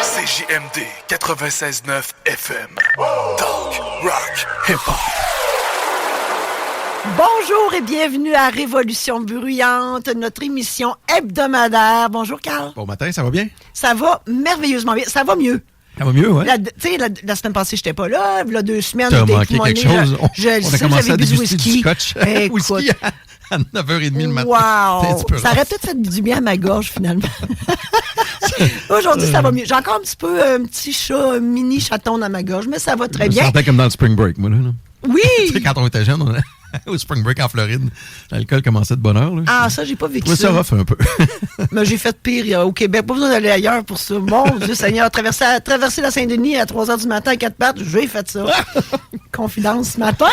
CJMD 96.9 FM. Talk, rock, hip-hop. Bonjour et bienvenue à Révolution bruyante, notre émission hebdomadaire. Bonjour, Carl. Bon matin, ça va bien? Ça va merveilleusement bien. Ça va mieux. Ça va mieux, oui. Tu sais, la semaine passée, j'étais pas là. Il y a 2 semaines, t'as j'étais manqué quelque chose. Je le on sais, a commencé à j'avais bu du déguster du whisky. scotch. Whisky à 9h30 le matin. Wow! Ça aurait peut-être fait du bien à ma gorge, finalement. Aujourd'hui, ça va mieux. J'ai encore un petit peu un petit chat, mini chaton dans ma gorge, mais ça va très bien. Je me sentais comme dans le spring break, moi, là. Oui! Tu sais, quand on était jeune, au spring break en Floride, l'alcool commençait de bonne heure. Là. Ah, ça, j'ai pas vécu ça. Ça rough un peu. Mais j'ai fait pire au Québec. Pas besoin d'aller ailleurs pour ça. Mon Dieu Seigneur, traverser la Saint-Denis à 3h du matin à 4 pattes, j'ai fait ça. Confidence ce matin.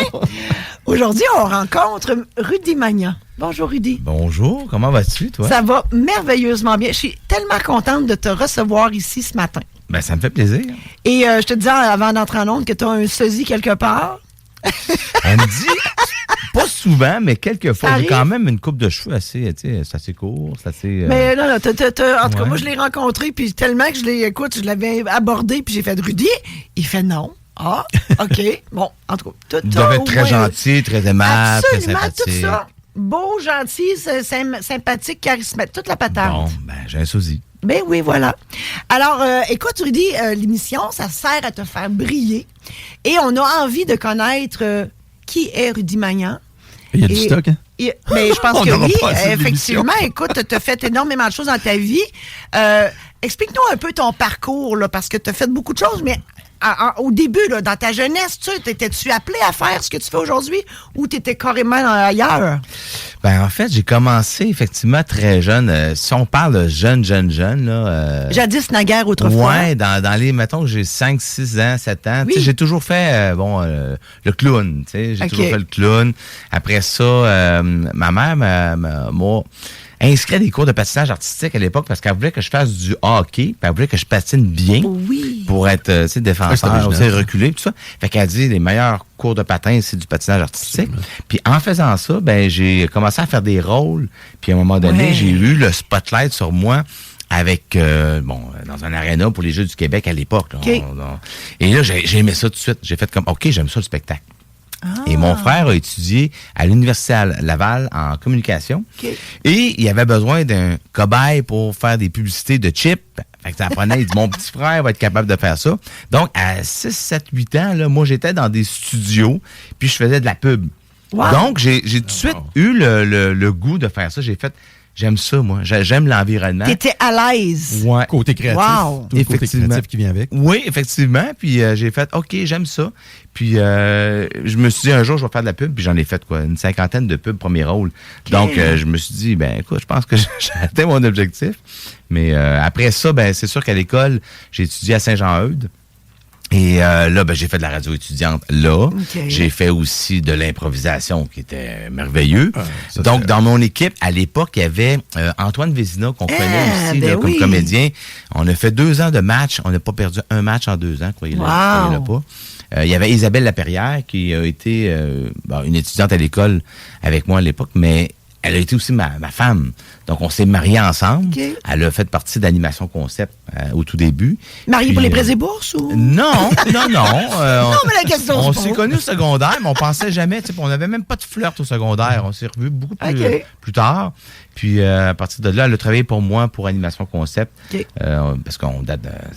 Aujourd'hui, on rencontre Rudy Magnan. Bonjour, Rudy. Bonjour, comment vas-tu, toi? Ça va merveilleusement bien. Je suis tellement contente de te recevoir ici ce matin. Ben, ça me fait plaisir. Et je te disais avant d'entrer en onde que tu as un sosie quelque part. On me dit, pas souvent, mais quelquefois, j'ai arrive? quand même une coupe de cheveux assez, c'est assez court, c'est assez... Mais non, en tout cas, Ouais. moi, je l'ai rencontré, puis tellement que je l'avais abordé, puis j'ai fait Rudy. Il fait non. Ah, OK. Bon, en tout cas, Il devait être très gentil, très aimable, très absolument, sympathique. tout ça. Beau, gentil, sympathique, charismatique, toute la patente. Bon, ben, j'ai un sosie. Ben oui, voilà. Alors, écoute, Rudy, l'émission, ça sert à te faire briller. Et on a envie de connaître qui est Rudy Magnan. Il y a du stock, hein? Mais je pense On que n'aura oui, pas assez effectivement. Écoute, tu as fait énormément de choses dans ta vie. Explique-nous un peu ton parcours, là, parce que tu as fait beaucoup de choses, mais au début, là, dans ta jeunesse, t'étais-tu appelé à faire ce que tu fais aujourd'hui ou tu étais carrément ailleurs? Ben, en fait, j'ai commencé effectivement très jeune. Si on parle de jeune, là... Jadis, naguère, autrefois. Ouais, dans les, mettons, j'ai 5, 6 ans, 7 ans. Oui. Tu sais, j'ai toujours fait, le clown, tu sais. J'ai toujours fait le clown. Après ça, ma mère m'a inscrit à des cours de patinage artistique à l'époque parce qu'elle voulait que je fasse du hockey, puis elle voulait que je patine bien pour être, tu sais, défenseur, tu sais, reculé, tout ça. Fait qu'elle dit, les meilleurs cours de patin, c'est du patinage artistique. Puis en faisant ça, ben j'ai commencé à faire des rôles. Puis à un moment donné, j'ai eu le spotlight sur moi avec, dans un aréna pour les Jeux du Québec à l'époque. Okay. Et là, j'ai aimé ça tout de suite. J'ai fait comme, OK, j'aime ça le spectacle. Et mon frère a étudié à l'Université à Laval en communication. Okay. Et il avait besoin d'un cobaye pour faire des publicités de chips. Fait que ça prenait, il dit, mon petit frère va être capable de faire ça. Donc, à 6, 7, 8 ans, là, moi, j'étais dans des studios, puis je faisais de la pub. Wow. Donc, j'ai tout de suite eu le goût de faire ça. J'ai fait, j'aime ça, moi. J'aime l'environnement. T'étais à l'aise. Ouais. Côté créatif. Wow. Tout le côté créatif qui vient avec. Oui, effectivement. Puis j'ai fait, OK, j'aime ça. Puis je me suis dit, un jour, je vais faire de la pub. Puis j'en ai fait, une 50aine de pubs, premier rôle. Okay. Donc, je me suis dit, ben écoute, je pense que j'ai atteint mon objectif. Mais après ça, ben c'est sûr qu'à l'école, j'ai étudié à Saint-Jean-Eudes. Et là, ben, j'ai fait de la radio étudiante là. Okay. J'ai fait aussi de l'improvisation qui était merveilleux. Donc, dans mon équipe, à l'époque, il y avait Antoine Vézina, qu'on connaît aussi là, comme comédien. On a fait 2 ans de match. On n'a pas perdu un match en 2 ans, croyez-le pas. Il y avait Isabelle Laperrière, qui a été une étudiante à l'école avec moi à l'époque, mais elle a été aussi ma femme. Donc, on s'est mariés ensemble. Okay. Elle a fait partie d'Animation Concept au tout début. Mariée pour les prêts et bourses ou? Non. Non, mais la question, on s'est connus au secondaire, mais on pensait jamais, on n'avait même pas de flirt au secondaire. On s'est revus beaucoup plus tard. Puis, à partir de là, elle a travaillé pour moi pour Animation Concept. Okay. Parce que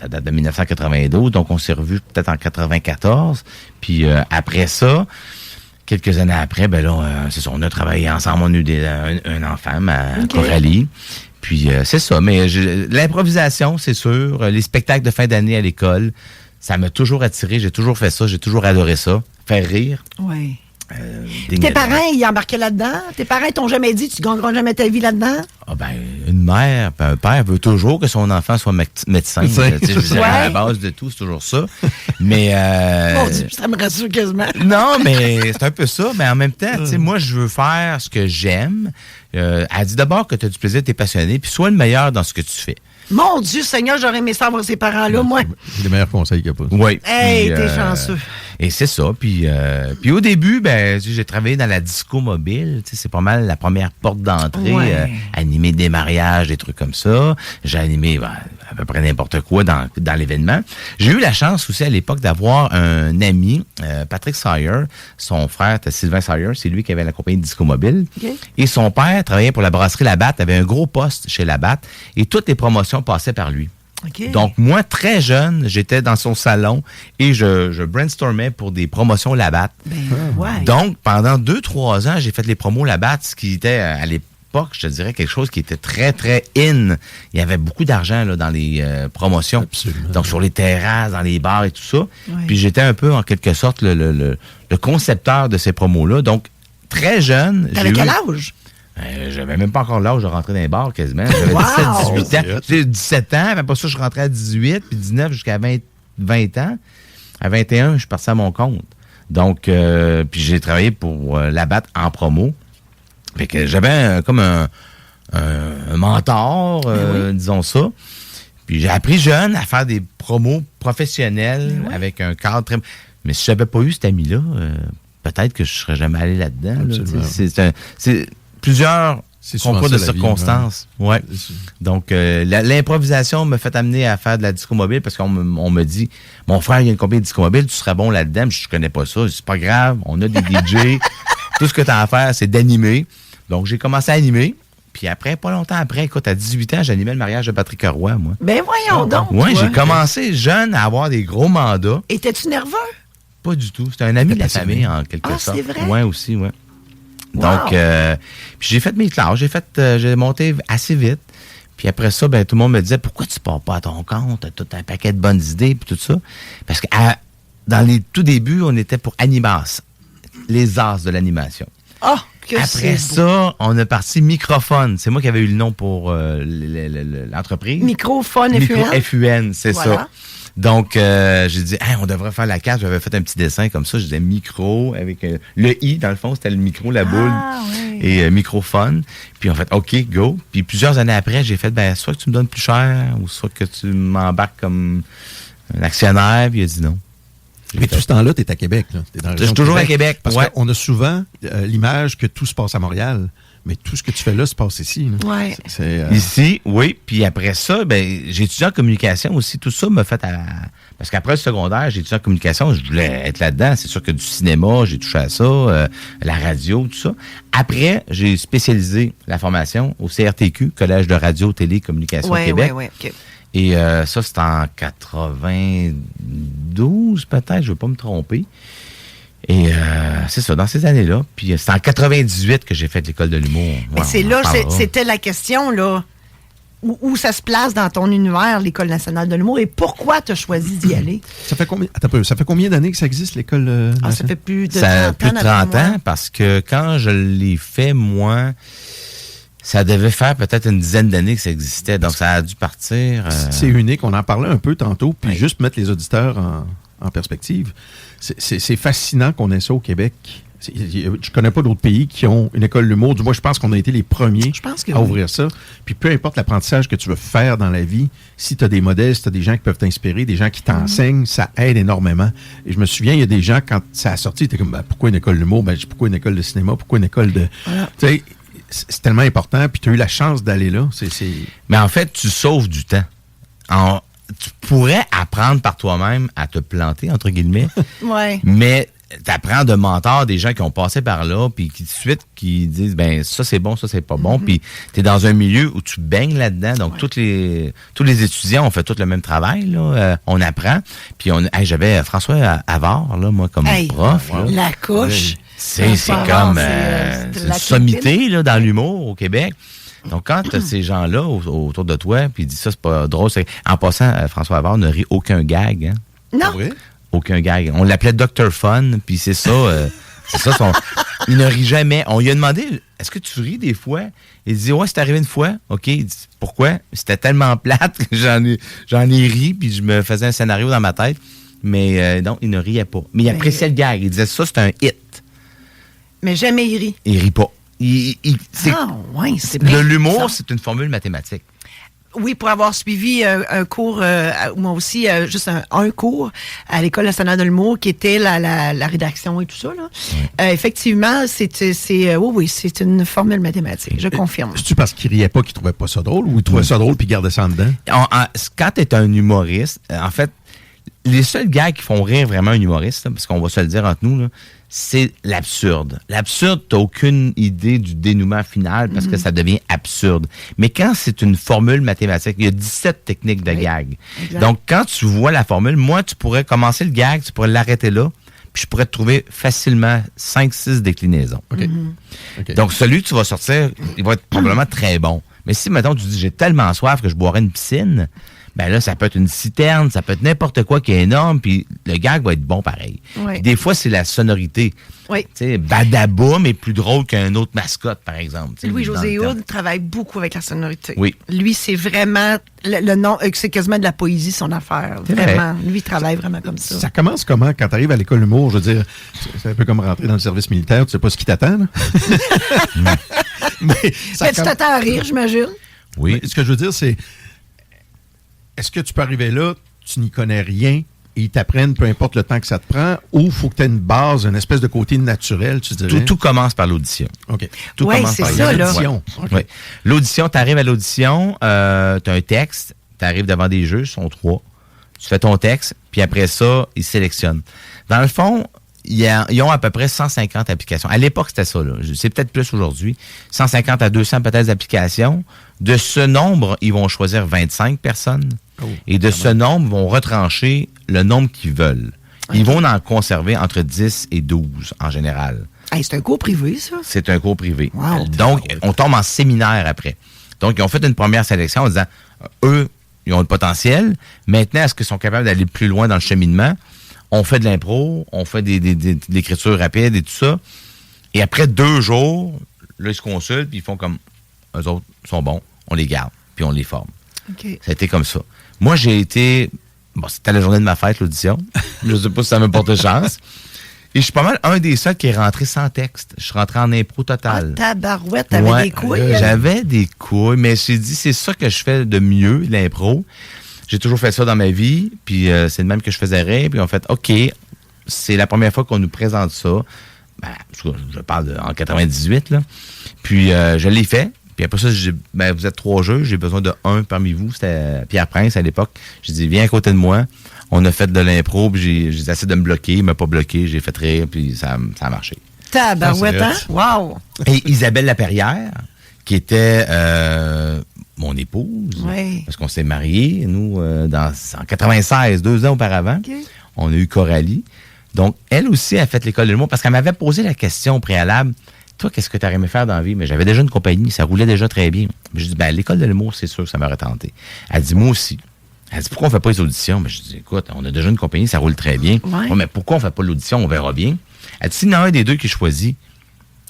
ça date de 1992. Donc, on s'est revus peut-être en 94. Puis, après ça, quelques années après, ben là, c'est ça, on a travaillé ensemble, on a eu un enfant, Coralie. Puis c'est ça, mais l'improvisation, c'est sûr, les spectacles de fin d'année à l'école, ça m'a toujours attiré, j'ai toujours fait ça, j'ai toujours adoré ça, faire rire. Oui. Tes parents, ils embarquaient là-dedans? Tes parents t'ont jamais dit, tu gagneras jamais ta vie là-dedans? Ah ben, une mère, un père veut toujours que son enfant soit médecin. À la base de tout, c'est toujours ça. Mais mon Dieu, ça me rassure quasiment. Non, mais c'est un peu ça. Mais en même temps, moi, je veux faire ce que j'aime. Elle dit d'abord que tu as du plaisir, tu es passionné, puis sois le meilleur dans ce que tu fais. Mon Dieu, Seigneur, j'aurais aimé savoir ces parents-là, moi. C'est les meilleurs conseils qu'il n'y a pas. Oui. Hey, t'es chanceux. Et c'est ça. Puis au début, ben, j'ai travaillé dans la disco mobile. Tu sais, c'est pas mal la première porte d'entrée. Animer des mariages, des trucs comme ça. J'ai animé à peu près n'importe quoi dans l'événement. J'ai eu la chance aussi à l'époque d'avoir un ami, Patrick Sawyer. Son frère était Sylvain Sawyer. C'est lui qui avait la compagnie de disco mobile. Okay. Et son père travaillait pour la brasserie Labatt, avait un gros poste chez Labatt. Et toutes les promotions passaient par lui. Okay. Donc, moi, très jeune, j'étais dans son salon et je brainstormais pour des promotions Labatt. Donc, pendant 2-3 ans, j'ai fait les promos Labatt, ce qui était à l'époque, je te dirais, quelque chose qui était très, très in. Il y avait beaucoup d'argent là, dans les promotions. Absolument. Donc, sur les terrasses, dans les bars et tout ça. Oui. Puis, j'étais un peu, en quelque sorte, le concepteur de ces promos-là. Donc, très jeune. T'avais quel âge? J'avais même pas encore l'âge de rentrer dans les bars quasiment. J'avais 17, 18 ans. J'ai 17 ans, après ça, je rentrais à 18, puis 19 jusqu'à 20 ans. À 21, je suis parti à mon compte. Donc, puis j'ai travaillé pour Labatt en promo. Fait que j'avais comme un mentor, disons ça. Puis j'ai appris jeune à faire des promos professionnels avec un cadre très... Mais si j'avais pas eu cet ami-là, peut-être que je serais jamais allé là-dedans. Là. C'est plusieurs concours de circonstances. Ouais. Donc, l'improvisation m'a fait amener à faire de la disco mobile parce qu'on me dit, mon frère, il y a une compagnie de disco mobile, tu serais bon là-dedans. Je connais pas ça. C'est pas grave. On a des DJ. Tout ce que tu as à faire, c'est d'animer. Donc, j'ai commencé à animer. Puis après, pas longtemps après, écoute, à 18 ans, j'animais le mariage de Patrick Roy, moi. Ben voyons donc. Oui, j'ai commencé jeune à avoir des gros mandats. Étais-tu nerveux? Pas du tout. C'était un ami de la famille, en quelque sorte. C'est vrai? Oui, aussi, oui. Donc, puis j'ai fait mes classes, j'ai monté assez vite. Puis après ça, ben tout le monde me disait, pourquoi tu pars pas à ton compte? T'as tout un paquet de bonnes idées, puis tout ça. Parce que dans les tout débuts, on était pour Animas, les as de l'animation. Après ça, on a parti Microphone. C'est moi qui avais eu le nom pour l'entreprise. Microphone FUN. Micro-FUN, c'est ça. Donc, j'ai dit, on devrait faire la carte. J'avais fait un petit dessin comme ça. Je disais micro avec le I, dans le fond, c'était le micro, la boule, et microphone. Puis on fait, OK, go. Puis plusieurs années après, j'ai fait, soit que tu me donnes plus cher, ou soit que tu m'embarques comme un actionnaire. Puis il a dit non. Mais tout ce temps-là, tu es à Québec. Je suis toujours à Québec. Parce qu'on a souvent l'image que tout se passe à Montréal. Mais tout ce que tu fais là se passe ici. Ouais. Ici, oui. Puis après ça, j'ai étudié en communication aussi. Tout ça m'a fait parce qu'après le secondaire, j'ai étudié en communication. Je voulais être là-dedans. C'est sûr que du cinéma, j'ai touché à ça, la radio, tout ça. Après, j'ai spécialisé la formation au CRTQ, Collège de radio, télé, communication Québec. Oui. Et ça, c'était en 92, peut-être. Je ne veux pas me tromper. Et c'est ça, dans ces années-là. Puis c'est en 98 que j'ai fait l'école de l'humour. Mais c'était la question, là. Où ça se place dans ton univers, l'École nationale de l'humour, et pourquoi tu as choisi d'y aller? Ça fait combien d'années que ça existe, l'École nationale? Ça fait plus de 30 ans. Plus de 30 ans, parce que quand je l'ai fait, moi... Ça devait faire peut-être une dizaine d'années que ça existait, donc ça a dû partir. C'est unique, on en parlait un peu tantôt, puis juste mettre les auditeurs en perspective. C'est fascinant qu'on ait ça au Québec. Je connais pas d'autres pays qui ont une école de l'humour. Du moins, je pense qu'on a été les premiers à ouvrir ça. Puis peu importe l'apprentissage que tu veux faire dans la vie, si tu as des modèles, si tu as des gens qui peuvent t'inspirer, des gens qui t'enseignent, ça aide énormément. Et je me souviens, il y a des gens, quand ça a sorti, ils étaient comme, pourquoi une école de l'humour? Pourquoi une école de cinéma? Pourquoi une école de... Tu sais, c'est tellement important, puis tu as eu la chance d'aller là. Mais en fait, tu sauves du temps. Tu pourrais apprendre par toi-même à te planter, entre guillemets. Mais tu apprends de mentors, des gens qui ont passé par là, puis qui disent, ça c'est bon, ça c'est pas bon. Puis tu es dans un milieu où tu baignes là-dedans. Donc, tous les étudiants ont fait tout le même travail. Là. On apprend. Puis j'avais François Havard, là, moi, comme prof. Là. La couche. C'est comme une sommité là, dans l'humour au Québec. Donc, quand tu as ces gens-là autour de toi, puis ils disent ça, c'est pas drôle. En passant, François Havard ne rit aucun gag. Hein? Non. Aucun gag. On l'appelait Dr. Fun, puis c'est ça. Il ne rit jamais. On lui a demandé, est-ce que tu ris des fois? Il dit, ouais, c'est arrivé une fois. OK. Il dit, pourquoi? C'était tellement plate que j'en ai ri, puis je me faisais un scénario dans ma tête. Mais non, il ne riait pas. Mais il appréciait le gag. Il disait, ça, c'est un hit. Mais jamais il rit. Il rit pas. C'est bien. L'humour, c'est une formule mathématique. Oui, pour avoir suivi un cours, moi aussi, juste un cours à l'École nationale de l'humour qui était la rédaction et tout ça. Là. Effectivement, oui, c'est une formule mathématique, je confirme. C'est-tu parce qu'il riait pas qu'il trouvait pas ça drôle ou il trouvait ça drôle puis il gardait ça en dedans? Quand tu es un humoriste, en fait, les seuls gars qui font rire vraiment un humoriste, là, parce qu'on va se le dire entre nous, là, c'est l'absurde. L'absurde, t'as aucune idée du dénouement final parce que ça devient absurde. Mais quand c'est une formule mathématique, il y a 17 techniques de gag. Exact. Donc, quand tu vois la formule, moi, tu pourrais commencer le gag, tu pourrais l'arrêter là, puis je pourrais te trouver facilement 5-6 déclinaisons. OK. Donc, celui que tu vas sortir, il va être probablement très bon. Mais si, mettons, tu dis, j'ai tellement soif que je boirais une piscine, ben là, ça peut être une citerne, ça peut être n'importe quoi qui est énorme, puis le gag va être bon pareil. Oui. Des fois, c'est la sonorité. Oui. Tu sais, Badaboum est plus drôle qu'un autre mascotte, par exemple. Louis-José Hood travaille beaucoup avec la sonorité. Oui. Lui, c'est vraiment, le nom, c'est quasiment de la poésie, son affaire. Vraiment. Lui, il travaille vraiment comme ça. Ça commence comment quand tu arrives à l'école d'humour? Je veux dire, c'est un peu comme rentrer dans le service militaire, tu sais pas ce qui t'attend, là. Mais tu t'attends à rire, j'imagine? Oui. Mais ce que je veux dire, c'est, est-ce que tu peux arriver là, tu n'y connais rien, et ils t'apprennent peu importe le temps que ça te prend, ou il faut que tu aies une base, une espèce de côté naturel, tu dirais? Tout commence par l'audition. OK. Tout Ouais, commence c'est par ça, là. l'audition. OK. Ouais. L'audition, tu arrives à l'audition, tu as un texte, tu arrives devant des jeux, ils sont 3. Tu fais ton texte, puis après ça, ils sélectionnent. Dans le fond, ils ont à peu près 150 applications. À l'époque, c'était ça. Là. C'est peut-être plus aujourd'hui. 150 à 200 peut-être d'applications. De ce nombre, ils vont choisir 25 personnes. Oh, et de ce nombre, ils vont retrancher le nombre qu'ils veulent. Ils vont en conserver entre 10 et 12 en général. Hey, c'est un cours privé, ça? C'est un cours privé. Wow. Donc, on tombe en séminaire après. Donc, ils ont fait une première sélection en disant, eux, ils ont le potentiel. Maintenant, est-ce qu'ils sont capables d'aller plus loin dans le cheminement? On fait de l'impro, on fait de l'écriture rapide et tout ça. Et après 2 jours, là, ils se consultent, puis ils font comme, eux autres sont bons, on les garde, puis on les forme. OK. Ça a été comme ça. Moi, j'ai été... Bon, c'était la journée de ma fête, l'audition. Je sais pas si ça me porte chance. Et je suis pas mal un des seuls qui est rentré sans texte. Je suis rentré en impro total. Ah, tabarouette, t'avais Ouais, des couilles? J'avais des couilles, mais j'ai dit, c'est ça que je fais de mieux, l'impro. J'ai toujours fait ça dans ma vie, puis c'est le même que je faisais rire. Puis on fait, OK, c'est la première fois qu'on nous présente ça. Ben, je parle en 98, là. Puis je l'ai fait. Puis après ça, j'ai dit, ben, vous êtes 3 jeux, j'ai besoin de 1 parmi vous. C'était Pierre Prince à l'époque. J'ai dit, viens à côté de moi. On a fait de l'impro, puis j'ai essayé de me bloquer. Il m'a pas bloqué, j'ai fait rire, puis ça a marché. Tabarouette, hein? Wow! Et Isabelle Laperrière, qui était mon épouse, Oui. parce qu'on s'est mariés, nous, en 96, 2 ans auparavant. OK. On a eu Coralie. Donc, elle aussi a fait l'école de l'humour parce qu'elle m'avait posé la question au préalable. Toi, qu'est-ce que tu aurais aimé faire dans la vie? Mais j'avais déjà une compagnie, ça roulait déjà très bien. Je dis, l'école de l'humour, c'est sûr que ça m'aurait tenté. Elle dit, moi aussi. Elle dit, pourquoi on ne fait pas les auditions? Mais je dis, écoute, on a déjà une compagnie, ça roule très bien. Ouais. Mais pourquoi on ne fait pas l'audition? On verra bien. Elle dit, s'il y en a un des deux qui choisit,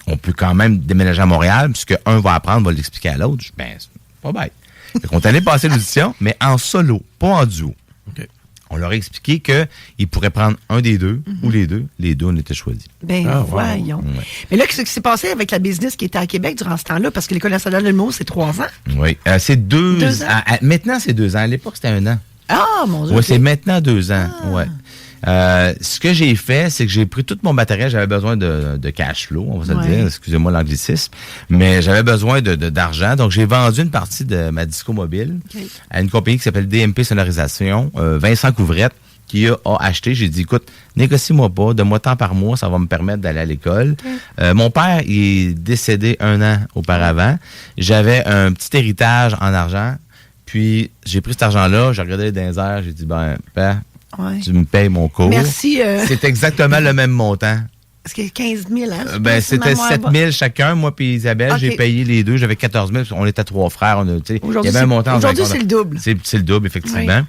on peut quand même déménager à Montréal, puisque un va apprendre, va l'expliquer à l'autre. Je dis, c'est pas bête. Donc, on est allé passer l'audition, mais en solo, pas en duo. OK. On leur a expliqué qu'ils pourraient prendre un des deux ou les deux. Les deux, on était choisis. Ben, Ah, wow. voyons. Ouais. Mais là, qu'est-ce qui s'est passé avec la business qui était à Québec durant ce temps-là? Parce que l'École nationale de l'humour, c'est 3 ans. Oui. C'est 2 2 ans. ans. Maintenant, c'est 2 ans. À l'époque, c'était 1 an. Ah, mon Dieu! Oui, OK. c'est maintenant 2 ans. Ouais. Ce que j'ai fait, c'est que j'ai pris tout mon matériel. J'avais besoin de cash flow, on va se le Ouais. dire. Excusez-moi l'anglicisme. Mais j'avais besoin d'argent. Donc, j'ai vendu une partie de ma disco mobile à une compagnie qui s'appelle DMP Sonorisation. Vincent Couvrette, qui a acheté. J'ai dit, écoute, négocie-moi pas, donne-moi tant par mois, ça va me permettre d'aller à l'école. Mon père, il est décédé 1 an auparavant. J'avais un petit héritage en argent. Puis, j'ai pris cet argent-là, j'ai regardé les diners, j'ai dit, père, Ouais. tu me payes mon cours. Merci. C'est exactement le même montant. Est-ce qu'il y a 15 000, hein? C'était 7 000 chacun. Moi puis Isabelle, OK. j'ai payé les deux. J'avais 14 000. On était 3 frères. Il y avait un montant. Aujourd'hui, c'est le double. C'est le double, effectivement.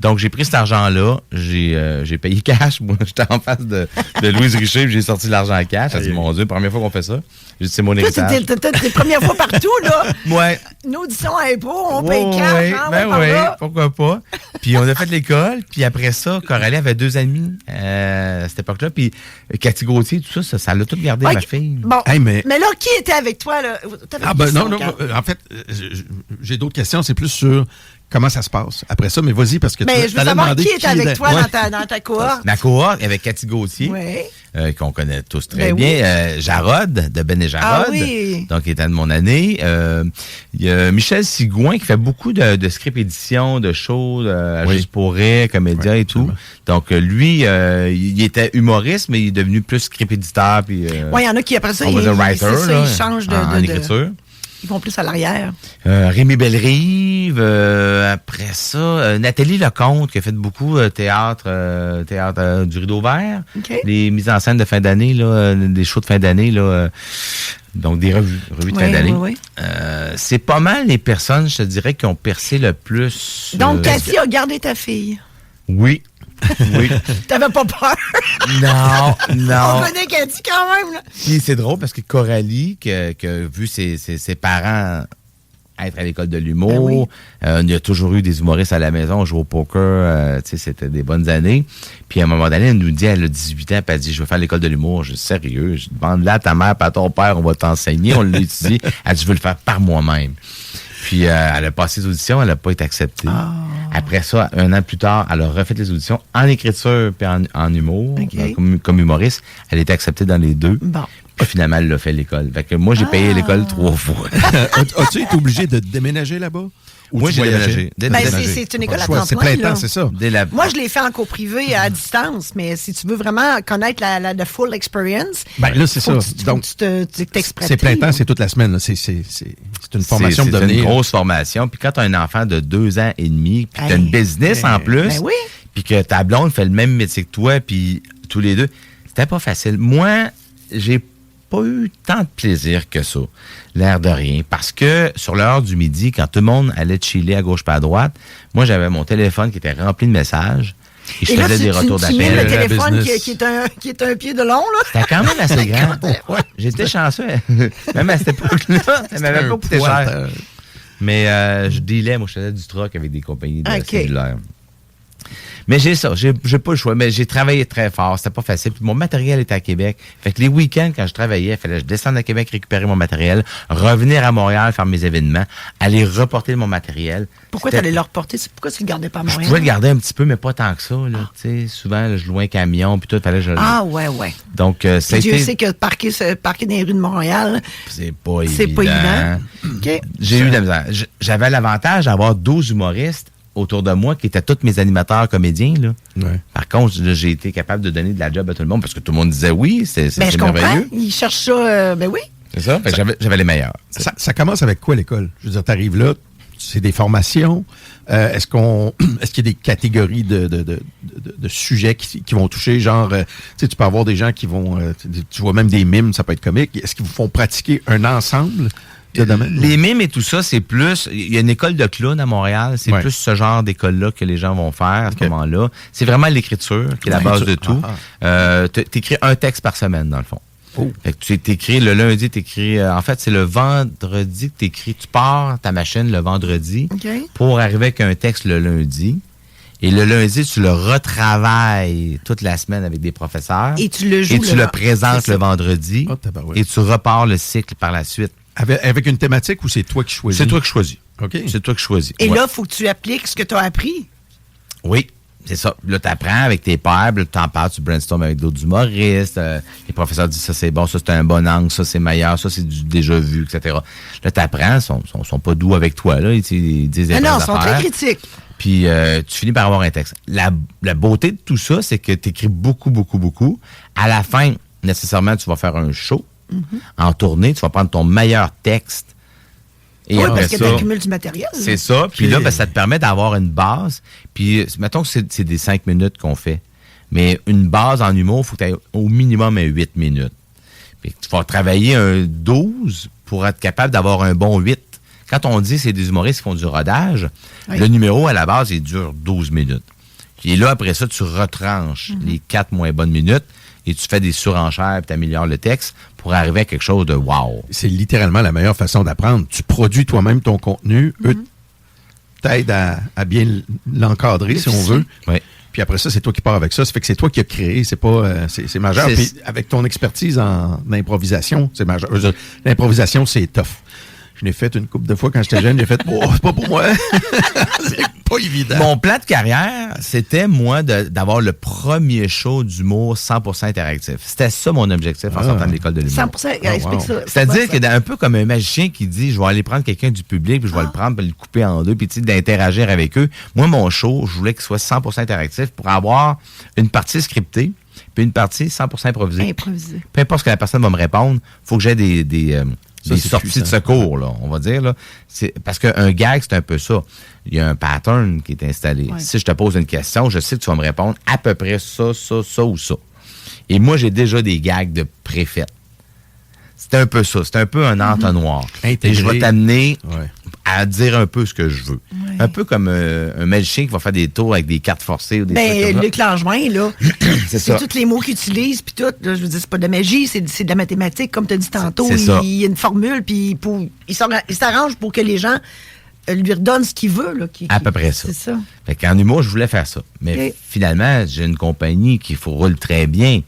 Donc, j'ai pris cet argent-là. J'ai payé cash. Moi, j'étais en face de Louise Richer, puis j'ai sorti de l'argent en cash. J'ai dit, mon Dieu, première fois qu'on fait ça. J'ai dit, c'est mon Toi, héritage. c'était tes premières fois partout, là. Ouais. Une audition à impro, on paye Oui, cash, hein, ben on va par oui, là. pourquoi pas. Puis on a fait l'école, puis après ça, Coralie avait 2 amis à cette époque-là, puis Cathy Gauthier, tout ça, ça l'a tout gardé, Ouais, ma fille. Bon, Hey, mais là, qui était avec toi? Là? non, en fait, j'ai d'autres questions, c'est plus sur comment ça se passe après ça, mais vas-y, parce que Mais je veux savoir qui était avec toi Ouais. dans ta cohorte. Ma cohorte, avec Cathy Gauthier, qu'on connaît tous très bien. Jarod, de Ben et Jarod, donc il était de mon année. Il y a Michel Sigouin qui fait beaucoup de script édition, de shows, Juste pour rire, comédien et tout. Donc lui, il était humoriste, mais il est devenu plus script éditeur. Puis, il y en a qui, après ça, ils changent en écriture. Ils vont plus à l'arrière. Rémi Bellerive, après ça, Nathalie Lecomte, qui a fait beaucoup théâtre du Rideau Vert. Okay. Les mises en scène de fin d'année, là, des shows de fin d'année, là, donc des revues de fin d'année. Oui. C'est pas mal les personnes, je te dirais, qui ont percé le plus. Donc, Cathy a gardé ta fille. Oui. Oui. T'avais pas peur? Non. On connaît Cathy quand même, là. Puis c'est drôle parce que Coralie, qui a vu ses parents être à l'école de l'humour, il y a toujours eu des humoristes à la maison, on joue au poker, c'était des bonnes années. Puis à un moment donné, elle nous dit, elle a 18 ans, puis elle dit, je veux faire l'école de l'humour. Je dis, sérieux, je demande là à ta mère, pas à ton père, on va t'enseigner, on l'a étudié. Elle dit, je veux le faire par moi-même. Puis elle a passé les auditions, elle n'a pas été acceptée. Après ça, 1 an plus tard, elle a refait les auditions en écriture puis en humour, comme humoriste. Elle a été acceptée dans les deux. Bon. Puis finalement, elle a fait l'école. Fait que moi, j'ai payé l'école 3 fois. As-tu été obligé de déménager là-bas? Moi, j'ai déménagé. C'est une école à temps plein. C'est plein temps, c'est ça. Moi, je l'ai fait en cours privé à distance, mais si tu veux vraiment connaître la full experience, là, c'est ça. Donc, tu t'exprimes. C'est plein temps, c'est toute la semaine. C'est une formation de devenir. C'est une grosse formation. Puis quand tu as un enfant de 2 ans et demi, puis tu as une business en plus, puis que ta blonde fait le même métier que toi, puis tous les deux, c'était pas facile. Moi, j'ai pas eu tant de plaisir que ça, l'air de rien. Parce que sur l'heure du midi, quand tout le monde allait chiller à gauche pas à droite, moi, j'avais mon téléphone qui était rempli de messages. Et je faisais des retours d'appel. Tu mets le téléphone qui est un pied de long, là? C'était quand même assez grand. J'étais chanceux. Même à cette époque-là, ça m'avait pas coûté cher. Mais je dealais, moi, je faisais du truck avec des compagnies de cellulaire. Mais j'ai ça, j'ai pas le choix, mais j'ai travaillé très fort, c'était pas facile. Puis mon matériel était à Québec. Fait que les week-ends, quand je travaillais, il fallait que je descende à Québec, récupérer mon matériel, revenir à Montréal, faire mes événements, aller reporter mon matériel. Pourquoi tu allais le reporter? Pourquoi tu le gardais pas à Montréal? Je pouvais le garder un petit peu, mais pas tant que ça. Là, souvent, là, je louais un camion, puis tout, fallait que je... Ouais. Donc, ça a été... Dieu sait que parquer dans les rues de Montréal, c'est pas évident. Okay. J'ai eu de la misère. J'avais l'avantage d'avoir 12 humoristes autour de moi qui étaient tous mes animateurs comédiens. Là. Ouais. Par contre, là, j'ai été capable de donner de la job à tout le monde parce que tout le monde disait oui, c'est je merveilleux. comprends. Ils cherchent ça, oui. C'est ça, fait que j'avais les meilleurs. Ça commence avec quoi l'école? Je veux dire, t'arrives là, c'est des formations. Est-ce qu'il y a des catégories de sujets qui vont toucher, genre, tu peux avoir des gens qui vont, tu vois même des mimes, ça peut être comique. Est-ce qu'ils vous font pratiquer un ensemble de domaines? Les mimes et tout ça, c'est plus, il y a une école de clown à Montréal, c'est plus ce genre d'école-là que les gens vont faire à ce moment-là. C'est vraiment l'écriture qui est la base de tout. T'écris un texte par semaine, dans le fond. Fait que tu t'écris le lundi, en fait, c'est le vendredi que tu pars ta machine le vendredi pour arriver avec un texte le lundi. Et le lundi, tu le retravailles toute la semaine avec des professeurs. Et tu le joues. Et tu le présentes le vendredi. Et tu repars le cycle par la suite. Avec une thématique ou c'est toi qui choisis? C'est toi qui choisis. OK. C'est toi qui choisis. Et là, il faut que tu appliques ce que tu as appris. Oui. C'est ça. Là, tu apprends avec tes pairs, là, tu en parles, tu brainstormes avec d'autres humoristes. Les professeurs disent ça, c'est bon, ça, c'est un bon angle, ça, c'est meilleur, ça, c'est du déjà vu, etc. Là, tu apprends, ils sont pas doux avec toi, là. Ils disent des non, ils sont très critiques. Puis, tu finis par avoir un texte. La beauté de tout ça, c'est que tu écris beaucoup, beaucoup, beaucoup. À la fin, nécessairement, tu vas faire un show. En tournée, tu vas prendre ton meilleur texte. Et oui, parce que tu accumules du matériel. C'est ça. Puis là, ça te permet d'avoir une base. Puis, mettons que c'est des 5 minutes qu'on fait. Mais une base en humour, il faut que tu aies au minimum 8 minutes. Puis tu vas travailler un 12 pour être capable d'avoir un bon 8. Quand on dit que c'est des humoristes qui font du rodage, le numéro, à la base, il dure 12 minutes. Et là, après ça, tu retranches les 4 moins bonnes minutes et tu fais des surenchères et tu améliores le texte pour arriver à quelque chose de wow. C'est littéralement la meilleure façon d'apprendre. Tu produis toi-même ton contenu. Eux t'aident à bien l'encadrer, si on veut. Oui. Puis après ça, c'est toi qui pars avec ça. Ça fait que c'est toi qui as créé. C'est pas, c'est majeur. Puis avec ton expertise en improvisation, c'est majeur. L'improvisation, c'est tough. Je l'ai fait une couple de fois quand j'étais jeune. J'ai fait, c'est pas pour moi. C'est pas évident. Mon plan de carrière, c'était, moi, d'avoir le premier show d'humour 100% interactif. C'était ça, mon objectif en sortant de l'école de l'humour. 100%, explique ça. C'est-à-dire que un peu comme un magicien qui dit, je vais aller prendre quelqu'un du public, puis je vais le prendre, puis le couper en deux, puis d'interagir avec eux. Moi, mon show, je voulais qu'il soit 100% interactif pour avoir une partie scriptée, puis une partie 100% improvisée. Peu importe ce que la personne va me répondre, il faut que j'aie des sorties de secours, là, on va dire. Là. Parce qu'un gag, c'est un peu ça. Il y a un pattern qui est installé. Ouais. Si je te pose une question, je sais que tu vas me répondre à peu près ça ou ça. Et moi, j'ai déjà des gags de préfait. C'est un peu ça. C'est un peu un entonnoir. Et je vais t'amener à dire un peu ce que je veux. Ouais. Un peu comme un magicien qui va faire des tours avec des cartes forcées ou des trucs comme ça. Luc Langevin, là, c'est tous les mots qu'il utilise, puis tout. Là, je veux dire, c'est pas de la magie, c'est de la mathématique, comme tu as dit tantôt. Il y a une formule, puis il s'arrange pour que les gens lui redonnent ce qu'il veut. Là, à peu près ça. C'est ça. Fait qu'en humour, je voulais faire ça. Mais finalement, j'ai une compagnie qui roule très bien.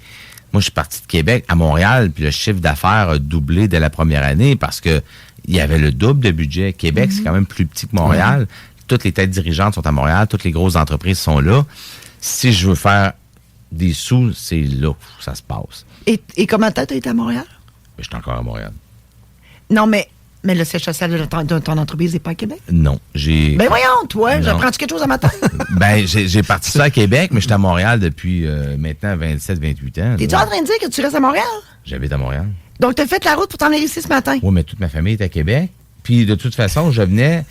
Moi, je suis parti de Québec à Montréal, puis le chiffre d'affaires a doublé dès la première année parce que il y avait le double de budget. Québec, c'est quand même plus petit que Montréal. Toutes les têtes dirigeantes sont à Montréal. Toutes les grosses entreprises sont là. Si je veux faire des sous, c'est là que ça se passe. Et comment t'as été à Montréal? Je suis encore à Montréal. Non, mais le siège social de ton entreprise n'est pas à Québec? Non. Ben voyons, toi, j'apprends-tu quelque chose à matin? Ben, j'ai parti ça à Québec, mais je suis à Montréal depuis maintenant 27-28 ans. T'es-tu en train de dire que tu restes à Montréal? J'habite à Montréal. Donc, t'as fait la route pour t'en aller ici ce matin? Oui, mais toute ma famille est à Québec. Puis, de toute façon, je venais...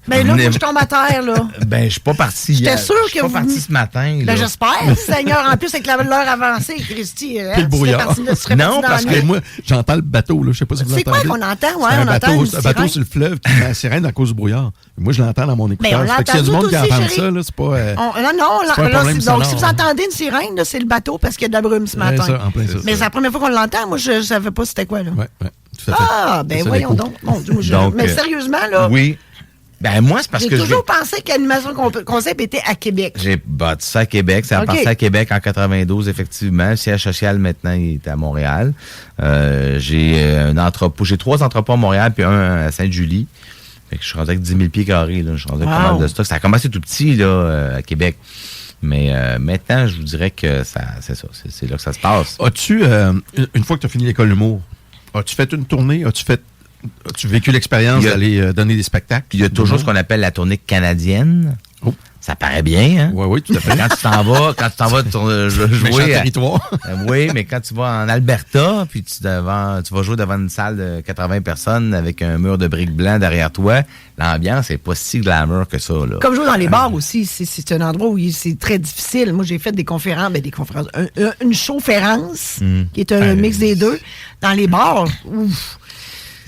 Ben là, faut que je tombe à terre, là. Ben, je suis pas parti hier. J'étais sûr que je suis pas parti ce matin. Ben, j'espère, Seigneur. En plus, avec l'heure avancée, Christy. Puis le brouillard. Non, parce que moi, j'entends le bateau, là. Je sais pas si vous l'entendez. C'est quoi qu'on entend? Ouais, on entend un bateau sur le fleuve qui met la sirène à cause du brouillard. Moi, je l'entends dans mon écouteur. Fait qu'il y a du monde qui entend ça, là. C'est pas. Non. Donc, si vous entendez une sirène, c'est le bateau parce qu'il y a de la brume ce matin. Ça, en plein ça. Mais c'est la première fois qu'on l'entend. Moi, je savais pas c'était quoi, là. Oui, tout à fait. Ah, ben voyons donc. Mais sérieusement, là. Oui. Ben, moi, c'est parce que j'ai toujours pensé qu'Animation Concept était à Québec. J'ai bâti ça à Québec. Ça a parti à Québec en 92, effectivement. Le siège social, maintenant, il est à Montréal. J'ai un entrepôt. J'ai 3 entrepôts à Montréal, puis un à Sainte-Julie. Fait que je suis rendu avec 10 000 pieds carrés, là. Je suis rendu avec pas mal de stock. Ça a commencé tout petit, là, à Québec. Mais maintenant, je vous dirais que c'est ça. C'est là que ça se passe. As-tu, une fois que tu as fini l'école d'humour, as-tu fait une tournée? As-tu vécu l'expérience d'aller donner des spectacles? Il y a toujours ce qu'on appelle la tournée canadienne. Oh. Ça paraît bien, hein? Oui, tout à fait. Quand tu t'en vas jouer territoire. Oui, mais quand tu vas en Alberta, puis tu vas jouer devant une salle de 80 personnes avec un mur de briques blancs derrière toi, l'ambiance n'est pas si glamour que ça, là. Comme jouer dans les bars aussi, c'est un endroit où c'est très difficile. Moi, j'ai fait des conférences, une showférence, qui est un mix des deux. Dans les bars, ouf.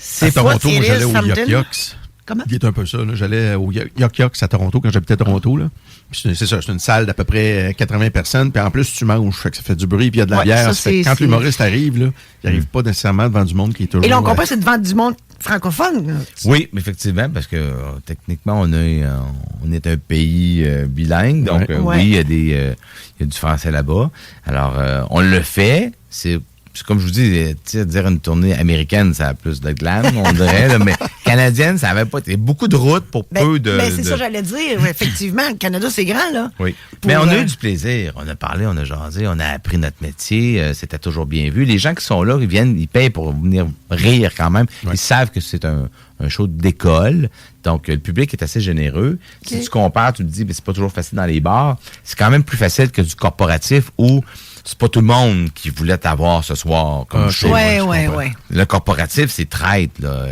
C'est Toronto, moi, j'allais au Yuck Yucks. Comment? Il est un peu ça. Là. J'allais au Yuck Yucks à Toronto quand j'habitais à Toronto. Là. Puis c'est ça, c'est une salle d'à peu près 80 personnes. Puis en plus, tu manges. Fait que ça fait du bruit. Puis il y a de la bière. Quand l'humoriste arrive, là, il n'arrive pas nécessairement devant du monde qui est toujours... Et là, on comprend que c'est devant du monde francophone. Là. Oui, effectivement, parce que techniquement, on est un pays bilingue. Donc, oui, il y a du français là-bas. Alors, on le fait. C'est comme je vous dis, dire une tournée américaine, ça a plus de glam, on dirait, là, mais canadienne, ça avait pas été beaucoup de routes pour peu de... Ben, c'est ça, j'allais dire. Effectivement, le Canada, c'est grand, là. Oui. Mais on a eu du plaisir. On a parlé, on a jasé, on a appris notre métier. C'était toujours bien vu. Les gens qui sont là, ils payent pour venir rire quand même. Oui. Ils savent que c'est un show d'école. Donc, le public est assez généreux. Okay. Si tu compares, tu te dis, c'est pas toujours facile dans les bars. C'est quand même plus facile que du corporatif où c'est pas tout le monde qui voulait t'avoir ce soir comme show. Oui. Le corporatif, c'est traite, là.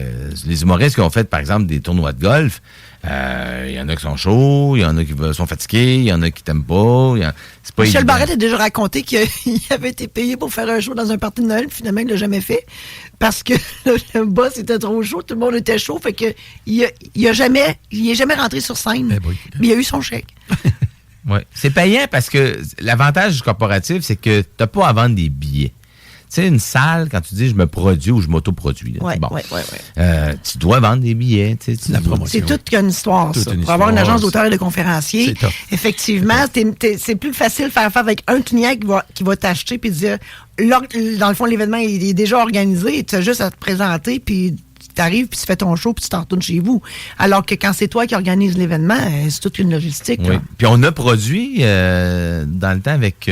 Les humoristes qui ont fait, par exemple, des tournois de golf, il y en a qui sont chauds, il y en a qui sont fatigués, il y en a qui t'aiment pas. C'est pas Michel Barrette a déjà raconté qu'il avait été payé pour faire un show dans un party de Noël, puis finalement, il l'a jamais fait. Parce que le boss était trop chaud, tout le monde était chaud, fait que il est jamais rentré sur scène. Mais il a eu son chèque. Oui. C'est payant parce que l'avantage du corporatif, c'est que tu n'as pas à vendre des billets. sais, une salle, quand tu dis je me produis ou je m'autoproduis, Oui, bon. oui. Tu dois vendre des billets. La promotion. C'est toute une histoire, ça. Pour avoir une agence d'auteurs et de conférenciers, C'est tough. effectivement, c'est plus facile de faire affaire avec un client qui va t'acheter puis dire, là, dans le fond, l'événement il est déjà organisé, tu as juste à te présenter, puis tu arrives, puis tu fais ton show, puis tu t'en retournes chez vous. Alors que quand c'est toi qui organise l'événement, c'est toute une logistique. Oui. Là. Puis on a produit dans le temps avec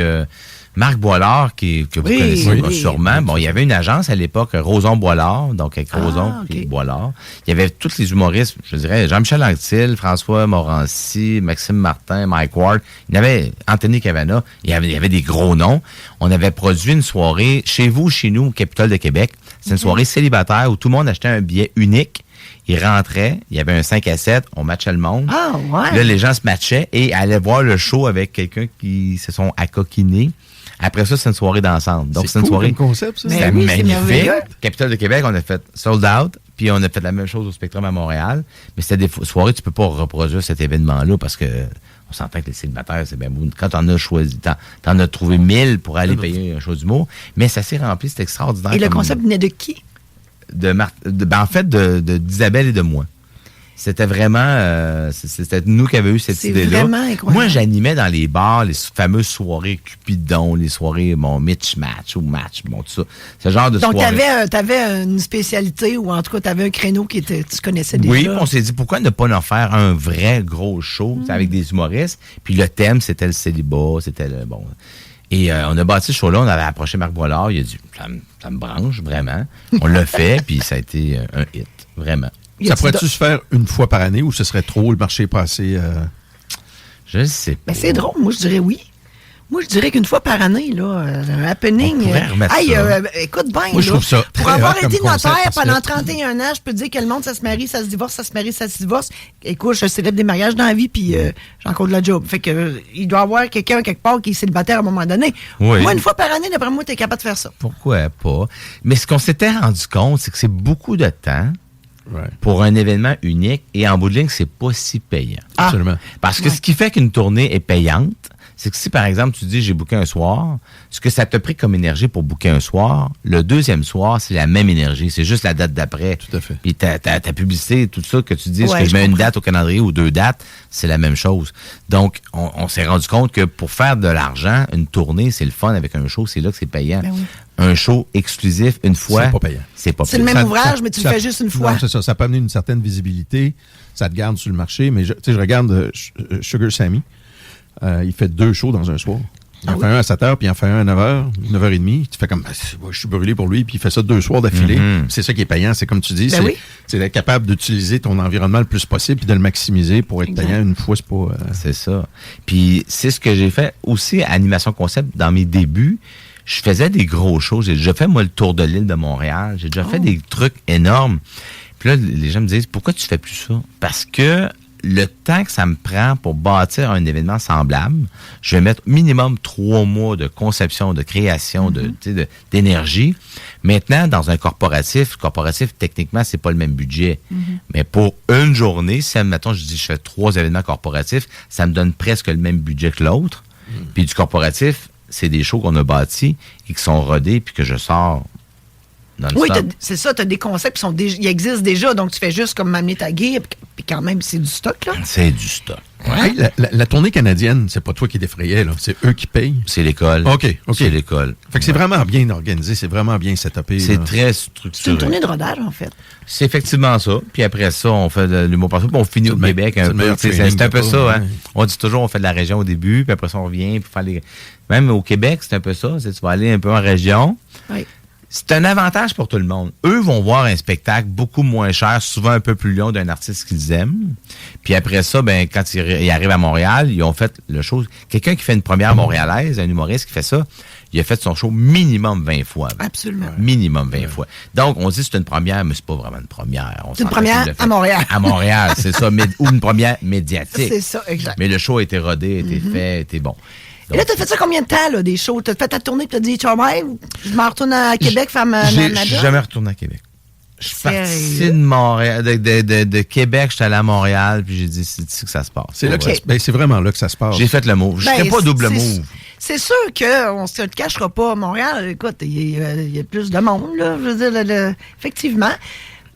Marc Boilard, que vous connaissez sûrement. Bon, il y avait une agence à l'époque, Roson Boilard, donc avec Roson et Boilard. Il y avait tous les humoristes, je dirais, Jean-Michel Anctil, François Morancy, Maxime Martin, Mike Ward. Il y avait Anthony Cavana. Il y avait des gros noms. On avait produit une soirée chez vous, chez nous, au Capitole de Québec. C'est une soirée célibataire où tout le monde achetait un billet unique. Ils rentraient, il y avait un 5 à 7, on matchait le monde. Ah, ouais. Là, les gens se matchaient et allaient voir le show avec quelqu'un qui se sont accoquinés. Après ça, c'est une soirée d'ensemble. Donc, c'est une cool soirée. comme concept, ça. C'était oui, c'est magnifique. merveilleux. Capitale de Québec, on a fait sold out. Puis, on a fait la même chose au Spectrum à Montréal. Mais c'était des soirées, tu peux pas reproduire cet événement-là parce que on s'entend que les célibataires, c'est bien beau. Quand t'en as choisi, t'en as trouvé 1000 pour aller payer un show d'humour. Mais ça s'est rempli, c'était extraordinaire. Et le concept venait de qui? En fait, d'Isabelle et de moi. C'était vraiment... c'était nous qui avions eu cette idée-là. C'est vraiment incroyable. Moi, j'animais dans les bars les fameuses soirées Cupidon, les soirées, Mitch Match ou Match, tout ça. Ce genre de Donc, soirée. t'avais une spécialité ou en tout cas, t'avais un créneau tu connaissais déjà. Oui, on s'est dit, pourquoi ne pas en faire un vrai gros show avec des humoristes? Puis le thème, c'était le célibat, c'était le... Bon... Et on a bâti ce show-là, on avait approché Marc Boilard, il a dit, ça me branche, vraiment. On l'a fait, puis ça a été un hit, vraiment. Ça pourrait-tu se faire une fois par année ou ce serait trop, le marché passé? Je ne sais pas. Mais c'est drôle, moi je dirais oui. Moi je dirais qu'une fois par année, là, un happening. On pourrait remettre ça. Écoute bien, Moi, je trouve ça pour très avoir hot comme été notaire concept, pendant parce que- 31 ans, je peux te dire que le monde, ça se marie, ça se divorce, ça se marie, ça se divorce. Écoute, je célèbre des mariages dans la vie, puis j'ai encore de la job. Fait que il doit y avoir quelqu'un quelque part qui est célibataire à un moment donné. Oui. Moi, une fois par année, d'après moi, tu es capable de faire ça. Pourquoi pas? Mais ce qu'on s'était rendu compte, c'est que c'est beaucoup de temps Ouais. pour un événement unique et en bout de ligne, c'est pas si payant. Absolument. Parce que ce qui fait qu'une tournée est payante, c'est que si, par exemple, tu dis j'ai booké un soir, ce que ça t'a pris comme énergie pour booker un soir, le deuxième soir, c'est la même énergie. C'est juste la date d'après. Tout à fait. Puis ta publicité, tout ça, que tu dises Ouais, que je je mets une comprends. date au calendrier ou 2 dates, c'est la même chose. Donc, on s'est rendu compte que pour faire de l'argent, une tournée, c'est le fun avec un show, c'est là que c'est payant. Ben oui. Un show exclusif, une fois, C'est pas payant. C'est pas C'est le payant. même ouvrage, mais tu le fais juste une fois. Non, c'est ça. Ça peut amener une certaine visibilité. Ça te garde sur le marché. Mais je regarde Sugar Sammy. Il fait 2 shows dans un soir. Il en fait un à 7h, puis il en fait un à 9h, 9h30. Tu fais comme, je suis brûlé pour lui, puis il fait ça 2 soirs d'affilée. C'est ça qui est payant. C'est comme tu dis, Ben oui. c'est d'être capable d'utiliser ton environnement le plus possible, puis de le maximiser pour être Exact. payant une fois. C'est pas. C'est ça. Puis c'est ce que j'ai fait aussi à Animation Concept dans mes débuts. Je faisais des gros shows. J'ai déjà fait, moi, le tour de l'île de Montréal. J'ai déjà fait des trucs énormes. Puis là, les gens me disent, pourquoi tu fais plus ça? Parce que le temps que ça me prend pour bâtir un événement semblable, je vais mettre minimum 3 mois de conception, de création, d'énergie. Maintenant, dans un corporatif, techniquement, c'est pas le même budget. Mais pour une journée, si, admettons, je dis je fais 3 événements corporatifs, ça me donne presque le même budget que l'autre. Puis du corporatif, c'est des shows qu'on a bâtis et qui sont rodés puis que je sors non-stop. Oui, c'est ça, tu as des concepts qui ils existent déjà, donc tu fais juste comme m'amener ta gear, puis quand même, c'est du stock, là. C'est du stock. Hey, la tournée canadienne, c'est pas toi qui défrayais, là. C'est eux qui payent. C'est l'école. OK. C'est l'école. Fait que c'est vraiment bien organisé, c'est vraiment bien setupé. C'est là. très C'est structuré. une tournée de rodage, en fait. C'est effectivement ça. Puis après ça, on fait de l'humour partout. Puis on finit au C'est le Québec c'est un le peu. meilleur C'est training un peu de ça, pas, hein. ouais. On dit toujours, on fait de la région au début, puis après ça, on revient pour faire les... Même au Québec, c'est un peu ça. Tu vas aller un peu en région. Oui. C'est un avantage pour tout le monde. Eux vont voir un spectacle beaucoup moins cher, souvent un peu plus long d'un artiste qu'ils aiment. Puis après ça, ben quand ils arrivent à Montréal, ils ont fait le show. Quelqu'un qui fait une première montréalaise, un humoriste qui fait ça, il a fait son show minimum 20 fois. Absolument. Minimum 20 fois. Donc, on dit que c'est une première, mais c'est pas vraiment une première. C'est une première à Montréal. À Montréal, c'est ça. Ou une première médiatique. C'est ça, exact. Mais le show a été rodé, a été fait, a été bon. Et là, t'as fait ça combien de temps, là, des shows? T'as fait ta tournée, tu t'as dit, ciao, bye, je m'en retourne à Québec faire ma Je job? suis jamais retourné à Québec. Je suis Sérieux? parti de Montréal, de Québec, j'étais allé à Montréal, puis j'ai dit, c'est ici que ça se passe. C'est là que Ouais. c'est vraiment là que ça se passe. J'ai fait le move. Je Ben, ferais pas double c'est- move. c'est sûr qu'on ne se le cachera pas. À Montréal, écoute, il y a plus de monde, là. Je veux dire, effectivement.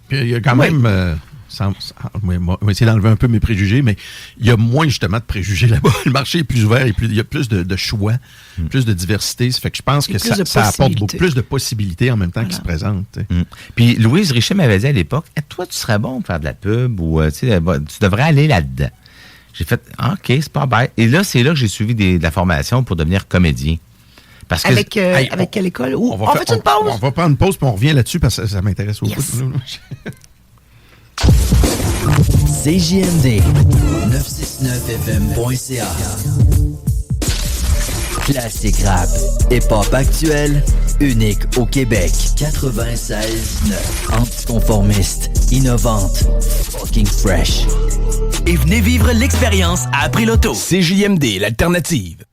Puis il y a quand même... on va essayer d'enlever un peu mes préjugés, mais il y a moins justement de préjugés là-bas. Le marché est plus ouvert, il y a plus de choix, plus de diversité. Ça fait que je pense que ça apporte beaucoup plus de possibilités en même temps qui se présentent. Puis Louise Richer m'avait dit à l'époque, toi, tu serais bon pour faire de la pub ou tu devrais aller là-dedans. J'ai fait, OK, c'est pas bête. Et là, c'est là que j'ai suivi de la formation pour devenir comédien. Parce que, avec quelle école? On fait une pause? On va prendre une pause puis on revient là-dessus parce que ça m'intéresse beaucoup. CJMD 969fm.ca Classique rap et pop actuel, unique au Québec. 96.9 anticonformiste, innovante, fucking fresh. Et venez vivre l'expérience à April-Auto. CJMD, l'alternative.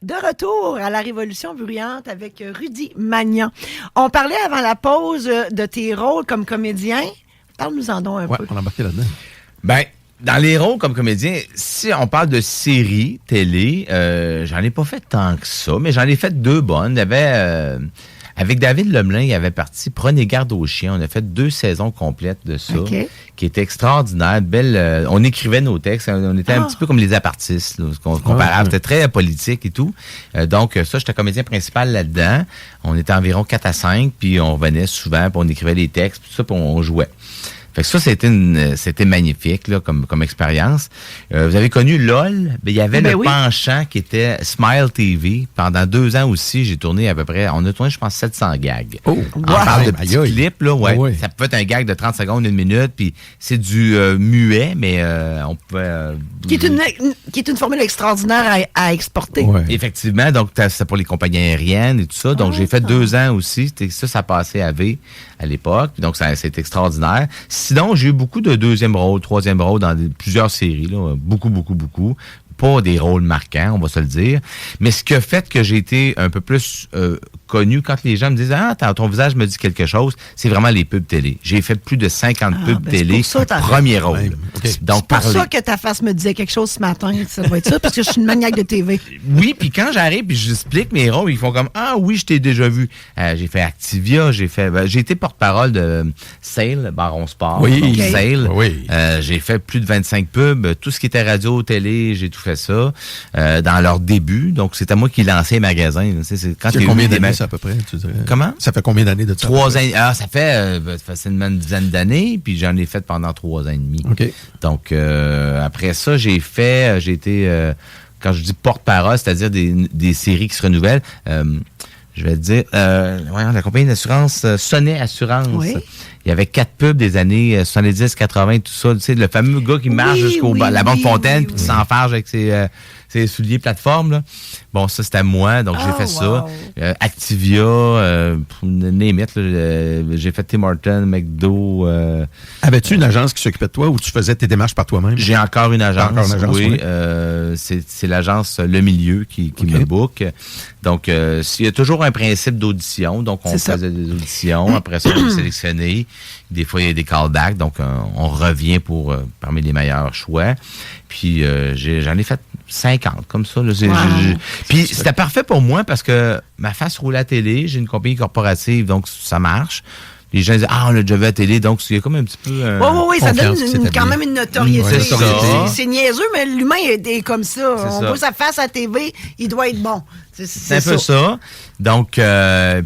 De retour à la Révolution bruyante avec Rudy Magnan. On parlait avant la pause de tes rôles comme comédien. Parle-nous-en donc un peu. On a embarqué là-dedans. Ben, dans les rôles comme comédien, si on parle de séries, télé, j'en ai pas fait tant que ça, mais j'en ai fait 2 bonnes. Il y avait, avec David Lemelin, il avait parti Prenez garde aux chiens. On a fait 2 saisons complètes de ça, qui étaient extraordinaires. Belle, on écrivait nos textes. On était un petit peu comme les apartistes, là, comparable. C'était très politique et tout. Donc, ça, j'étais comédien principal là-dedans. On était environ 4 à 5, puis on revenait souvent, puis on écrivait les textes, puis tout ça, puis on jouait. Fait que ça, c'était magnifique là, comme expérience. Vous avez connu LOL, il y avait penchant qui était Smile TV. Pendant 2 ans aussi, j'ai tourné à peu près, on a tourné, je pense, 700 gags. Oh, on parle de petits clips, là, ouais. Ça peut être un gag de 30 secondes, 1 minute, puis c'est du muet, mais on pouvait... Qui est une formule extraordinaire à exporter. Ouais. Effectivement, donc c'était pour les compagnies aériennes et tout ça. Donc j'ai fait 2 ans aussi. Ça passait à V à l'époque. Donc c'était extraordinaire. Sinon, j'ai eu beaucoup de 2e rôle, 3e rôle dans plusieurs séries. Là. Beaucoup. Pas des rôles marquants, on va se le dire. Mais ce qui a fait que j'ai été un peu plus connu, quand les gens me disent « Ah, ton visage me dit quelque chose », c'est vraiment les pubs télé. J'ai fait plus de 50 pubs télé, premier rôle. Okay. Donc, c'est pour ça que ta face me disait quelque chose ce matin. Ça doit être ça, parce que je suis une maniaque de TV. Oui, puis quand j'arrive puis j'explique mes rôles, ils font comme « Ah oui, je t'ai déjà vu. J'ai fait Activia, j'ai été porte-parole de Sale, Baron Sport. Oui, Sale. Oui. J'ai fait plus de 25 pubs. Tout ce qui était radio, télé, j'ai tout fait ça dans leur début. Donc, c'était moi qui lançais les magasins. Quand tu as combien d'années, ça, à peu près, tu dirais? Comment? Ça fait combien d'années de ça? 3 ans. Ah, ça fait facilement une dizaine d'années, puis j'en ai fait pendant 3 ans et demi. OK. Donc, après ça, j'ai été, quand je dis porte-parole, c'est-à-dire des séries qui se renouvellent, je vais te dire, la compagnie d'assurance, Sonnet Assurance. Oui. Il y avait 4 pubs des années 70, 80, tout ça. Tu sais, le fameux gars qui marche jusqu'au la Banque Fontaine puis qui s'enfarge avec ses souliers plateformes. Là. Bon, ça, c'était moi. Donc, j'ai fait ça. Activia, name it, j'ai fait Tim Hortons, McDo. Avais-tu une agence qui s'occupait de toi ou tu faisais tes démarches par toi-même? J'ai encore une agence. Oui. C'est l'agence Le Milieu qui me book. Donc, il y a toujours un principe d'audition. Donc, on faisait des auditions. Après ça, on est sélectionné. Des fois, il y a des callbacks. Donc, on revient pour parmi les meilleurs choix. Puis, j'en ai fait 50 comme ça. Là. Puis, c'était parfait pour moi parce que ma face roule à la télé. J'ai une compagnie corporative, donc ça marche. Les gens disent « Ah, on l'a déjà vu à la télé », donc il y a comme un petit peu... oui, ça donne quand même une notoriété. C'est niaiseux, mais l'humain est comme ça. On voit sa face à la TV, il doit être bon. C'est un peu ça. Donc,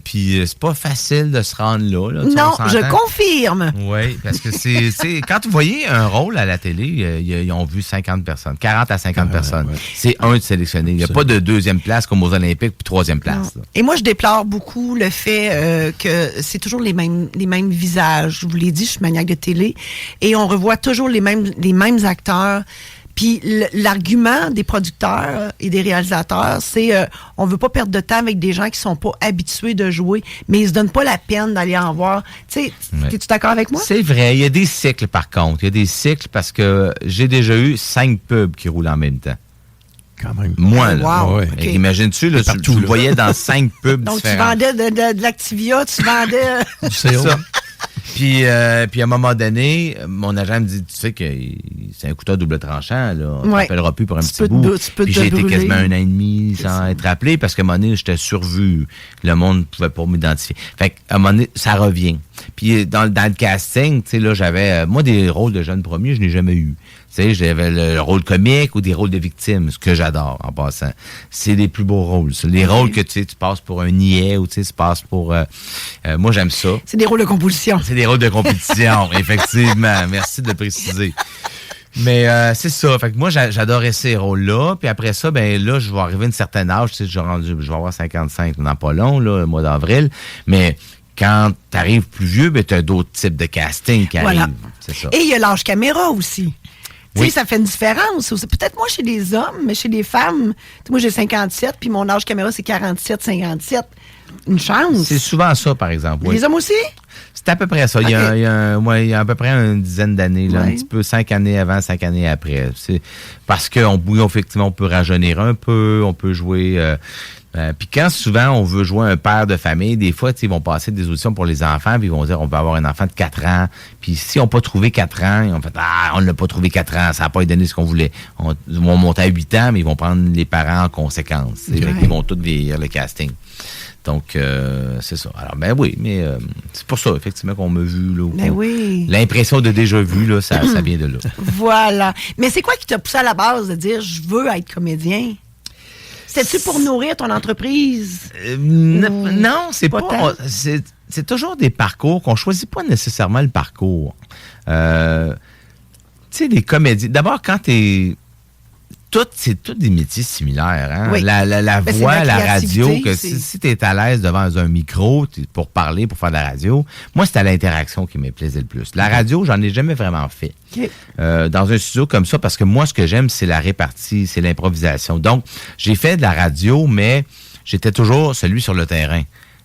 puis c'est pas facile de se rendre là. Non, je confirme. Oui, parce que c'est quand vous voyez un rôle à la télé, ils ont vu 50 personnes, 40 à 50 personnes. Ouais. C'est un de sélectionné. Il n'y a pas de 2e place comme aux Olympiques puis 3e place. Et moi, je déplore beaucoup le fait que c'est toujours les mêmes visages. Je vous l'ai dit, je suis maniaque de télé. Et on revoit toujours les mêmes acteurs. Puis l'argument des producteurs et des réalisateurs, c'est on veut pas perdre de temps avec des gens qui sont pas habitués de jouer, mais ils se donnent pas la peine d'aller en voir. Tu sais, es-tu d'accord avec moi? C'est vrai. Il y a des cycles, par contre. Il y a des cycles parce que j'ai déjà eu 5 pubs qui roulent en même temps. Quand même. Moi, là. Wow. Okay. Imagine-tu, là, tu le voyais dans 5 pubs donc, différents. Donc, tu vendais de l'Activia, tu vendais... du CO. Puis à un moment donné, mon agent me dit, tu sais que c'est un couteau à double tranchant, là. On ne t'appellera plus pour un petit bout. Puis j'ai été quasiment 1 an et demi sans être appelé parce qu'à un moment donné, j'étais survu. Le monde ne pouvait pas m'identifier. Fait qu'à un moment donné, ça revient. Puis dans le casting, tu sais, là, j'avais... moi, des rôles de jeunes premiers, je n'ai jamais eu. Tu sais, j'avais le rôle comique ou des rôles de victime, ce que j'adore, en passant. C'est les plus beaux rôles, ça. Les rôles que, tu passes pour un niais ou, tu passes pour... moi, j'aime ça. C'est des rôles de composition. C'est des rôles de compétition, effectivement. Merci de le préciser. Mais c'est ça. Fait que moi, j'adorais ces rôles-là. Puis après ça, ben là, je vais arriver à un certain âge. Tu sais, je vais avoir 55 dans pas long, là, le mois d'avril. Mais... quand tu arrives plus vieux, ben, tu as d'autres types de casting qui arrivent. C'est ça. Et il y a l'âge caméra aussi. Oui. Tu sais, ça fait une différence. Peut-être moi chez les hommes, mais chez les femmes, moi j'ai 57, puis mon âge caméra c'est 47, 57. Une chance. C'est souvent ça, par exemple. Oui. Les hommes aussi? C'est à peu près ça. Okay. Il y a à peu près une dizaine d'années, là, un petit peu 5 années avant, 5 années après. C'est parce effectivement, on peut rajeunir un peu, on peut jouer... puis quand souvent on veut jouer un père de famille, des fois, ils vont passer des auditions pour les enfants, puis ils vont dire on veut avoir un enfant de 4 ans. Puis si on n'a pas trouvé 4 ans, ils ont fait on n'a pas trouvé 4 ans, ça n'a pas donné ce qu'on voulait. Ils vont monter à 8 ans, mais ils vont prendre les parents en conséquence. Okay. Ils vont tous vieillir le casting. Donc, c'est ça. Alors, ben oui, mais c'est pour ça, effectivement, qu'on m'a vu. Là, ben oui. L'impression de déjà vu, là, ça vient de là. Voilà. Mais c'est quoi qui t'a poussé à la base de dire je veux être comédien? C'était-tu pour nourrir ton entreprise? Non, c'est pas. C'est toujours des parcours qu'on choisit pas nécessairement le parcours. Tu sais, les comédiens. D'abord, quand t'es. C'est tous des métiers similaires. Hein? Oui. La voix, la radio, que c'est... si tu es à l'aise devant un micro pour parler, pour faire de la radio, moi, c'était l'interaction qui me plaisait le plus. La radio, j'en ai jamais vraiment fait. Okay. Dans un studio comme ça, parce que moi, ce que j'aime, c'est la répartie, c'est l'improvisation. Donc, j'ai fait de la radio, mais j'étais toujours celui sur le terrain.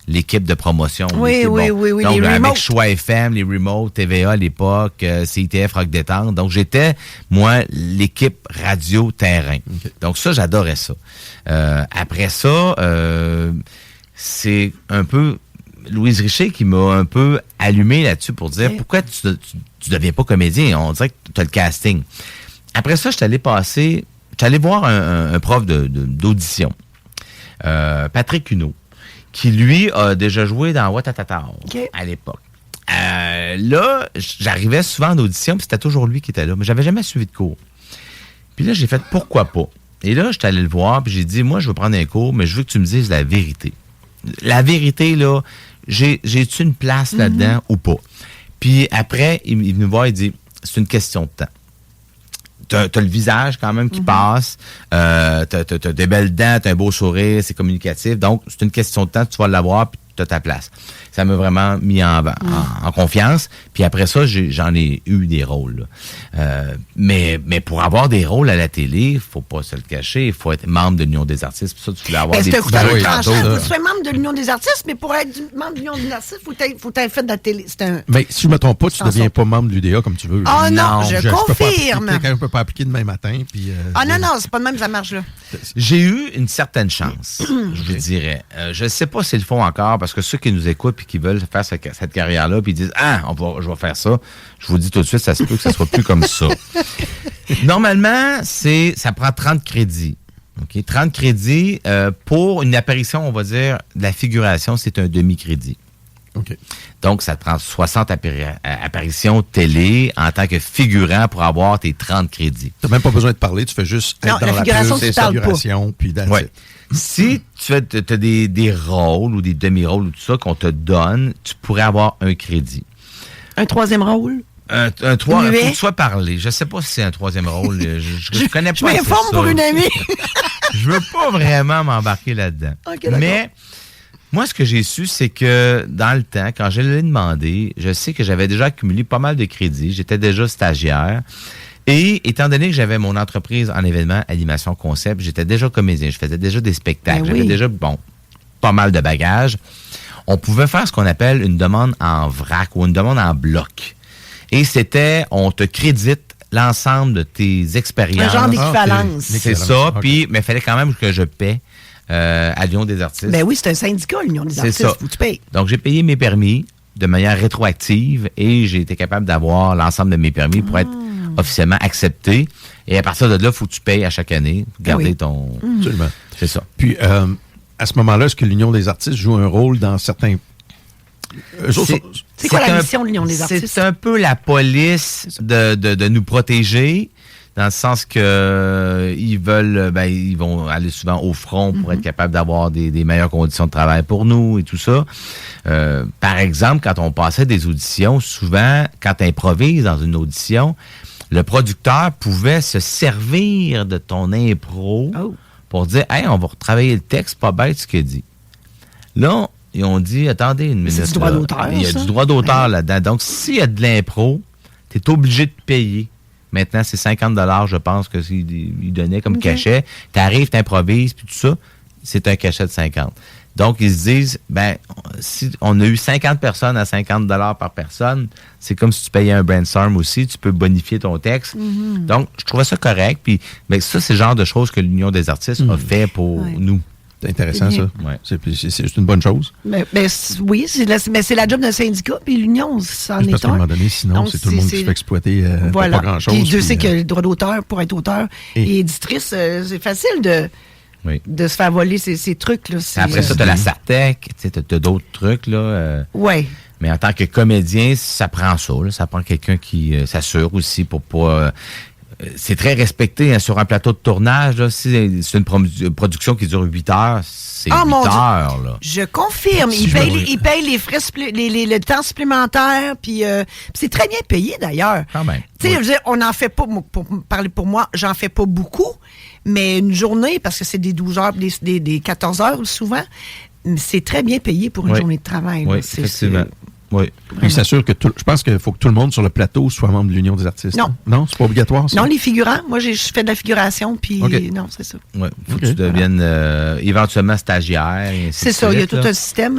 L'équipe de promotion. Oui. Donc, les avec remotes. Choix FM, les remotes, TVA à l'époque, CITF, Rock Détente. Donc, j'étais, moi, l'équipe radio-terrain. Okay. Donc, ça, j'adorais ça. Après ça, c'est un peu Louise Richer qui m'a un peu allumé là-dessus pour dire pourquoi tu deviens pas comédien? On dirait que tu as le casting. Après ça, je suis allé voir un prof d'audition, Patrick Huneau, qui, lui, a déjà joué dans Ouattatata à l'époque. Là, j'arrivais souvent en audition, puis c'était toujours lui qui était là, mais j'avais jamais suivi de cours. Puis là, j'ai fait « Pourquoi pas? » Et là, j'étais allé le voir, puis j'ai dit « Moi, je veux prendre un cours, mais je veux que tu me dises la vérité. La vérité, là, j'ai-tu une place là-dedans ou pas? » Puis après, il est venu voir, il dit « C'est une question de temps. T'as le visage quand même qui passe, t'as des belles dents, t'as un beau sourire, c'est communicatif. Donc, c'est une question de temps, tu vas l'avoir, puis t'as ta place. » Ça m'a vraiment mis en confiance. Puis après ça, j'en ai eu des rôles. Mais pour avoir des rôles à la télé, il faut pas se le cacher, il faut être membre de l'Union des artistes. Pour ça, tu voulais avoir des coups de tranchant. Il faut que tu sois membre de l'Union des artistes, mais pour être membre de l'Union des artistes, il faut être fait de la télé. Mais si je ne me trompe pas, tu ne deviens pas membre de l'UDA comme tu veux. Ah non, je confirme. Quelqu'un ne peut pas appliquer demain matin. Puis, non, c'est pas de même que ça marche là. J'ai eu une certaine chance, je dirais. Je ne sais pas s'ils le font encore, parce que ceux qui nous écoutent et qui veulent faire cette carrière-là, puis ils disent « Ah, je vais faire ça », je vous dis tout de suite, ça se peut que ça soit plus comme ça. Normalement, ça prend 30 crédits. Okay? 30 crédits pour une apparition, on va dire, de la figuration, c'est un demi-crédit. Okay. Donc, ça te prend 60 apparitions télé en tant que figurant pour avoir tes 30 crédits. Tu n'as même pas besoin de parler, tu fais juste être dans la figuration, puis Si tu as des rôles ou des demi-rôles ou tout ça qu'on te donne, tu pourrais avoir un crédit. Un troisième rôle? Il faut que tu sois parlé. Je ne sais pas si c'est un troisième rôle. Je ne connais pas. Je m'informe pour une amie. Je veux pas vraiment m'embarquer là-dedans. Okay, mais moi, ce que j'ai su, c'est que dans le temps, quand je l'ai demandé, je sais que j'avais déjà accumulé pas mal de crédits. J'étais déjà stagiaire. Et étant donné que j'avais mon entreprise en événements, animation, concept, j'étais déjà comédien. Je faisais déjà des spectacles. J'avais déjà, pas mal de bagages. On pouvait faire ce qu'on appelle une demande en vrac ou une demande en bloc. Et c'était, on te crédite l'ensemble de tes expériences. Un genre d'équivalence. C'est ça. Puis, mais il fallait quand même que je paie à l'Union des artistes. Ben oui, c'est un syndicat, l'Union des artistes. Ça. Faut que tu payes. Donc, j'ai payé mes permis. de manière rétroactive et j'ai été capable d'avoir l'ensemble de mes permis pour être officiellement accepté. Et à partir de là, il faut que tu payes à chaque année. Garder ton... Absolument. C'est ça. Puis, à ce moment-là, est-ce que l'Union des artistes joue un rôle dans certains... C'est quoi la mission de l'Union des artistes? C'est un peu la police de nous protéger, dans le sens que ils vont aller souvent au front pour être capables d'avoir des meilleures conditions de travail pour nous et tout ça. Par exemple, quand on passait des auditions, souvent, quand tu improvises dans une audition, le producteur pouvait se servir de ton impro pour dire « Hey, on va retravailler le texte, pas bête ce qu'il dit. » Là, ils ont dit, attendez une minute. C'est du droit d'auteur, il y a ça? du droit d'auteur là-dedans. Donc, s'il y a de l'impro, tu es obligé de payer. Maintenant, c'est 50 $, je pense, que il donnait comme cachet. Tu arrives, tu improvises, puis tout ça, c'est un cachet de 50. Donc, ils se disent, si on a eu 50 personnes à 50 $ par personne, c'est comme si tu payais un brainstorm aussi, tu peux bonifier ton texte. Donc, je trouvais ça correct. Puis, ça, c'est le genre de choses que l'Union des artistes a fait pour nous. C'est intéressant, ça. Ouais. C'est une bonne chose. Oui, c'est la job d'un syndicat, puis l'Union, ça en est Parce qu'à un un. moment donné, sinon, Donc, c'est tout le monde qui se fait exploiter voilà. pour pas grand-chose. Puis je sais que le droit d'auteur, pour être auteur et éditrice, c'est facile de se faire voler ces trucs-là. Après ça, tu as la Sartec, tu as d'autres trucs, là. Oui. Mais en tant que comédien, ça prend ça. Là. Ça prend quelqu'un qui s'assure aussi pour pas... c'est très respecté hein, sur un plateau de tournage. Là, si c'est une production qui dure 8 heures, c'est 8 heures. Là. Je confirme. Ils payent les frais, le temps supplémentaire. Puis c'est très bien payé, d'ailleurs. Quand même. Tu sais, je veux dire, on n'en fait pas, pour parler pour moi, j'en fais pas beaucoup. Mais une journée, parce que c'est des 12 heures, des 14 heures souvent, c'est très bien payé pour une journée de travail. Oui, là. effectivement. Oui. Il s'assure que je pense qu'il faut que tout le monde sur le plateau soit membre de l'Union des artistes. Non. Non, c'est pas obligatoire, ça? Non, les figurants. Moi, je fais de la figuration, puis non, c'est ça. Oui, il faut que tu deviennes éventuellement stagiaire. C'est ça, il y a tout un système.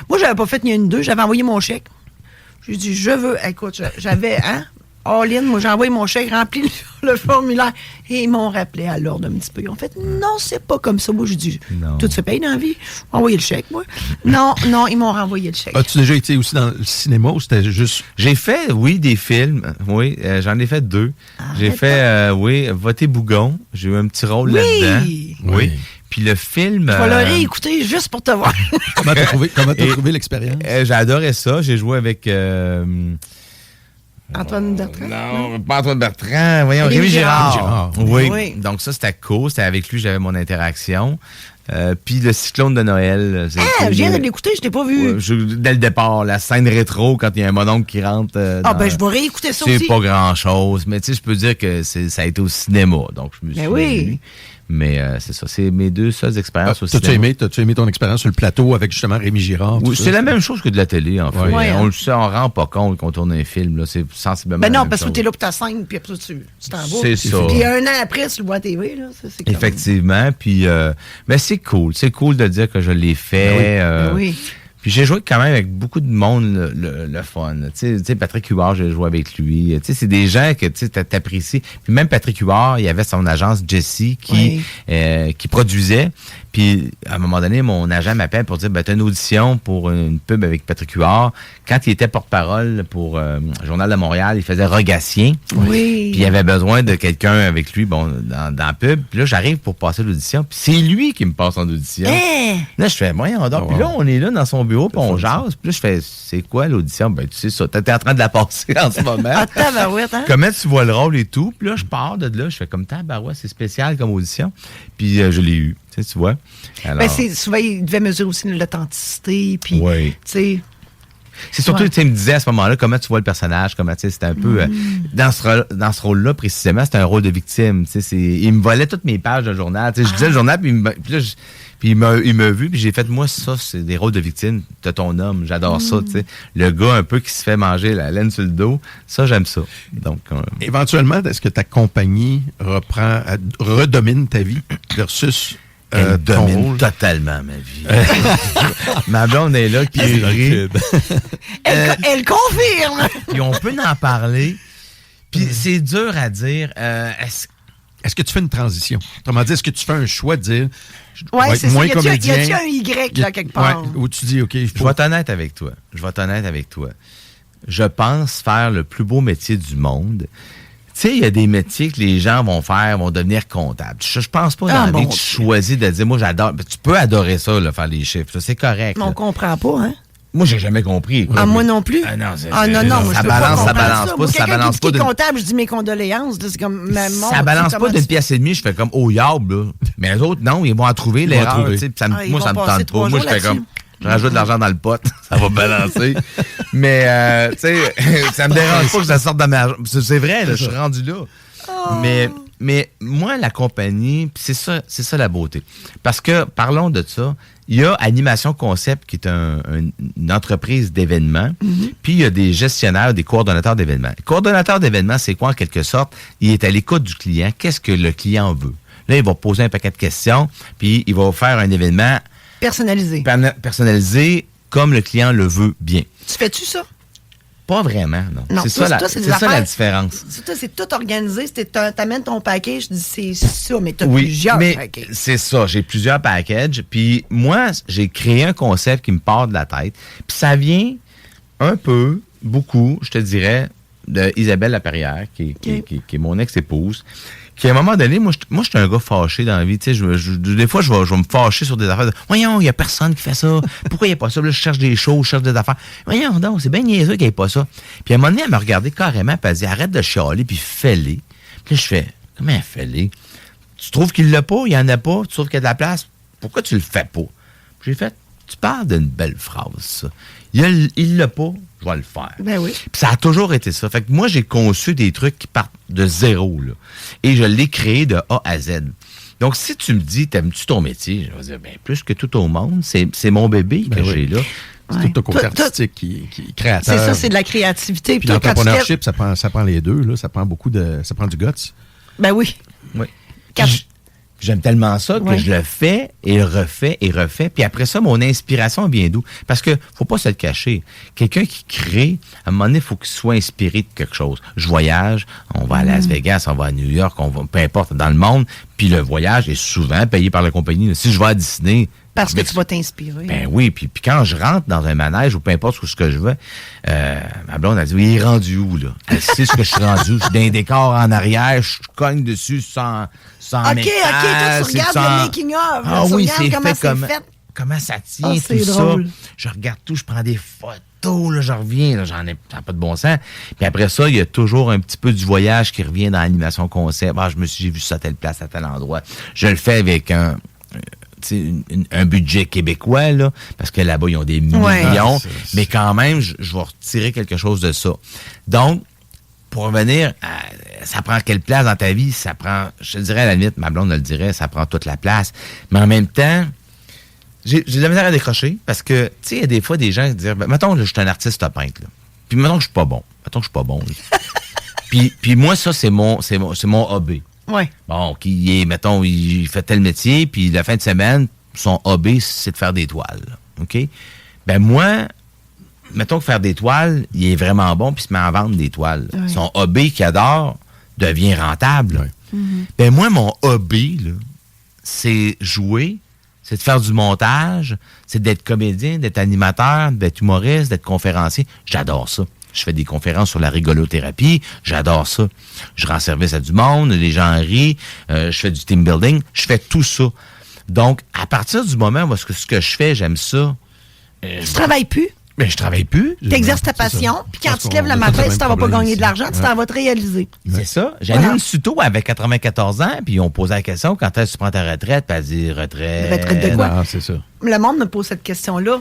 Moi, j'avais pas fait ni une deux, j'avais envoyé mon chèque. J'ai dit, je veux. Écoute, j'avais, all-in, moi, j'ai envoyé mon chèque, rempli le formulaire, et ils m'ont rappelé à l'ordre un petit peu. Ils ont fait, non, c'est pas comme ça. Moi, j'ai dit, tout se paye dans la vie. Envoyez le chèque, moi. Non, ils m'ont renvoyé le chèque. As-tu déjà été aussi dans le cinéma ou c'était juste... J'ai fait, des films. Oui, j'en ai fait 2. J'ai fait, Voter Bougon. J'ai eu un petit rôle là-dedans. Oui. Puis le film... Je vais le réécouter juste pour te voir. Comment t'as trouvé l'expérience? J'ai adoré ça. J'ai joué avec... Antoine Bertrand? Non, pas Antoine Bertrand. Voyons, Rémi Girard. Oui. Donc ça, c'était cool. C'était avec lui, j'avais mon interaction. Puis le Cyclone de Noël. Je viens de l'écouter, je t'ai pas vu. Dès le départ, la scène rétro, quand il y a un mononcle qui rentre. Je vais réécouter ça aussi. C'est pas grand-chose, mais tu sais, je peux dire que ça a été au cinéma. Donc, je me suis oui. Mais c'est ça, c'est mes 2 seules expériences au cinéma. T'as-tu aimé ton expérience sur le plateau avec justement Rémi Girard? Oui, c'est la même chose que de la télé, en fait. On le sait, on rend pas compte qu'on tourne un film. Là. C'est sensiblement la même parce que t'es là pour ta scène, puis après tu t'en vas. C'est ça. Puis un an après, tu le vois à TV. Là. Ça, c'est effectivement. Puis, mais c'est cool. C'est cool de dire que je l'ai fait. Oui. Puis j'ai joué quand même avec beaucoup de monde le fun. Tu sais, Patrick Huard, j'ai joué avec lui. Tu sais, c'est des gens que tu t'apprécies. Puis même Patrick Huard, il y avait son agence Jessie qui produisait. Puis à un moment donné, mon agent m'appelle pour dire t'as une audition pour une pub avec Patrick Huard. Quand il était porte-parole pour le Journal de Montréal, il faisait Rogatien. Oui. Puis il avait besoin de quelqu'un avec lui dans la pub. Puis là, j'arrive pour passer l'audition. Puis c'est lui qui me passe en audition. Là, je fais moyen d'or. Puis là, on est là dans son bureau, puis on jase. Puis là, je fais c'est quoi l'audition? Tu sais ça. T'es en train de la passer en ce moment. Tabarouette, hein? Comment tu vois le rôle et tout? Puis là, je pars de là. Je fais comme tabarouette, c'est spécial comme audition. Puis je l'ai eu. Tu vois? Alors, souvent, il devait mesurer aussi l'authenticité. Puis, c'est surtout, tu me disais à ce moment-là, comment tu vois le personnage, comment, tu sais, c'était un peu... dans ce rôle-là, précisément, c'était un rôle de victime. Tu sais, il me volait toutes mes pages de journal. Tu sais, je disais le journal, puis il m'a vu, puis j'ai fait, moi, ça, c'est des rôles de victime de ton homme. J'adore ça, tu sais. Le gars un peu qui se fait manger la laine sur le dos, ça, j'aime ça. Donc, éventuellement, est-ce que ta compagnie redomine ta vie versus... Elle domine totalement ma vie. Ma blonde est là qui rit. Elle confirme. Puis on peut en parler. Puis c'est dur à dire. est-ce que tu fais une transition? Autrement dit, est-ce que tu fais un choix de dire... Oui, c'est ça. Moins Y comédien. a-tu un Y là, quelque part? Ouais, où tu dis, OK, Je vais être honnête avec toi. Je pense faire le plus beau métier du monde. Tu sais, il y a des métiers que les gens vont devenir comptables. Je pense pas dans la vie que tu choisis de dire, moi, j'adore. Tu peux adorer ça, là, faire les chiffres. Ça, c'est correct. Mais on comprend pas, hein? Moi, j'ai jamais compris. Ah, moi non plus. Ah non, Moi, ça je peux balance comprendre pas. Moi, Ça balance pas. Quelqu'un qui est comptable, je dis mes condoléances. C'est comme, ça balance pas d'une pièce et demie. Je fais comme, oh, yab, là. Mais les autres, non, ils vont en trouver l'erreur. Moi, ça me tente pas. Moi, je fais comme, je rajoute de l'argent dans le pot. Ça va balancer. Mais, tu sais, ça me dérange pas que ça sorte de ma... C'est vrai, là, je suis rendu là. Mais moi, la compagnie, c'est ça la beauté. Parce que, parlons de ça, il y a Animation Concept qui est une entreprise d'événements, puis il y a des gestionnaires, des coordonnateurs d'événements. Le coordonnateur d'événements, c'est quoi en quelque sorte? Il est à l'écoute du client. Qu'est-ce que le client veut? Là, il va poser un paquet de questions, puis il va faire un événement personnalisé comme le client le veut bien. Tu fais-tu ça? Pas vraiment, non. C'est ça la différence. C'est tout organisé. T'amènes ton package, je dis c'est ça, mais t'as plusieurs packages. C'est ça, j'ai plusieurs packages. Puis moi, j'ai créé un concept qui me part de la tête. Puis ça vient beaucoup, je te dirais, d'Isabelle Laperrière, qui est mon ex-épouse. Qui, à un moment donné, moi, je suis un gars fâché dans la vie. Tu sais, des fois, je vais me fâcher sur des affaires. Voyons, il n'y a personne qui fait ça. Pourquoi il n'y a pas ça? Là, je cherche des choses, je cherche des affaires. Voyons, donc, c'est bien niaiseux qu'il n'y ait pas ça. Puis à un moment donné, elle m'a regardé carrément, puis elle dit, arrête de chialer, puis fais-les. Puis là, je fais, comment fais-les? Tu trouves qu'il l'a pas? Il n'y en a pas? Tu trouves qu'il y a de la place? Pourquoi tu le fais pas? Puis j'ai fait, tu parles d'une belle phrase, ça. Il l'a pas, je vais le faire. Ben oui. Puis ça a toujours été ça. Fait que moi, j'ai conçu des trucs qui partent de zéro, là. Et je l'ai créé de A à Z. Donc, si tu me dis, t'aimes-tu ton métier? Je vais dire, bien, plus que tout au monde, c'est mon bébé que j'ai là. C'est tout ton côté artistique qui est créateur. C'est ça, c'est de la créativité. Puis l'entrepreneurship, ça prend les deux, là. Ça prend du guts. Ben oui. Oui. J'aime tellement ça que je le fais et refais. Puis après ça, mon inspiration vient d'où? Parce que faut pas se le cacher. Quelqu'un qui crée, à un moment donné, il faut qu'il soit inspiré de quelque chose. Je voyage, on va à Las Vegas, on va à New York, peu importe, dans le monde. Puis le voyage est souvent payé par la compagnie. Si je vais à Disney... Parce que tu vas t'inspirer. Ben oui, puis quand je rentre dans un manège ou peu importe ce que je veux, ma blonde a dit, oui, il est rendu où, là? Elle sait ce que je suis rendu. Je suis dans un décor en arrière, je cogne dessus sans métal. OK, toi, tu regardes le making-of. Ah oui, c'est fait. Comment ça tient, tout drôle. ça. Je regarde tout, je prends des photos, là, je reviens, là, ça n'a pas de bon sens. Puis après ça, il y a toujours un petit peu du voyage qui revient dans l'animation concept. Ah, j'ai vu ça à telle place, à tel endroit. Je le fais avec un budget québécois, là, parce que là-bas, ils ont des millions, mais quand même, je vais retirer quelque chose de ça. Donc, pour revenir, ça prend quelle place dans ta vie? Ça prend, je te dirais à la limite, ma blonde me le dirait, ça prend toute la place. Mais en même temps, j'ai de la misère à décrocher, parce que, tu sais, il y a des fois des gens qui disent, mettons, je suis un artiste peintre, là. Puis mettons que je suis pas bon. Puis moi, ça, c'est mon hobby. Oui. Bon, qui est, mettons, il fait tel métier, puis la fin de semaine, son hobby, c'est de faire des toiles. OK? Ben moi, mettons que faire des toiles, il est vraiment bon, puis il se met à vendre des toiles. Oui. Son hobby qu'il adore devient rentable. Oui. Ben moi, mon hobby, là, c'est jouer, c'est de faire du montage, c'est d'être comédien, d'être animateur, d'être humoriste, d'être conférencier. J'adore ça. Je fais des conférences sur la rigolothérapie. J'adore ça. Je rends service à du monde, les gens rient, je fais du team building, je fais tout ça. Donc, à partir du moment où ce que je fais, j'aime ça. Tu travailles plus? Mais je travaille plus. Tu exerces ta passion, puis quand tu te lèves le matin, si tu n'en vas pas gagner de l'argent, tu t'en vas te réaliser. C'est ça. Janine Suto avait 94 ans, puis on posait la question, quand est-ce que tu prends ta retraite? Puis elle dit, retraite. Retraite de quoi? Non, c'est ça. Le monde me pose cette question-là.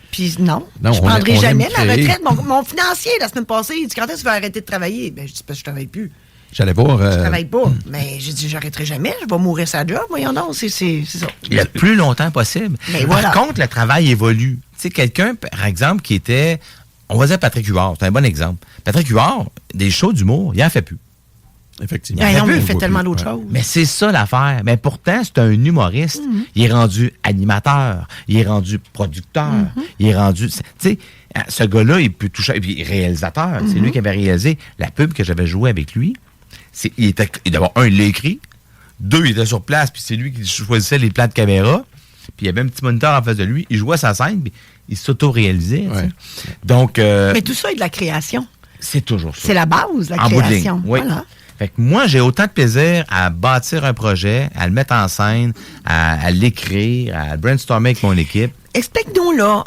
Puis non je ne prendrai jamais la retraite. Mon financier, la semaine passée, il dit, quand est-ce que tu vas arrêter de travailler? Ben, je dis, parce que je travaille plus. J'allais voir... Je travaille pas. Mais j'ai dit, j'arrêterai jamais. Je vais mourir sa job. Voyons donc, c'est ça. Le plus longtemps possible. Mais voilà. Par contre, le travail évolue. Tu sais, quelqu'un, par exemple, qui était... On va dire Patrick Huard. C'est un bon exemple. Patrick Huard, des shows d'humour, il en fait plus. Effectivement. Il fait tellement d'autres choses. Mais c'est ça l'affaire. Mais pourtant, c'est un humoriste. Il est rendu animateur. Il est rendu producteur. Il est rendu... Tu sais, ce gars-là, il peut toucher... Et puis réalisateur. C'est lui qui avait réalisé la pub que j'avais jouée avec lui. D'abord, il l'a écrit. 2, il était sur place, puis c'est lui qui choisissait les plans de caméra. Puis il y avait un petit moniteur en face de lui. Il jouait sa scène, puis il s'auto-réalisait. Ouais. Donc, mais tout ça est de la création. C'est toujours ça. C'est la base, la création. Oui. Voilà. Fait que moi, j'ai autant de plaisir à bâtir un projet, à le mettre en scène, à l'écrire, à le brainstormer avec mon équipe. Explique-nous, là,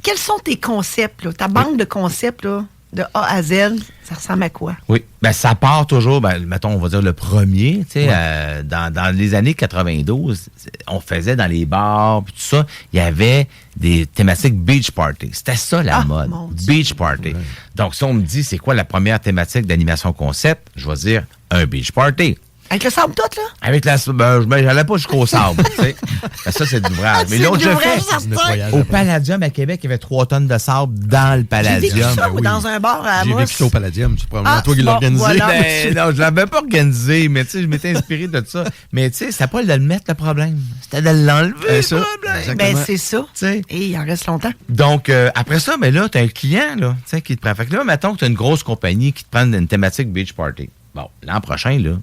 quels sont tes concepts, là, ta banque de concepts, là, de A à Z, ça ressemble à quoi? Oui, ben ça part toujours, mettons, on va dire le premier, tu sais, dans les années 92, on faisait dans les bars, puis tout ça, il y avait des thématiques beach party. C'était ça la mode, beach party. Ouais. Donc, si on me dit c'est quoi la première thématique d'animation concept, je vais dire un beach party. Avec le sable tout, là? Avec la j'allais pas jusqu'au sable, tu sais. Ça, c'est de l'ouvrage. Mais l'autre, je fais. Au Palladium, à Québec, il y avait 3 tonnes de sable dans le Palladium. J'ai vécu ça, ou dans un bar à Amos. J'ai vécu ça au Palladium. C'est probablement toi qui l'as organisé. Voilà. Non, je l'avais pas organisé, mais tu sais, je m'étais inspiré de ça. Mais tu sais, c'était pas de le mettre, le problème. C'était de l'enlever, le problème. Ben, c'est ça. T'sais. Et il en reste longtemps. Donc, après ça, là, t'as un client, là, tu sais, qui te prend. Fait que là, mettons que t'as une grosse compagnie qui te prend une thématique beach party. Bon, l'an prochain, là,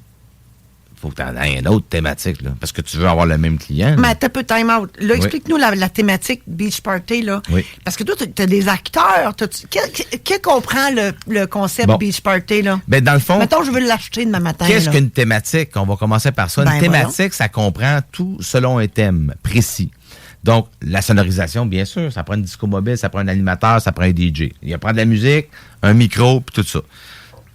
faut que tu en aies une autre thématique, là, parce que tu veux avoir le même client. Mais t'as peu de time out. Là, explique-nous la thématique Beach Party, là. Oui. Parce que toi, tu as des acteurs. Qui comprend le concept Beach Party, là? Ben, dans le fond. Mettons, je veux l'acheter demain matin. Qu'est-ce qu'une thématique? On va commencer par ça. Une thématique, ça comprend tout selon un thème précis. Donc, la sonorisation, bien sûr, ça prend une disco mobile, ça prend un animateur, ça prend un DJ. Il y a prendre de la musique, un micro, puis tout ça.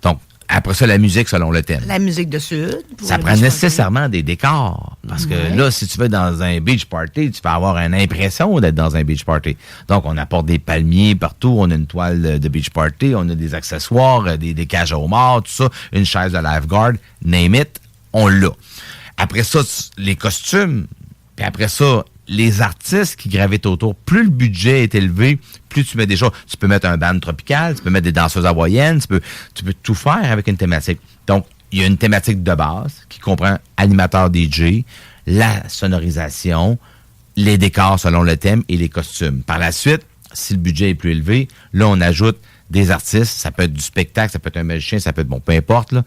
Donc, après ça, la musique selon le thème. La musique de Sud. Ça prend nécessairement des décors. Parce que là, si tu vas dans un beach party, tu vas avoir une impression d'être dans un beach party. Donc, on apporte des palmiers partout. On a une toile de beach party. On a des accessoires, des cages à homards, tout ça. Une chaise de lifeguard. Name it, on l'a. Après ça, les costumes. Puis après ça, les artistes qui gravitent autour, plus le budget est élevé, plus tu mets des choses. Tu peux mettre un band tropical, tu peux mettre des danseuses hawaïennes, tu peux tout faire avec une thématique. Donc, il y a une thématique de base qui comprend animateur DJ, la sonorisation, les décors selon le thème et les costumes. Par la suite, si le budget est plus élevé, là, on ajoute des artistes, ça peut être du spectacle, ça peut être un magicien, ça peut être, peu importe, là,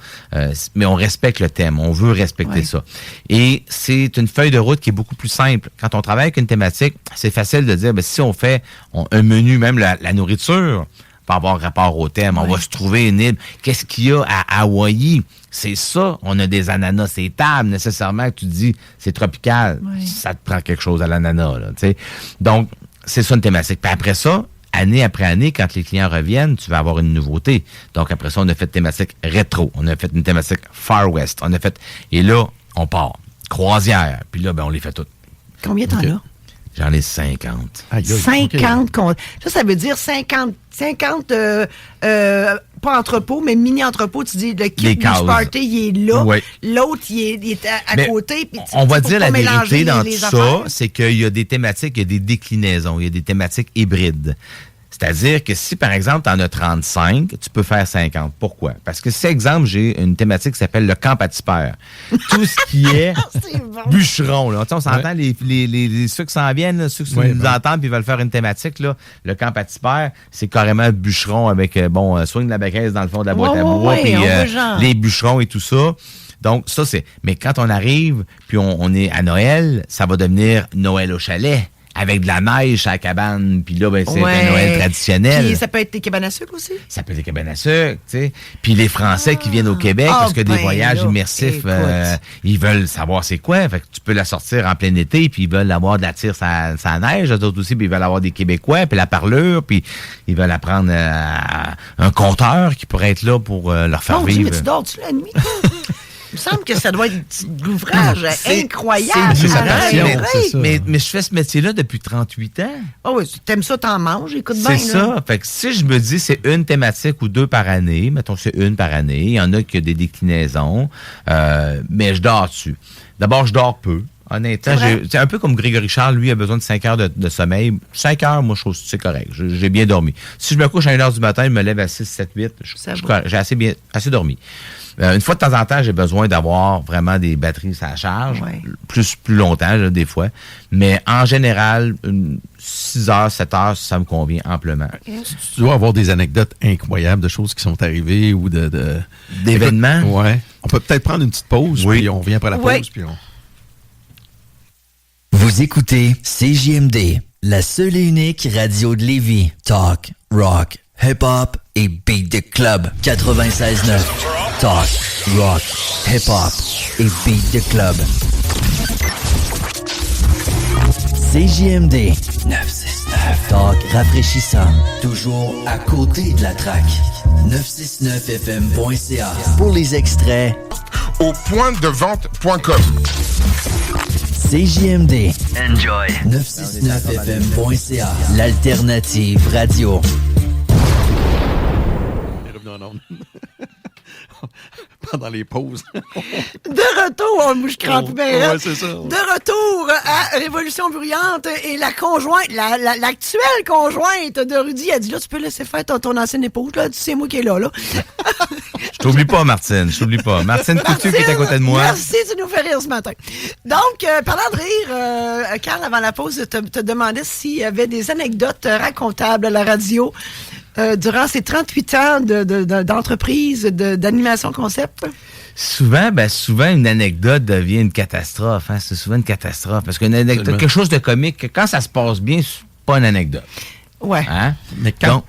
mais on respecte le thème, on veut respecter ça. Et c'est une feuille de route qui est beaucoup plus simple. Quand on travaille avec une thématique, c'est facile de dire, si on fait un menu, même la nourriture, va avoir rapport au thème, on va se trouver une île. Qu'est-ce qu'il y a à Hawaï? C'est ça, on a des ananas, c'est table, nécessairement, que tu dis, c'est tropical, ça te prend quelque chose à l'ananas, là, tu sais. Donc, c'est ça une thématique. Puis après ça, année après année, quand les clients reviennent, tu vas avoir une nouveauté. Donc, après ça, on a fait thématique rétro. On a fait une thématique Far West. On a fait... Et là, on part. Croisière. Puis là, on les fait toutes. Combien t'en as? J'en ai 50. 50. Ça veut dire 50 pas entrepôt, mais mini-entrepôt. Tu dis, le kit Beach Party, il est là. Oui. L'autre, il est à côté. Puis on va dire la vérité dans tout ça, c'est qu'il y a des thématiques, il y a des déclinaisons, il y a des thématiques hybrides. C'est-à-dire que si, par exemple, tu en as 35, tu peux faire 50. Pourquoi? Parce que, si, exemple, j'ai une thématique qui s'appelle le camp patipère. Tout ce qui est bûcheron, là. On s'entend, ceux qui s'en viennent, là, ceux qui nous entendent puis veulent faire une thématique, là, le camp patipère, c'est carrément bûcheron avec, soigne la bécaisse dans le fond de la boîte à bois, puis les bûcherons et tout ça. Donc, ça, c'est... Mais quand on arrive, puis on est à Noël, ça va devenir Noël au chalet. Avec de la neige à la cabane, puis là, c'est un Noël traditionnel. Puis ça peut être des cabanes à sucre aussi? Ça peut être des cabanes à sucre, tu sais. Puis les Français qui viennent au Québec, parce que des voyages immersifs, ils veulent savoir c'est quoi. Fait que tu peux la sortir en plein été, puis ils veulent avoir de la tire sans neige. Eux autres aussi, puis ils veulent avoir des Québécois, puis la parleur, puis ils veulent apprendre un conteur qui pourrait être là pour leur faire vivre. Mais tu dors-tu la nuit? Il me semble que ça doit être l'ouvrage incroyable. C'est sa passion, c'est ça. Mais je fais ce métier-là depuis 38 ans. Ah oui, t'aimes ça, t'en manges, écoute bien. C'est ça. Fait que si je me dis c'est une thématique ou 2 par année, mettons c'est une par année, il y en a qui ont des déclinaisons, mais je dors dessus. D'abord, je dors peu. Honnêtement, c'est un peu comme Grégory Charles, lui, a besoin de 5 heures de sommeil. 5 heures, moi, je trouve que c'est correct. J'ai bien dormi. Si je me couche à 1h du matin, je me lève à 6, 7, 8, j'ai assez dormi. Une fois de temps en temps, j'ai besoin d'avoir vraiment des batteries à charge, plus longtemps, là, des fois. Mais en général, 6 heures, 7 heures, ça me convient amplement. Tu dois avoir des anecdotes incroyables de choses qui sont arrivées ou d'événements. Ouais. On peut peut-être prendre une petite pause, puis on revient après la pause, puis on... Vous écoutez CJMD, la seule et unique radio de Lévis. Talk, rock, hip-hop et beat the club. 96.9. Talk, rock, hip-hop et beat the club. CJMD 969. Talk rafraîchissant. Toujours à côté de la track. 969fm.ca. Pour les extraits, au pointdevente.com. CJMD. Enjoy. 969fm.ca. L'alternative radio. Pendant les pauses. De retour, moi je crampe bien. Ouais, c'est ça. De retour à Révolution bruyante et la conjointe, l'actuelle conjointe de Rudy a dit là, tu peux laisser faire ton ancienne épouse, là, c'est moi qui est là. Je t'oublie pas, Martine, Martine Coutu qui est à côté de moi. Merci, tu nous fais rire ce matin. Donc, parlant de rire, Carl, avant la pause, te demandais s'il y avait des anecdotes racontables à la radio durant ces 38 ans d'entreprise, d'animation concept. Souvent, une anecdote devient une catastrophe. Hein? C'est souvent une catastrophe. Parce qu'une anecdote, quelque chose de comique, quand ça se passe bien, c'est pas une anecdote. Ouais. Hein? Mais quand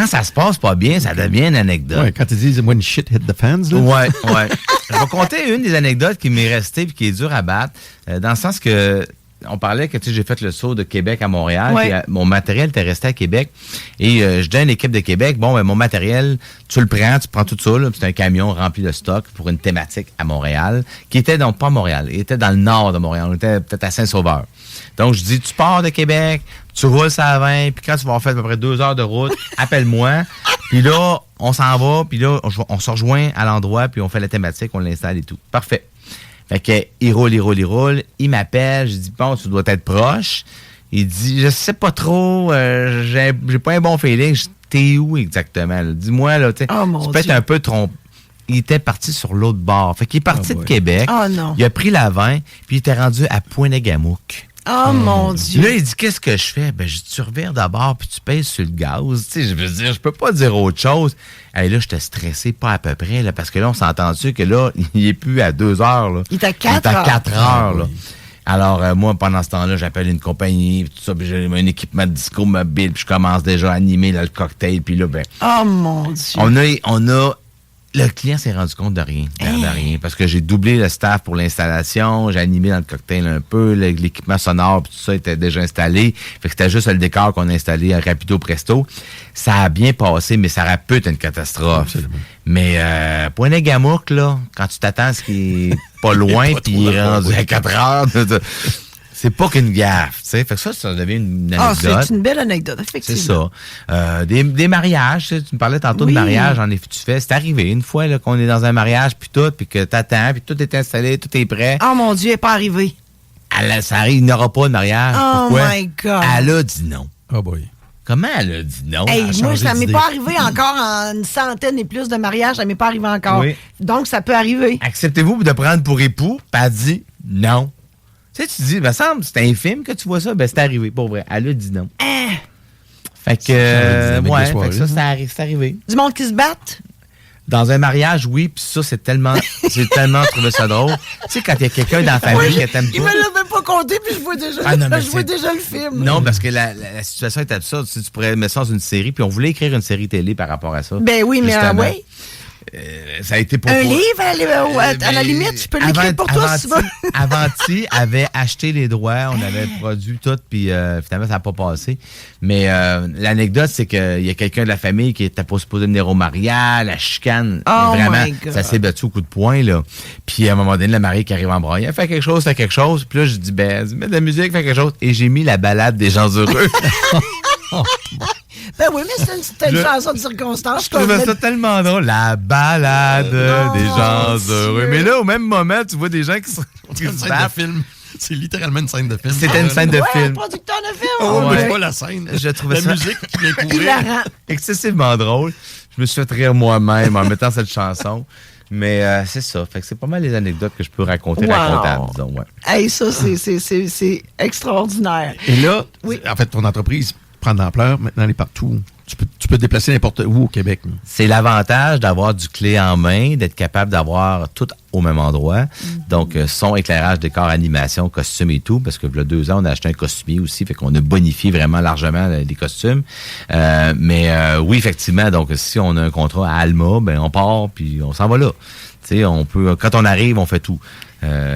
ça se passe pas bien, ça devient une anecdote. Ouais, quand ils disent « when shit hit the fans », là. Ouais. Je vais compter une des anecdotes qui m'est restée et qui est dure à battre, dans le sens que on parlait que j'ai fait le saut de Québec à Montréal. Ouais. Puis, mon matériel était resté à Québec. Et je dis à une équipe de Québec, mon matériel, tu prends tout ça. C'est un camion rempli de stock pour une thématique à Montréal, qui était donc pas à Montréal, il était dans le nord de Montréal. On était peut-être à Saint-Sauveur. Donc, je dis, tu pars de Québec, tu roules ça à 20, puis quand tu vas avoir fait à peu près 2 heures de route, appelle-moi. Puis là, on s'en va, puis là, on se rejoint à l'endroit, puis on fait la thématique, on l'installe et tout. Parfait. Fait que, il roule. Il m'appelle. Je dis, bon, tu dois être proche. Il dit, je sais pas trop, j'ai pas un bon feeling. Je dis, t'es où exactement? Là? Dis-moi, là, tu peux être un peu trompé. Il était parti sur l'autre bord. Fait qu'il est parti de Québec. Oh non. Il a pris la 20, puis il était rendu à Pointe-Négamouk. Oh mon Dieu. Là, il dit, qu'est-ce que je fais? Je dis, tu revires d'abord, puis tu pèses sur le gaz. Tu sais, je veux dire, je peux pas dire autre chose. Et là, j'étais stressé, pas à peu près, là, parce que là, on s'est entendu que là, il est plus à 2 heures, là. Il est à 4 heures. 4 heures, là. Alors, moi, pendant ce temps-là, j'appelle une compagnie, tout ça, puis j'ai un équipement de disco mobile, puis je commence déjà à animer là, le cocktail, puis là, oh mon Dieu. On a le client s'est rendu compte de rien, parce que j'ai doublé le staff pour l'installation, j'ai animé dans le cocktail un peu, l'équipement sonore, puis tout ça était déjà installé. Fait que c'était juste le décor qu'on a installé rapido presto. Ça a bien passé, mais ça aurait pu être une catastrophe. Absolument. Mais Pointe-Négamouk, là, quand tu t'attends à ce qui est pas loin, puis il est rendu à 4 heures, c'est pas qu'une gaffe, tu sais. Fait que ça devient une anecdote. Ah, c'est une belle anecdote, effectivement. C'est ça. Des mariages, tu me parlais tantôt de mariage, en effet, tu fais. C'est arrivé une fois là, qu'on est dans un mariage, puis que t'attends, puis tout est installé, tout est prêt. Oh mon Dieu, elle n'est pas arrivée. Ça arrive, il n'y aura pas de mariage. Oh Pourquoi? My God. Elle a dit non. Oh boy. Comment elle a dit non? Hey, moi, ça ne m'est pas arrivé encore en une centaine et plus de mariages. Ça ne m'est pas arrivé encore. Oui. Donc, ça peut arriver. Acceptez-vous de prendre pour époux? Puis elle dit non. Tu sais, tu dis, me semble, c'est infime que tu vois ça. Ben, c'est arrivé, pour vrai. Elle a dit non. Fait que, fait que ça, c'est arrivé. Du monde qui se batte? Dans un mariage, oui, puis ça, c'est tellement trouvé ça drôle. Tu sais, quand il y a quelqu'un dans la famille qui t'aime pas. Il me l'avait pas compté, puis je vois déjà le film. Non, parce que la situation est absurde. Tu pourrais mettre ça dans une série, puis on voulait écrire une série télé par rapport à ça. Ben oui, justement. mais oui. Ça a été pour un livre, à la limite, je peux l'écrire pour toi si tu veux. Avanti avait acheté les droits, on avait produit tout, puis finalement, ça n'a pas passé. Mais l'anecdote, c'est qu'il y a quelqu'un de la famille qui était pas supposé venir au mariage, la chicane. Oh vraiment, my God. ça s'est battu au coup de poing, là. Puis à un moment donné, le mari qui arrive en braillant, fait quelque chose. Puis là, je dis, mets de la musique, fais quelque chose. Et j'ai mis la balade des gens heureux. Ben oui, mais c'est une chanson de circonstance. Je trouvais ça tellement drôle. La balade des gens heureux. Mais là, au même moment, tu vois des gens qui se battent. C'est littéralement une scène de film. C'était une scène de film. Producteur de film. Oh, Ouais. mais pas la scène. Je trouvais la ça musique qui vient courir. Hilarant. excessivement drôle. Je me suis fait rire moi-même en mettant cette chanson. Mais c'est ça. Fait que c'est pas mal les anecdotes que je peux raconter, racontables, disons. Ouais. Hey, ça, c'est extraordinaire. Et là, Oui. en fait, ton entreprise prend de l'ampleur. Maintenant, elle est partout. Tu peux te déplacer n'importe où au Québec. là. C'est l'avantage d'avoir du clé en main, d'être capable d'avoir tout au même endroit. Donc, son, éclairage, décor, animation, costume et tout. Parce que, il y a 2 ans, on a acheté un costumier aussi. Fait qu'on a bonifié vraiment largement les costumes. Mais oui, effectivement, donc, si on a un contrat à Alma, ben on part puis on s'en va là. Tu sais, on peut, quand on arrive, on fait tout.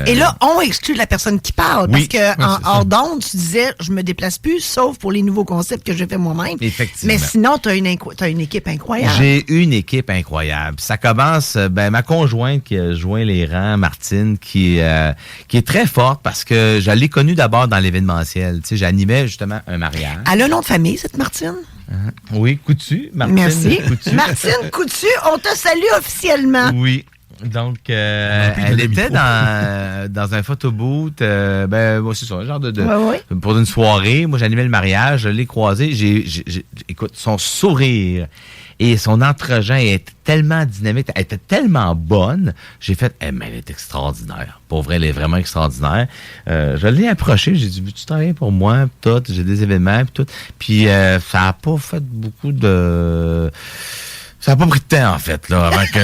Et là, on exclut la personne qui parle. Oui. Parce que Ouais, en c'est ça. hors d'onde, tu disais, je me déplace plus, sauf pour les nouveaux concepts que je fais moi-même. Effectivement. Mais sinon, tu as une équipe incroyable. J'ai une équipe incroyable. Ça commence, ma conjointe qui a joint les rangs, Martine, qui est très forte parce que je l'ai connue d'abord dans l'événementiel. Tu sais, j'animais justement un mariage. Elle a un nom de famille, cette Martine? Oui, Coutu, Martine. Merci. Coutu. Martine Coutu, on te salue officiellement. Oui. Donc, plus elle de était micro. dans un photobooth, c'est ça, un genre de Ouais. pour une soirée. Moi, j'animais le mariage, je l'ai croisée. Écoute, son sourire et son entre-gens était tellement dynamique, elle était tellement bonne. J'ai fait, mais elle est extraordinaire. Pour vrai, elle est vraiment extraordinaire. Je l'ai approchée, j'ai dit, veux-tu travailler pour moi? Puis tout, j'ai des événements, puis tout. Puis, ça a pas fait beaucoup de... Ça n'a pas pris de temps, en fait, là, avant que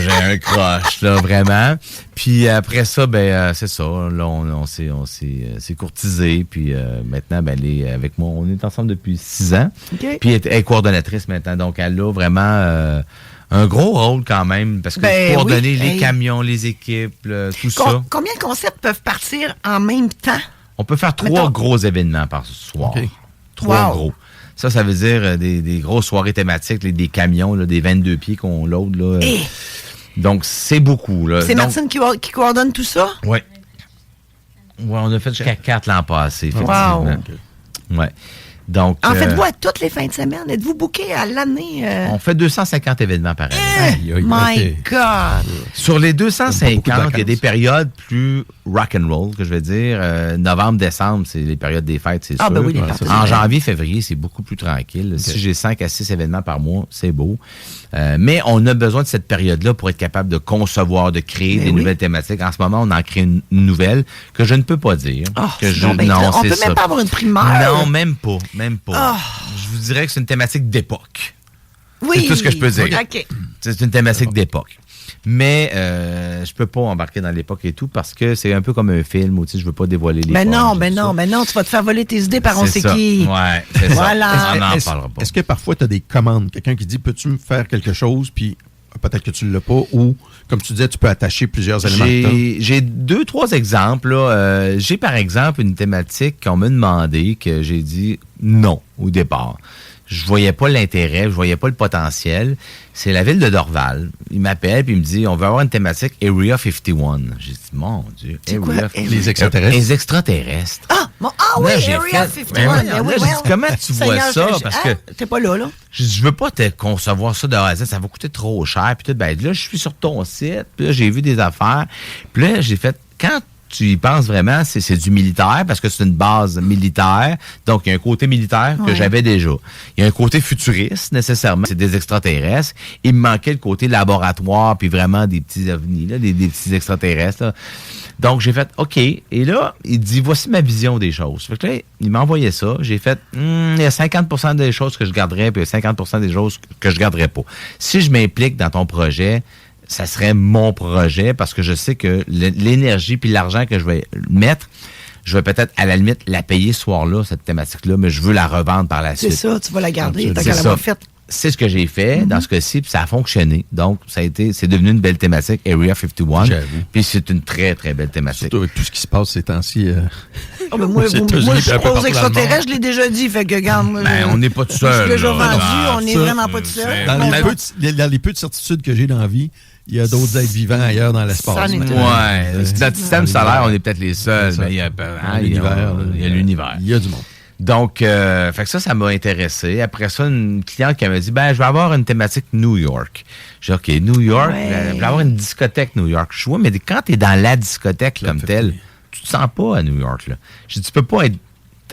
j'ai un crush, là, vraiment. Puis après ça, c'est ça. Là, on s'est courtisé. Puis maintenant, elle est avec moi. On est ensemble depuis 6 ans. OK. Puis elle est coordonnatrice maintenant. Donc, elle a vraiment un gros rôle quand même. Parce que coordonner les camions, les équipes, tout ça. Combien de concepts peuvent partir en même temps? On peut faire 3 Mettons- gros événements par soir. OK. 3 Wow. gros. Ça veut dire des grosses soirées thématiques, des camions, là, des 22 pieds qu'on load. Là. Eh. Donc, c'est beaucoup. Là. C'est Donc, Martine qui coordonne tout ça? Oui. Ouais, on a fait jusqu'à 4 l'an passé, effectivement. Wow. Ouais. Donc, En faites-vous à toutes les fins de semaine? Êtes-vous booké à l'année? on fait 250 événements par année. Aïe, aïe, My OK. God! Sur les Pas beaucoup de 250, il y a vacances. des périodes plus rock'n'roll, que je vais dire. Novembre, décembre, c'est les périodes des fêtes, c'est Ah, sûr. ben oui, les Ouais, parties. En janvier, février, c'est beaucoup plus tranquille. Si j'ai 5 à 6 événements par mois, c'est beau. Mais on a besoin de cette période-là pour être capable de concevoir, de créer des nouvelles thématiques. En ce moment, on en crée une nouvelle que je ne peux pas dire. Oh, que c'est donc bien clair. On c'est peut ça. même pas avoir une primaire. Non, même pas. Même pas. Ah. Je vous dirais que c'est une thématique d'époque. Oui. C'est tout ce que je peux dire. OK. C'est une thématique d'époque. Mais je peux pas embarquer dans l'époque et tout parce que c'est un peu comme un film où je veux pas dévoiler les Ben non, formes, ben tout non, ça. ben non, tu vas te faire voler tes idées par on C'est sait ça. qui. Ouais, c'est Voilà. ça. On n'en Est-ce- parlera pas. Est-ce que parfois, tu as des commandes? Quelqu'un qui dit, peux-tu me faire quelque chose? Puis peut-être que tu ne l'as pas. Ou, comme tu disais, tu peux attacher plusieurs éléments. de temps. J'ai 2-3 exemples. Là. J'ai par exemple une thématique qu'on m'a demandé que j'ai dit non au départ. Je voyais pas l'intérêt, je voyais pas le potentiel. C'est la ville de Dorval. Il m'appelle puis il me dit on veut avoir une thématique Area 51. J'ai dit mon Dieu, C'est quoi, Area Area? Les extraterrestres. Les extraterrestres. Ah, bon, oui, Là, j'ai Area fait- 51. Ben oui, Ben oui, là, j'ai dit, comment tu vois Seigneur, ça? Parce que t'es pas là. j'ai dit, je veux pas te concevoir ça de A à Z, ça va coûter trop cher. Puis tout, ben là, je suis sur ton site, puis là, j'ai vu des affaires. Puis là, j'ai fait, quand tu y penses vraiment, c'est du militaire, parce que c'est une base militaire. Donc, il y a un côté militaire que Ouais. j'avais déjà. Il y a un côté futuriste, nécessairement. C'est des extraterrestres. Il me manquait le côté laboratoire, puis vraiment des petits ovnis, là, des petits extraterrestres. Là. Donc, j'ai fait, OK. Et là, il dit, voici ma vision des choses. Fait que là, il m'a envoyé ça. J'ai fait, il y a 50% des choses que je garderais, puis il y a 50% des choses que je garderais pas. Si je m'implique dans ton projet, ça serait mon projet parce que je sais que l'énergie puis l'argent que je vais mettre, je vais peut-être, à la limite, la payer ce soir-là, cette thématique-là, mais je veux la revendre par la C'est suite. ça, tu vas la garder. T'as C'est qu'à ça. l'avoir faite. C'est ce que j'ai fait dans ce cas-ci, puis ça a fonctionné. Donc, c'est devenu une belle thématique, Area 51. J'avoue. Puis c'est une très, très belle thématique. Surtout avec tout ce qui se passe ces temps-ci. Oh, ben moi, aux États-Unis, moi, puis un peu aux partout dans le extraterrestres, je l'ai déjà dit. Fait que, regarde, moi, Ben, on n'est pas tout je seul. suis déjà là. vendu, Ah, on n'est ça, vraiment pas tout seul. Dans Bon, les peu de certitudes que j'ai dans la vie, il y a d'autres êtres vivants ailleurs dans l'espace. Ça en est Mais- tout. Ouais, dans le système solaire, on est peut-être les seuls, C'est ça. mais il y a, l'univers, il y a l'univers. Il y a du monde. Donc, fait que ça m'a intéressé. Après ça, une cliente qui m'a dit, je vais avoir une thématique New York. J'ai dit, OK, New York, Ouais. je vais avoir une discothèque New York. Je vois, mais quand tu es dans la discothèque comme telle, tu te sens pas à New York, là. Je dis, tu peux pas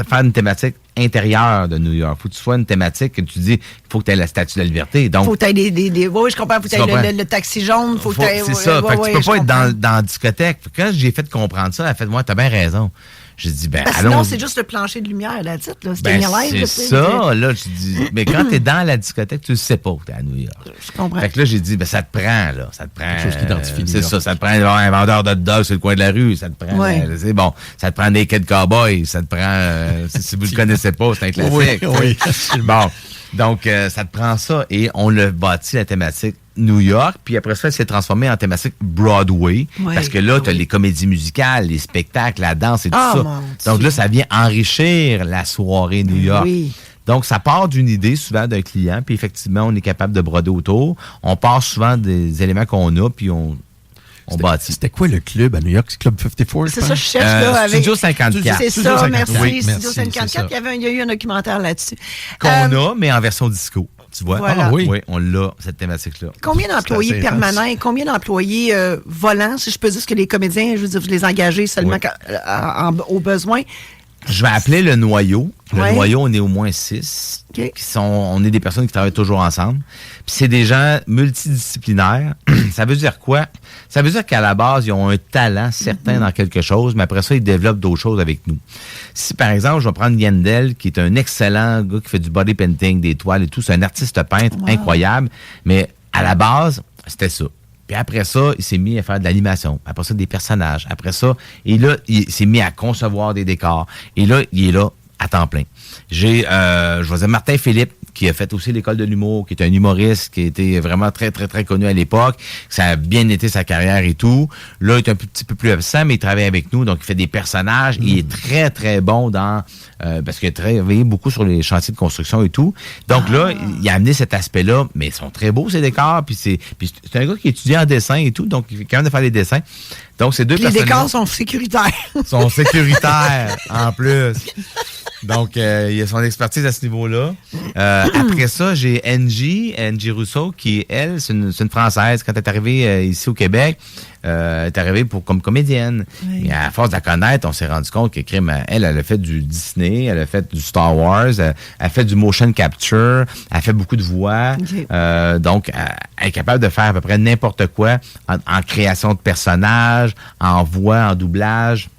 faire une thématique intérieure de New York. Faut que tu sois une thématique que tu dis, il faut que tu aies la Statue de la Liberté. Donc, faut que tu aies oui, je comprends. Faut que tu aies le taxi jaune. Faut que c'est ça. Fait que tu peux pas être dans la discothèque. Quand j'ai fait comprendre ça, elle a fait, moi, t'as bien raison. J'ai dit, sinon, c'est juste le plancher de lumière, la titre, là. C'était c'est ça, là. Je dis, mais quand t'es dans la discothèque, tu le sais pas que t'es à New York. Je comprends. Fait que là, j'ai dit, ça te prend, là. Ça te prend. Quelque chose qui identifie c'est ça, ça te prend un vendeur de hot dog sur le coin de la rue. Ça te prend. C'est bon. Ça te prend Naked Cowboy. Ça te prend. Si vous le connaissez pas, c'est un classique. Oui. Bon. Donc, ça te prend ça. Et on l'a bâti, la thématique New York, puis après ça, elle s'est transformée en thématique Broadway, parce que là, tu as les comédies musicales, les spectacles, la danse et tout ça. Donc là, ça vient enrichir la soirée New York. Oui. Donc, ça part d'une idée souvent d'un client, puis effectivement, on est capable de broder autour. On part souvent des éléments qu'on a, puis on bâtit. C'était quoi le club à New York? C'est Club 54? C'est ça, je cherche là. Studio 54. C'est ça, merci. Oui, Studio 54, il y a eu un documentaire là-dessus. Qu'on a, mais en version disco. Tu vois? Voilà. Ah, oui. Oui, on l'a, cette thématique-là. Combien d'employés permanents et combien d'employés volants, si je peux dire, parce que les comédiens, je veux dire, vous les engagez seulement au besoin? Je vais appeler le noyau. Le Ouais. noyau, on est au moins 6. Okay. On est des personnes qui travaillent toujours ensemble. Puis c'est des gens multidisciplinaires. Ça veut dire quoi? Ça veut dire qu'à la base, ils ont un talent certain dans quelque chose, mais après ça, ils développent d'autres choses avec nous. Si, par exemple, je vais prendre Yandel, qui est un excellent gars qui fait du body painting, des toiles et tout, c'est un artiste peintre incroyable, mais à la base, c'était ça. Puis après ça, il s'est mis à faire de l'animation. Après ça, des personnages. Après ça, et là, il s'est mis à concevoir des décors. Et là, il est là à temps plein. J'ai, je vais dire Martin Philippe, qui a fait aussi l'école de l'humour, qui est un humoriste, qui a été vraiment très, très, très connu à l'époque. Ça a bien été sa carrière et tout. Là, il est un petit peu plus absent, mais il travaille avec nous, donc il fait des personnages. Il est très, très bon dans... parce qu'il a travaillé beaucoup sur les chantiers de construction et tout. Donc là, il a amené cet aspect-là, mais ils sont très beaux, ces décors. Puis c'est un gars qui étudie en dessin et tout, donc il fait quand même de faire des dessins. Donc, ces deux personnes. Les décors sont sécuritaires. Sont sécuritaires, en plus. Donc, il a son expertise à ce niveau-là. Après ça, j'ai Angie Rousseau, qui, elle, c'est une Française. Quand elle est arrivée ici au Québec, elle est arrivée comme comédienne. Oui. Mais à force de la connaître, on s'est rendu compte que elle a fait du Disney, elle a fait du Star Wars, elle a fait du motion capture, elle a fait beaucoup de voix. Okay. Donc, elle est capable de faire à peu près n'importe quoi en création de personnages, en voix, en doublage.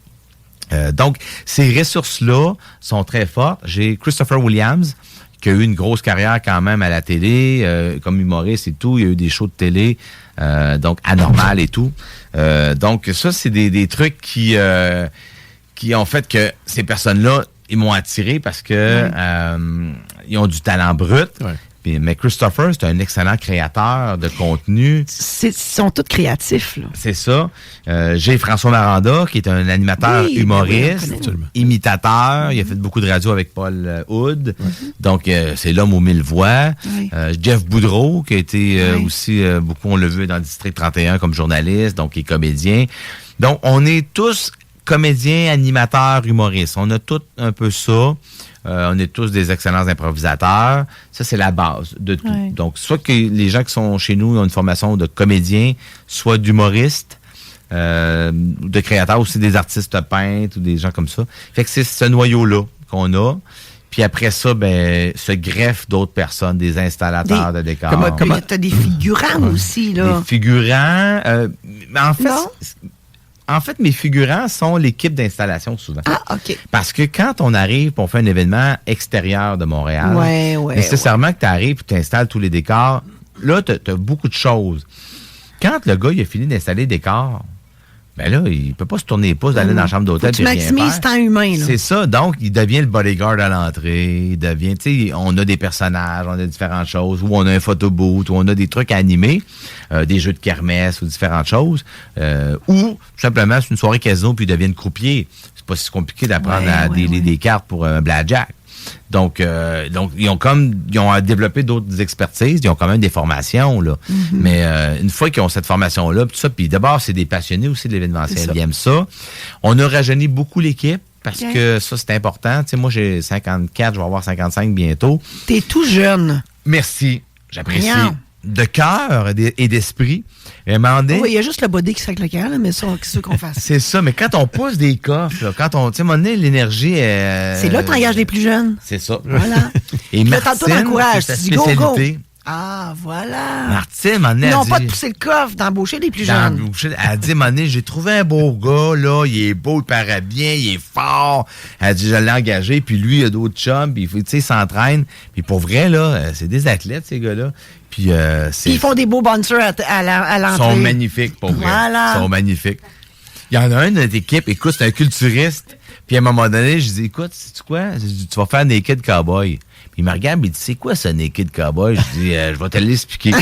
Donc, ces ressources-là sont très fortes. J'ai Christopher Williams, qui a eu une grosse carrière quand même à la télé, comme humoriste et tout. Il y a eu des shows de télé, donc Anormal et tout. Donc, ça, c'est des trucs qui ont fait que ces personnes-là, ils m'ont attiré parce que ils ont du talent brut. Ouais. Mais Christopher, c'est un excellent créateur de contenu. Ils sont tous créatifs, là. C'est ça. J'ai François Maranda, qui est un animateur humoriste, imitateur. Il a fait beaucoup de radio avec Paul Hood. Donc, c'est l'homme aux 1000 voix. Oui. Jeff Boudreau, qui a été aussi, beaucoup, on l'a vu dans le District 31 comme journaliste, donc il est comédien. Donc, on est tous comédiens, animateurs, humoristes. On a tous un peu ça. On est tous des excellents improvisateurs. Ça, c'est la base de tout. Ouais. Donc, soit que les gens qui sont chez nous ont une formation de comédien, soit d'humoriste, de créateurs, aussi des artistes peintres ou des gens comme ça. Fait que c'est ce noyau-là qu'on a. Puis après ça, se greffent d'autres personnes, des installateurs de décors. Tu as des figurants aussi, là. Des figurants. En fait, mes figurants sont l'équipe d'installation souvent. Ah, OK. Parce que quand on arrive et on fait un événement extérieur de Montréal, nécessairement que tu arrives et tu installes tous les décors, là, tu as beaucoup de choses. Quand le gars il a fini d'installer les décors, ben là, il peut pas se tourner les pouces d'aller dans la chambre d'hôtel. Tu maximises le temps humain, là. C'est ça. Donc, il devient le bodyguard à l'entrée. Il devient, tu sais, on a des personnages, on a différentes choses, ou on a un photobooth, ou on a des trucs à animer, des jeux de kermesse ou différentes choses, ou tout simplement, c'est une soirée casino puis il devient croupier. C'est pas si compliqué d'apprendre à délier des cartes pour un blackjack. Donc, ils ont développé d'autres expertises, ils ont quand même des formations, là. Mm-hmm. Mais une fois qu'ils ont cette formation-là, tout ça, puis d'abord, c'est des passionnés aussi de l'événementiel, ils aiment ça. On a rajeuni beaucoup l'équipe, parce que ça, c'est important. Tu sais, moi, j'ai 54, je vais avoir 55 bientôt. T'es tout jeune. Merci, j'apprécie. Rien. de cœur et d'esprit. Et à un moment donné, oui, il y a juste le body qui sacre le cœur, mais ça, qu'est-ce qu'on fasse? c'est ça, mais quand on pousse des coffres, là, quand on, tu sais, à un moment donné, l'énergie est... C'est là que tu engages les plus jeunes. C'est ça. Voilà. Et Puis là, Martine, tantôt, t'encourages, c'est sa tu dis go, go. spécialité. Ah, voilà. Martine, à un moment donné, Non, elle pas dit- de pousser le coffre, d'embaucher les plus Dans jeunes. le boucher, elle dit, à un moment donné, j'ai trouvé un beau gars, là, il est beau, il paraît bien, il est fort. Elle dit, je l'ai engagé, puis lui, il a d'autres chums, puis tu sais, il s'entraîne. Puis pour vrai, là, c'est des athlètes, ces gars-là. Puis Puis ils font des beaux bouncers à Ils l'entrée. sont magnifiques, pour vrai. Voilà. Ils sont magnifiques. Il y en a un de notre équipe, écoute, c'est un culturiste. Puis à un moment donné, je dis, écoute, sais-tu quoi? Je dis, tu vas faire Naked Cowboy. Puis il me regarde, il dit, c'est quoi ça, Naked Cowboy? Je dis, je vais te l'expliquer.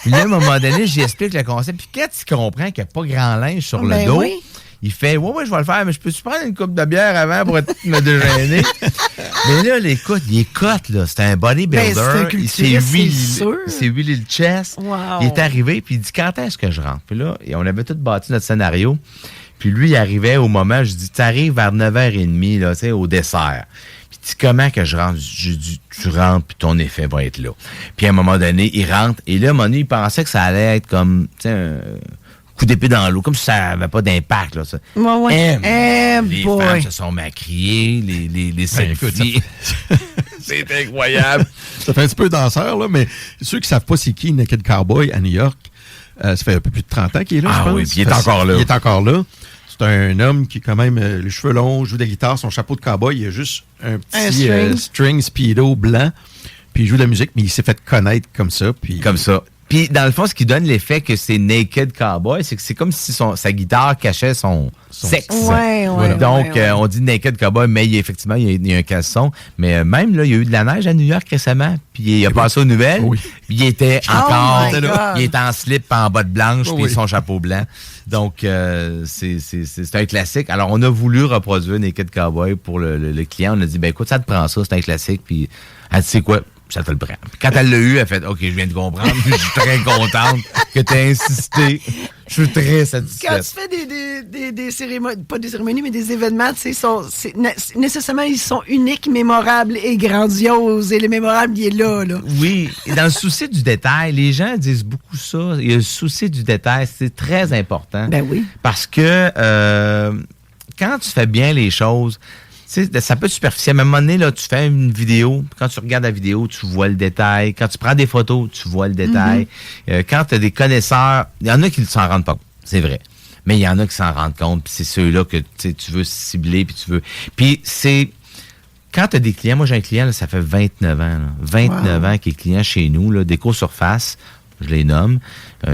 Puis là, à un moment donné, j'explique le concept. Puis quand il comprend qu'il n'y a pas grand linge sur le dos, oui. il fait, ouais, je vais le faire, mais je peux-tu prendre une coupe de bière avant pour me déjeuner? Mais là, écoute, il est cut, là. C'est un bodybuilder. Ben, c'est un Il s'est culturiste, huilé, c'est sûr. il s'est huilé le chest. Wow. Il est arrivé, puis il dit, quand est-ce que je rentre? Puis là, et on avait tout bâti notre scénario. Puis lui, il arrivait au moment, je dis, tu arrives vers 9h30, là, tu sais, au dessert. Puis il dit, comment que je rentre? Je dis, tu rentres, puis ton effet va être là. Puis à un moment donné, il rentre, et là, à un moment donné, il pensait que ça allait être comme, tu sais, un coup d'épée dans l'eau, comme si ça n'avait pas d'impact, là. Ça. Ouais. Les Boy. femmes se sont maquillées, les selfies. C'est incroyable. Ça fait un petit peu danseur, là, mais ceux qui savent pas c'est qui Naked Cowboy à New York, ça fait un peu plus de 30 ans qu'il est là, Ah je pense. oui, puis il est encore là. Il est encore là. C'est un homme qui, quand même, les cheveux longs, joue de la guitare, son chapeau de cowboy, il a juste un petit string speedo blanc, puis il joue de la musique, mais il s'est fait connaître comme ça. Puis Comme ça. Puis, dans le fond, ce qui donne l'effet que c'est Naked Cowboy, c'est que c'est comme si sa guitare cachait son sexe. Ouais. Donc, ouais. on dit Naked Cowboy, mais effectivement, il y a un caleçon. Mais même, là, il y a eu de la neige à New York récemment, puis il a passé aux nouvelles. Oui. Puis il était Oh encore... my God. Il était en slip, en botte blanche, puis Oui. son chapeau blanc. Donc, c'est un classique. Alors, on a voulu reproduire Naked Cowboy pour le client. On a dit, ben écoute, ça te prend ça, c'est un classique. Puis, elle dit, c'est quoi? Ça te le prend. Puis quand elle l'a eu, elle a fait, OK, je viens de comprendre. Je suis très contente que tu aies insisté. Je suis très satisfaite. Quand tu fais des cérémonies, pas des cérémonies, mais des événements, tu sais, nécessairement, ils sont uniques, mémorables et grandioses. Et le mémorable, il est là. Oui, et dans le souci du détail, les gens disent beaucoup ça. Il y a le souci du détail, c'est très important. Ben oui. Parce que quand tu fais bien les choses, tu sais, ça peut être superficiel. À un moment donné, là, tu fais une vidéo, quand tu regardes la vidéo, tu vois le détail. Quand tu prends des photos, tu vois le détail. Quand tu as des connaisseurs, il y en a qui ne s'en rendent pas compte, c'est vrai. Mais il y en a qui s'en rendent compte, puis c'est ceux-là que tu veux cibler, puis tu veux... Puis c'est... Quand tu as des clients, moi j'ai un client, là, ça fait 29 ans. Là, 29 ans qui est client chez nous, là, Déco Surface, je les nomme.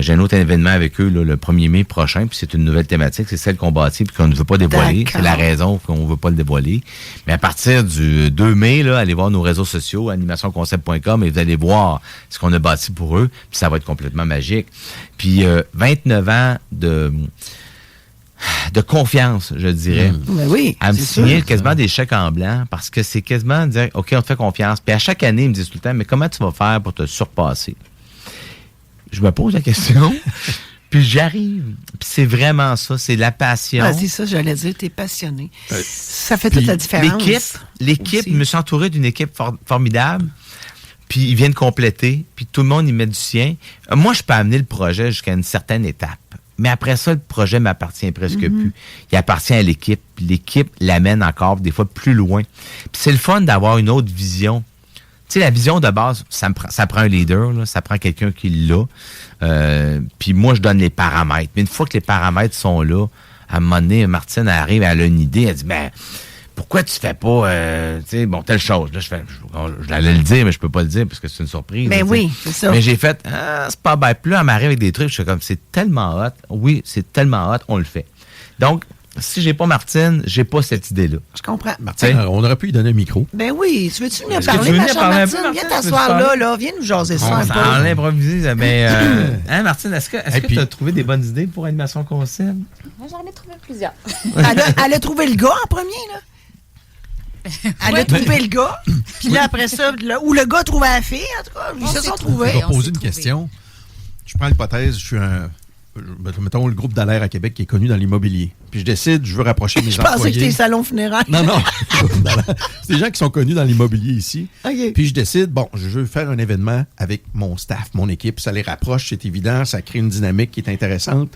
J'ai un autre événement avec eux là, le 1er mai prochain, puis c'est une nouvelle thématique, c'est celle qu'on bâtit puis qu'on ne veut pas dévoiler. D'accord. C'est la raison qu'on ne veut pas le dévoiler. Mais à partir du 2 mai, là, allez voir nos réseaux sociaux, animationconcept.com, et vous allez voir ce qu'on a bâti pour eux, puis ça va être complètement magique. Puis 29 ans de confiance, je dirais. Ben oui. À me c'est signer sûr. quasiment des chèques en blanc parce que c'est quasiment dire OK, on te fait confiance. Puis à chaque année, ils me disent tout le temps, mais comment tu vas faire pour te surpasser? Je me pose la question, puis j'arrive. Puis c'est vraiment ça, c'est la passion. Ah, c'est ça, j'allais dire, t'es passionné. Ça fait toute la différence. L'équipe, aussi. je me suis entouré d'une équipe formidable. Puis ils viennent compléter, puis tout le monde y met du sien. Moi, je peux amener le projet jusqu'à une certaine étape. Mais après ça, le projet m'appartient presque plus. Il appartient à l'équipe. Puis l'équipe l'amène encore des fois plus loin. Puis c'est le fun d'avoir une autre vision. Tu sais, la vision de base, ça prend un leader, là, ça prend quelqu'un qui l'a. Puis moi, je donne les paramètres. Mais une fois que les paramètres sont là, à un moment donné, Martine arrive, elle a une idée, elle dit, ben, pourquoi tu fais pas, tu sais, bon, telle chose. Là, je l'allais le dire, mais je peux pas le dire parce que c'est une surprise. Ben là, oui, c'est ça. Mais j'ai fait, c'est pas bête. Puis là, elle m'arrive avec des trucs, je suis comme, c'est tellement hot. Oui, c'est tellement hot, on le fait. Donc, si j'ai pas Martine, j'ai pas cette idée-là. Je comprends. Martine, on aurait pu lui donner un micro. Ben oui, tu veux-tu venir Est-ce que parler, tu veux ma venir chère parler un peu, Martine? Viens Martine? t'asseoir Veux-tu là, viens nous jaser ça un peu. On l'improvise, mais hein, Martine, est-ce que puis- tu as trouvé des bonnes idées pour Animation Concept? Moi, j'en ai trouvé plusieurs. Elle a trouvé le gars en premier, là. Elle a trouvé le gars, puis là, après ça, ou le gars a trouvé la fille, en tout cas, ils se sont Je trouvés. vais on poser s'est une trouvé. question. Je prends l'hypothèse, je suis mettons le groupe d'Alaire à Québec qui est connu dans l'immobilier. Puis je décide, je veux rapprocher mes employés. Je pensais que c'était les salons funéraires. Non. C'est des gens qui sont connus dans l'immobilier ici. OK. Puis je décide, bon, je veux faire un événement avec mon staff, mon équipe. Ça les rapproche, c'est évident. Ça crée une dynamique qui est intéressante.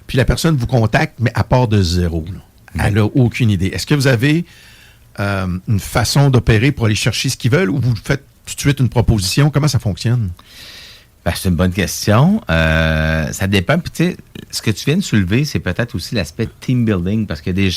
Puis la personne vous contacte, mais à part de zéro. Là. Elle n'a aucune idée. Est-ce que vous avez une façon d'opérer pour aller chercher ce qu'ils veulent ou vous faites tout de suite une proposition? Comment ça fonctionne? Ben, c'est une bonne question. Ça dépend. Puis, tu sais, ce que tu viens de soulever, c'est peut-être aussi l'aspect team building. Parce que des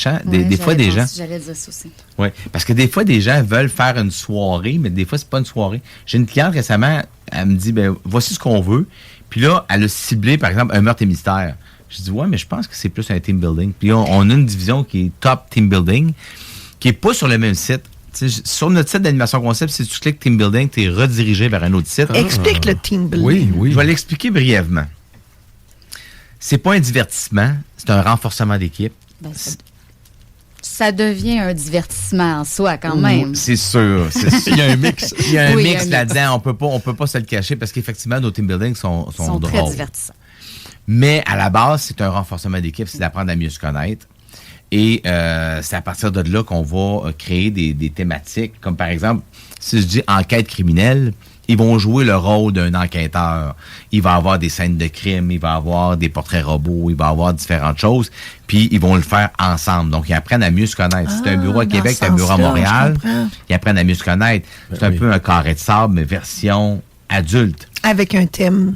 fois, des gens. J'allais dire ça aussi. Oui. Parce que des fois, des gens veulent faire une soirée, mais des fois, c'est pas une soirée. J'ai une cliente récemment, elle me dit, ben, voici ce qu'on veut. Puis là, elle a ciblé, par exemple, un meurtre et mystère. Je dis, ouais, mais je pense que c'est plus un team building. Puis on a une division qui est top team building, qui est pas sur le même site. T'sais, sur notre site d'animation concept, si tu cliques Team Building, tu es redirigé vers un autre site. Explique le Team Building. Oui. Je vais l'expliquer brièvement. C'est pas un divertissement, c'est un renforcement d'équipe. Ben, ça devient un divertissement en soi, quand même. C'est sûr. Il y a un mix. Il y a un Oui, mix un là-dedans. On peut pas se le cacher parce qu'effectivement, nos team building sont très drôles. divertissants. Mais à la base, c'est un renforcement d'équipe, c'est d'apprendre à mieux se connaître. Et c'est à partir de là qu'on va créer des thématiques, comme par exemple, si je dis enquête criminelle, ils vont jouer le rôle d'un enquêteur. Il va avoir des scènes de crime, il va avoir des portraits robots, il va avoir différentes choses, puis ils vont le faire ensemble. Donc, ils apprennent à mieux se connaître. Si c'est un bureau à Québec, c'est un bureau à Montréal, ils apprennent à mieux se connaître. C'est un peu un carré de sable, mais version adulte. Avec un thème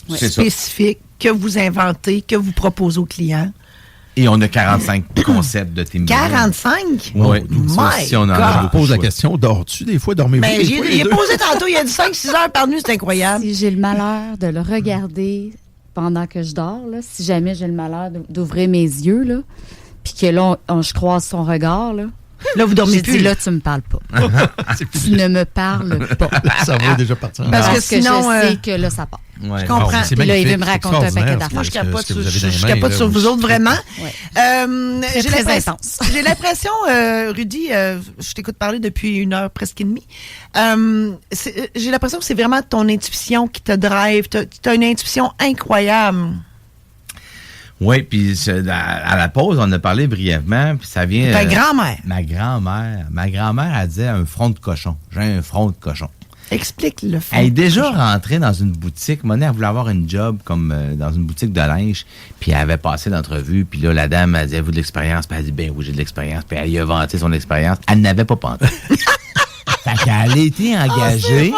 C'est ça. spécifique que vous inventez, que vous proposez aux clients. Et on a 45 concepts de team building. 45? Oui. My Si on en a God. Je beaucoup pose la choix. question, dors-tu des fois? Dormez-vous Ben, des fois, les j'ai deux? posé tantôt, il y a du 5-6 heures par nuit, c'est incroyable. Si j'ai le malheur de le regarder pendant que je dors, là, si jamais j'ai le malheur d'ouvrir mes yeux, là, puis que là, je croise son regard, là vous dormez j'ai plus. dit, là, tu me parles pas. Tu ne me parles pas. Ça va déjà partir. Parce que Parce que sinon, je sais que là, ça part. Ouais. Je comprends. C'est Puis là, il veut me magnifique, raconter c'est un paquet extraordinaire, d'affaires. Moi, je capote, ce que vous avez je dans les mains, capote là, sur vous autres, vraiment. Ouais. J'ai très l'impression- intense. J'ai l'impression, Rudy, je t'écoute parler depuis 1 heure presque et demie. J'ai l'impression que c'est vraiment ton intuition qui te drive. Tu as une intuition incroyable. Oui, puis à la pause, on a parlé brièvement, puis ça vient... Ta grand-mère. Ma grand-mère, elle disait un front de cochon. J'ai un front de cochon. Explique le fond. Elle est déjà rentrée dans une boutique. Monnaie, elle voulait avoir une job comme dans une boutique de linge, puis elle avait passé l'entrevue, puis là, la dame, elle disait, avez-vous de l'expérience? Puis elle dit, ben oui, j'ai de l'expérience. Puis elle y a vanté son expérience. Elle n'avait pas pantoute. Fait qu'elle a été Ah, c'est engagée. bon.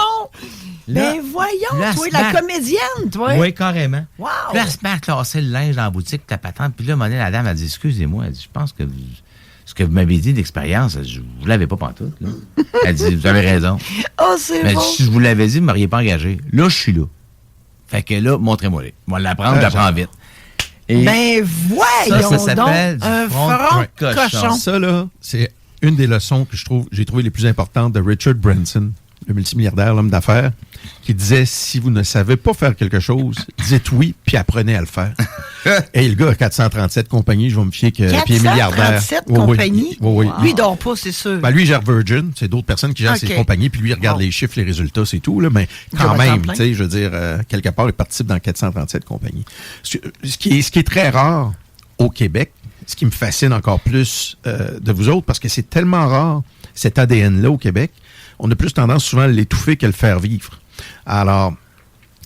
Là- Ben voyons, là, toi, elle la se met- comédienne, toi. Oui, carrément. Wow. Puis là, elle se met à classer le linge dans la boutique, ta patente. Puis là, Monnaie, la dame, elle dit, excusez-moi, elle dit, je pense que ce que vous m'avez dit d'expérience, je ne vous l'avais pas pantoute. Là. Elle dit, vous avez raison. Oh, c'est Mais bon. si je vous l'avais dit, vous ne m'auriez pas engagé. Là, je suis là. Fait que là, montrez-moi-les. Moi, l'apprendre, je l'apprends vite. Et Ben voyons ça s'appelle donc, du un front front de de cochon. cochon. Ça, là, c'est une des leçons que j'ai trouvé les plus importantes de Richard Branson, le multimilliardaire, l'homme d'affaires, qui disait, si vous ne savez pas faire quelque chose, dites oui, puis apprenez à le faire. Et le gars a 437 compagnies, je vais me fier que puis il est milliardaire. 437 Oui, oui. compagnies? Oui, oui. Lui, il dort pas, c'est sûr. Ben, lui, il gère Virgin. C'est d'autres personnes qui gèrent Ok. ses compagnies. Puis lui, il regarde les chiffres, les résultats, c'est tout. Là, mais Il quand doit être en même, plein. tu sais, je veux dire, quelque part, il participe dans 437 compagnies. Ce qui est très rare au Québec, ce qui me fascine encore plus de vous autres, parce que c'est tellement rare, cet ADN-là au Québec, on a plus tendance souvent à l'étouffer que le faire vivre. Alors,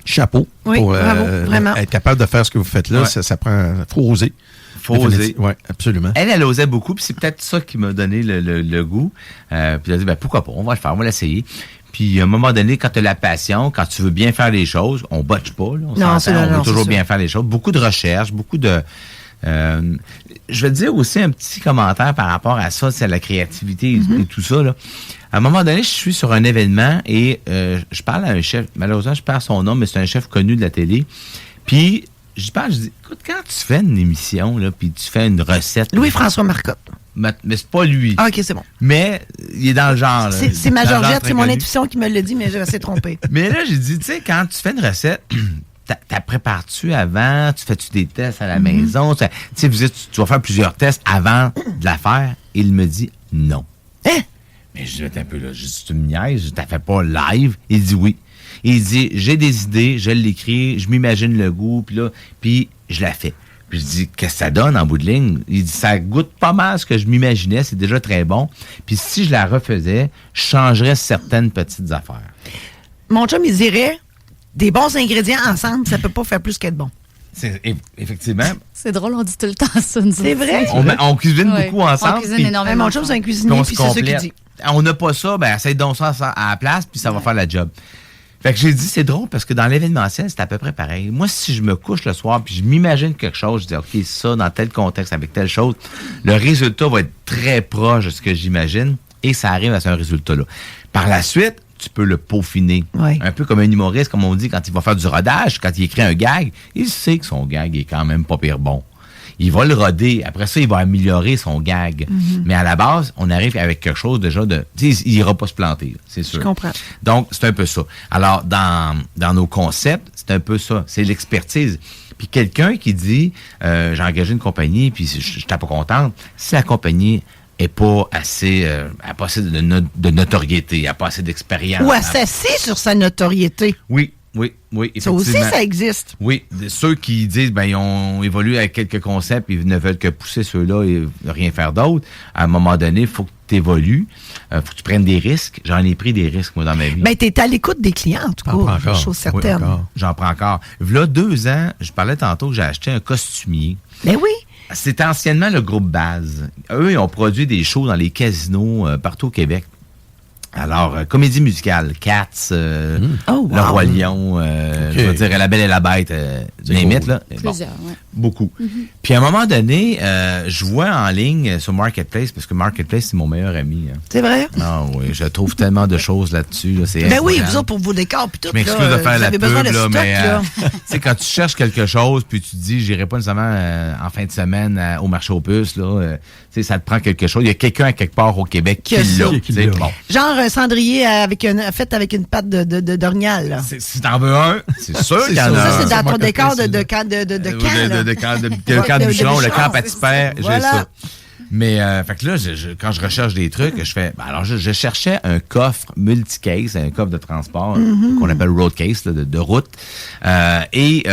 chapeau Oui, pour bravo, vraiment. être capable de faire ce que vous faites là. Ouais. Ça prend... faut oser. Faut oser. Oui, absolument. Elle osait beaucoup, puis c'est peut-être ça qui m'a donné le goût. Puis elle a dit, ben pourquoi pas, on va le faire, on va l'essayer. Puis à un moment donné, quand tu as la passion, quand tu veux bien faire les choses, on botche pas. Là, on veut toujours bien faire les choses. Beaucoup de recherche, beaucoup de... je vais te dire aussi un petit commentaire par rapport à ça, c'est la créativité et tout ça. Là. À un moment donné, je suis sur un événement et je parle à un chef. Malheureusement, je perds son nom, mais c'est un chef connu de la télé. Puis, je dis, écoute, quand tu fais une émission, là, puis tu fais une recette... Louis-François Marcotte. Mais c'est pas lui. Ah, OK, c'est bon. Mais il est dans le genre. là. C'est ma Dans le genre Georgette, très c'est mon connu. intuition qui me l'a dit, mais je suis trompée. Mais là, j'ai dit, tu sais, quand tu fais une recette, t'as prépares-tu avant? Tu fais-tu des tests à la maison? Tu sais, tu vas faire plusieurs tests avant de la faire. Il me dit non. Hein? Mais je dis, attends un peu là, je dis, tu me niaises, t'as fait pas live? Il dit oui. Il dit, j'ai des idées, je l'écris, je m'imagine le goût, puis je la fais. Puis je dis, qu'est-ce que ça donne en bout de ligne? Il dit, ça goûte pas mal ce que je m'imaginais, c'est déjà très bon. Puis si je la refaisais, je changerais certaines petites affaires. Mon chum, il dirait, des bons ingrédients ensemble, ça peut pas faire plus qu'être bon. Effectivement. C'est drôle, on dit tout le temps ça. C'est vrai? On cuisine beaucoup ensemble. On cuisine énormément. Mon chum, c'est un cuisinier, puis c'est ça qu'il dit. On n'a pas ça, ben essaye donc ça à la place, puis ça va faire la job. Fait que j'ai dit, c'est drôle, parce que dans l'événementiel, c'est à peu près pareil. Moi, si je me couche le soir, puis je m'imagine quelque chose, je dis, OK, ça, dans tel contexte, avec telle chose, le résultat va être très proche de ce que j'imagine, et ça arrive à ce résultat-là. Par la suite, tu peux le peaufiner. Oui. Un peu comme un humoriste, comme on dit, quand il va faire du rodage, quand il écrit un gag, il sait que son gag est quand même pas pire bon. Il va le roder. Après ça, il va améliorer son gag. Mm-hmm. Mais à la base, on arrive avec quelque chose déjà de... Tu sais, il ira pas se planter, c'est sûr. Je comprends. Donc, c'est un peu ça. Alors, dans nos concepts, c'est un peu ça. C'est l'expertise. Puis quelqu'un qui dit, j'ai engagé une compagnie, puis je n'étais pas contente, si la compagnie n'est pas assez, a pas assez de notoriété, n'a pas assez d'expérience. Ou assassin sur sa notoriété. Oui, ça aussi, ça existe. Oui, ceux qui disent, ben ils ont évolué avec quelques concepts, ils ne veulent que pousser ceux-là et rien faire d'autre. À un moment donné, il faut que tu évolues, faut que tu prennes des risques. J'en ai pris des risques, moi, dans ma vie. Ben, tu es à l'écoute des clients, en tout cas, chose certaine. Oui, j'en prends encore. Là, 2 ans, je parlais tantôt que j'ai acheté un costumier. Ben oui. C'était anciennement le groupe Baz. Eux, ils ont produit des shows dans les casinos partout au Québec. Alors, comédie musicale, Cats, Le Roi Lion, je veux dire La Belle et la Bête, limite, là. Plusieurs, oui. Beaucoup. Mm-hmm. Puis à un moment donné, je vois en ligne sur Marketplace, parce que Marketplace, c'est mon meilleur ami. Hein. C'est vrai? Ah oui, je trouve tellement de choses là-dessus. Là, c'est ben oui, vous autres, pour vos décors, puis tout. Je m'excuse de faire la pub, là, mais tu sais, quand tu cherches quelque chose, puis tu te dis, j'irai pas nécessairement en fin de semaine au marché aux puces, là, tu sais, ça te prend quelque chose. Il y a quelqu'un à quelque part au Québec qui l'a. Bon. Genre un cendrier fait avec une patte d'orignal. Là. Si t'en veux un, c'est sûr qu'il y en a. Ça, c'est dans ton décor de camp. De camp de bûcheron, le camp pâtisserie, j'ai ça. Mais, fait que là, quand je recherche des trucs, je fais... Ben, alors, je cherchais un coffre multicase, un coffre de transport qu'on appelle road case, là, de route, et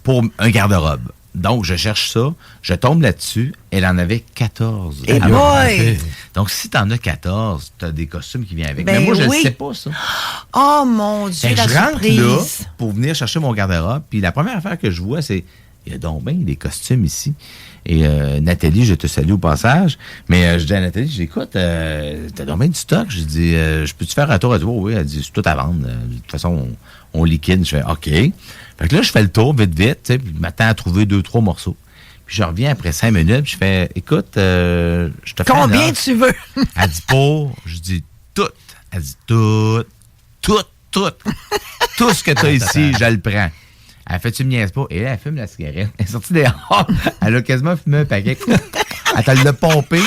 pour un garde-robe. Donc, je cherche ça, je tombe là-dessus, elle en avait 14. Et boy! Donc, si t'en as 14, t'as des costumes qui viennent avec. Ben mais moi, je ne sais pas ça. Oh mon Dieu, la je rentre surprise! là pour venir chercher mon garde-robe, puis la première affaire que je vois, c'est il y a donc bien des costumes ici. Et Nathalie, je te salue au passage, mais je dis à Nathalie, écoute, t'as donc bien du stock. Je dis, je peux-tu faire un tour? Elle dit, oui, elle dit, c'est tout à vendre. De toute façon, on liquide. Je fais, OK. Fait que là, je fais le tour vite, tu sais, puis je m'attends à trouver 2-3 morceaux. Puis je reviens après 5 minutes, puis je fais, écoute, je te fais combien tu veux? Elle dit, pour. Je dis, tout. Elle dit, tout. Tout ce que t'as ici, je le prends. Elle fait, tu me niaises pas. Et là, elle fume la cigarette. Elle est sortie dehors. Elle a quasiment fumé un paquet. Elle l'a pompé.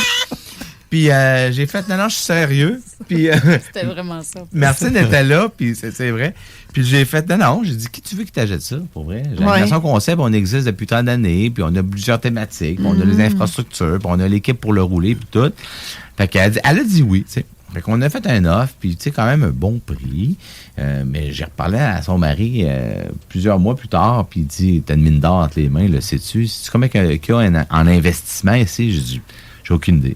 Puis j'ai fait, non, je suis sérieux. Puis c'était vraiment ça. Martine était là, puis c'est vrai. Puis j'ai fait, non, j'ai dit, qui tu veux qui t'achète ça, pour vrai? J'ai l'impression qu'on sait, on existe depuis tant d'années, puis on a plusieurs thématiques, puis on a les infrastructures, puis on a l'équipe pour le rouler, puis tout. Fait qu'elle elle a dit oui, tu sais. Fait qu'on a fait un offre, puis tu sais, quand même un bon prix. Mais j'ai reparlé à son mari plusieurs mois plus tard, puis il dit, t'as une mine d'or entre les mains, là, sais-tu? C'est combien qu'il y a en investissement ici? J'ai dit, j'ai aucune idée.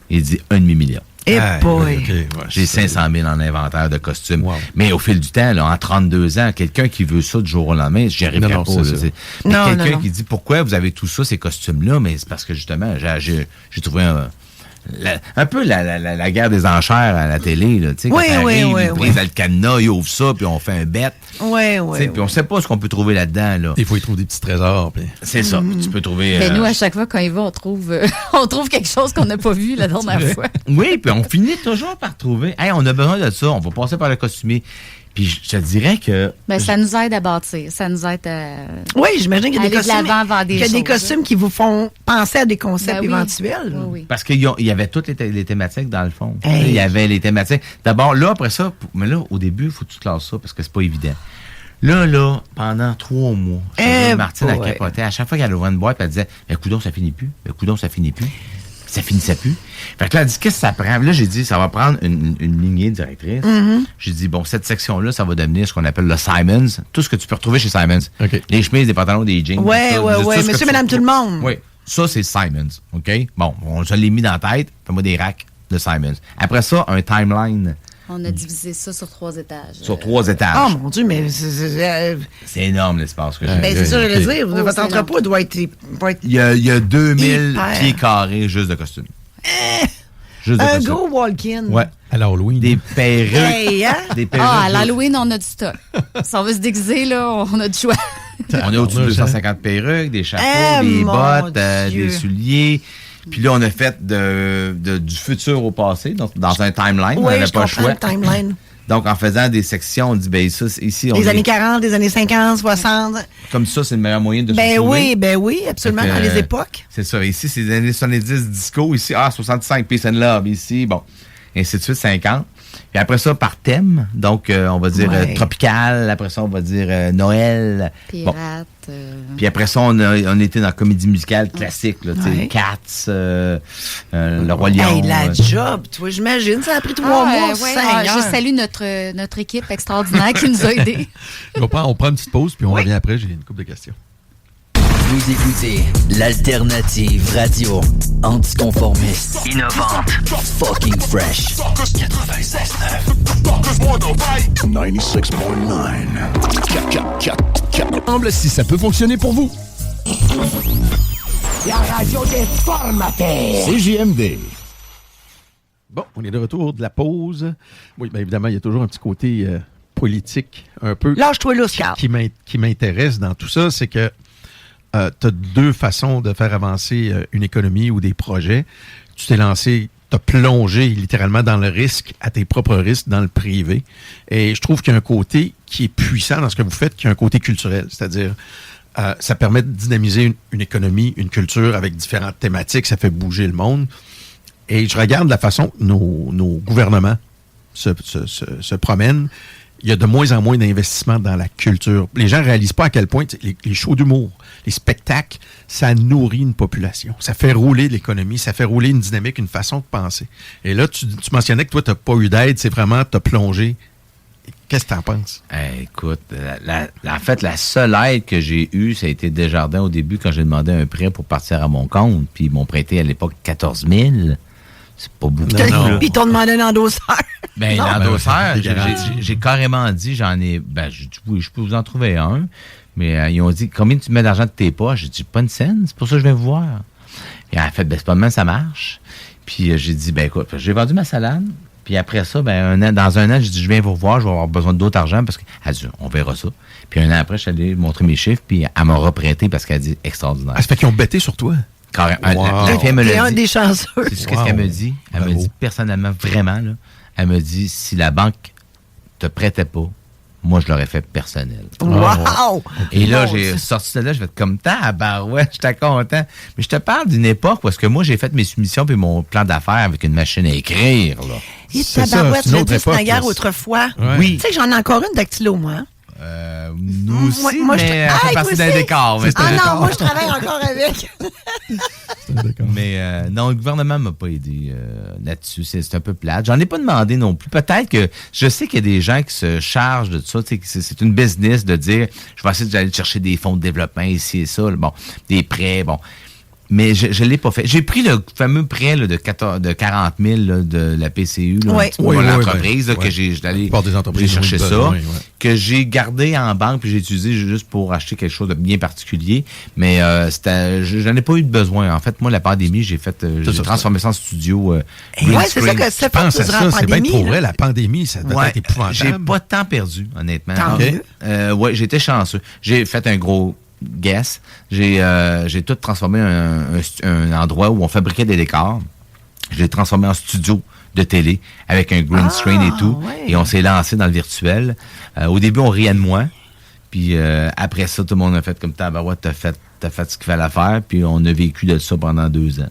Il dit, 1,5 million. Eh boy! Okay. J'ai 500 000 en inventaire de costumes. Wow. Mais au fil du temps, là, en 32 ans, quelqu'un qui veut ça du jour au lendemain, j'y arriverai pas. Quelqu'un qui dit, pourquoi vous avez tout ça, ces costumes-là? Mais c'est parce que, justement, j'ai trouvé un peu la guerre des enchères à la télé, là, tu sais, quand ils brisent le cadenas, ils ouvrent ça, puis on fait un bet. Puis on sait pas ce qu'on peut trouver là-dedans, là. Des fois, ils trouvent des petits trésors. Puis... C'est ça, tu peux trouver... Ben nous, à chaque fois, quand il va, on trouve quelque chose qu'on n'a pas vu la dernière fois. Oui, puis on finit toujours par trouver. Hey, on a besoin de ça, on va passer par le costumier. Puis je te dirais que... Ben, ça nous aide à bâtir. Ça nous aide à... Oui, j'imagine qu'il y a des costumes, des costumes qui vous font penser à des concepts éventuels. Oui. Parce qu'il y avait toutes les thématiques dans le fond. Hey. Il y avait les thématiques. D'abord, là, après ça, mais là, au début, il faut que tu classes ça parce que c'est pas évident. Là, pendant 3 mois, Martine a capoté. À chaque fois qu'elle ouvrait une boîte, elle disait, mais coudonc, ça finit plus. Ça finissait plus. Fait que là, elle dit, qu'est-ce que ça prend? Là, j'ai dit, ça va prendre une lignée directrice. J'ai dit, bon, cette section-là, ça va devenir ce qu'on appelle le Simons. Tout ce que tu peux retrouver chez Simons. Okay. Les chemises, des pantalons, des jeans. Ouais. Monsieur, madame, tout le monde. Oui. Ça, c'est Simons. OK? Bon, je l'ai mis dans la tête. Fais-moi des racks de Simons. Après ça, un timeline. On a divisé ça sur 3 étages. Sur 3 étages. Oh mon Dieu, mais c'est énorme l'espace que j'ai. Ben, c'est ça, je veux dire. Votre entrepôt doit être. Il y a 2000 pieds carrés juste de costumes. Juste de un costumes. gros walk-in. Ouais. À l'Halloween. Des perruques. Hey, hein? Des perruques. Ah, à l'Halloween, on a du stock. Si on veut se déguiser, là, on a du choix. On a au-dessus de 250 perruques, des chapeaux, des bottes, des souliers. Puis là, on a fait du futur au passé, donc dans un timeline. Oui, on n'avait je pas le comprends choix. le timeline. Donc, en faisant des sections, on dit, ben ça, ici, on Les années 40, les années 50, 60. Comme ça, c'est le meilleur moyen de se sauver. Ben oui, absolument, dans les époques. C'est ça. Ici, c'est les années 70 disco. Ici, 65, Peace and Love. Ici, bon, et ainsi de suite, 50. Puis après ça, par thème, donc on va dire tropical. Après ça, on va dire Noël. Pirate. Bon. Puis après ça, on était dans la comédie musicale classique, là, tu sais, Cats, Le Roi Lion. Hey, la job, toi, j'imagine, ça a pris 3 mois, 5 heures. Je salue notre équipe extraordinaire qui nous a aidés. On prend une petite pause, puis on revient après. J'ai une couple de questions. Vous écoutez l'alternative radio anticonformiste, innovante, fucking fresh. 96.9. Si ça peut fonctionner pour vous. La radio des formateurs. CJMD. Bon, on est de retour de la pause. Oui, bien évidemment, il y a toujours un petit côté politique un peu. Lâche-toi là, Oscar. Qui m'intéresse dans tout ça, c'est que tu as 2 façons de faire avancer une économie ou des projets. Tu t'es lancé, tu as plongé littéralement dans le risque, à tes propres risques, dans le privé. Et je trouve qu'il y a un côté qui est puissant dans ce que vous faites, qui a un côté culturel. C'est-à-dire, ça permet de dynamiser une économie, une culture avec différentes thématiques. Ça fait bouger le monde. Et je regarde la façon que nos gouvernements se promènent. Il y a de moins en moins d'investissements dans la culture. Les gens ne réalisent pas à quel point les shows d'humour, les spectacles, ça nourrit une population. Ça fait rouler l'économie, ça fait rouler une dynamique, une façon de penser. Et là, tu mentionnais que toi, tu n'as pas eu d'aide, c'est vraiment, tu as plongé. Qu'est-ce que tu en penses? Écoute, en fait, la seule aide que j'ai eue, ça a été Desjardins au début quand j'ai demandé un prêt pour partir à mon compte. Puis ils m'ont prêté à l'époque 14 000. C'est pas beaucoup. Puis ils t'ont demandé un endosseur. Ben, l'endosseur, j'ai carrément dit, j'ai dit, oui, je peux vous en trouver un. Mais ils ont dit, combien tu mets d'argent de tes poches? J'ai dit, pas une scène, c'est pour ça que je viens vous voir. Et en fait, c'est pas demain, ça marche. Puis j'ai dit, écoute, j'ai vendu ma salade. Puis après ça, dans un an, j'ai dit, je viens vous revoir, je vais avoir besoin d'autres argent parce qu'elle dit, on verra ça. Puis un an après, je suis allé montrer mes chiffres, puis elle m'a reprêté parce qu'elle a dit, extraordinaire. Ça fait qu'ils ont bêté sur toi. Carrément. La fille me l'a dit. T'es un des chanceux. C'est ce qu'elle me dit. Elle me dit personnellement, vraiment, là, elle me dit, si la banque te prêtait pas, moi, je l'aurais fait personnel. Wow! Et là, j'ai sorti de là, je vais être comme tabarouette, j'étais content. Mais je te parle d'une époque où est-ce que moi, j'ai fait mes soumissions puis mon plan d'affaires avec une machine à écrire, là. Et tabarouette, je dis c'est guerre autrefois. Ouais. Oui. Tu sais que j'en ai encore une dactylo, moi. Nous aussi, moi, mais elle fait partie d'un décor. Non, moi, je travaille encore avec. Mais non, le gouvernement ne m'a pas aidé là-dessus. C'est un peu plate. J'en ai pas demandé non plus. Peut-être que je sais qu'il y a des gens qui se chargent de ça. C'est une business de dire, je vais essayer d'aller chercher des fonds de développement ici et ça. Bon, des prêts, bon. Mais je ne l'ai pas fait. J'ai pris le fameux prêt là, de 40 000 là, de la PCU, là, pour l'entreprise, que j'ai cherché ça, que j'ai gardé en banque puis j'ai utilisé juste pour acheter quelque chose de bien particulier. Mais je n'en ai pas eu de besoin. En fait, moi, la pandémie, j'ai transformé ça en studio. Oui, c'est ça que c'est pas c'est bien pour vrai, la pandémie, ça doit être épouvantable. J'ai pas de temps perdu, honnêtement. Okay. J'étais chanceux. J'ai fait un gros guess. J'ai tout transformé un endroit où on fabriquait des décors. Je l'ai transformé en studio de télé avec un green screen et tout. Ouais. Et on s'est lancé dans le virtuel. Au début, on riait de moi. Puis après ça, tout le monde a fait comme tabarouette, t'as fait ce qu'il fallait faire. Puis on a vécu de ça pendant 2 ans.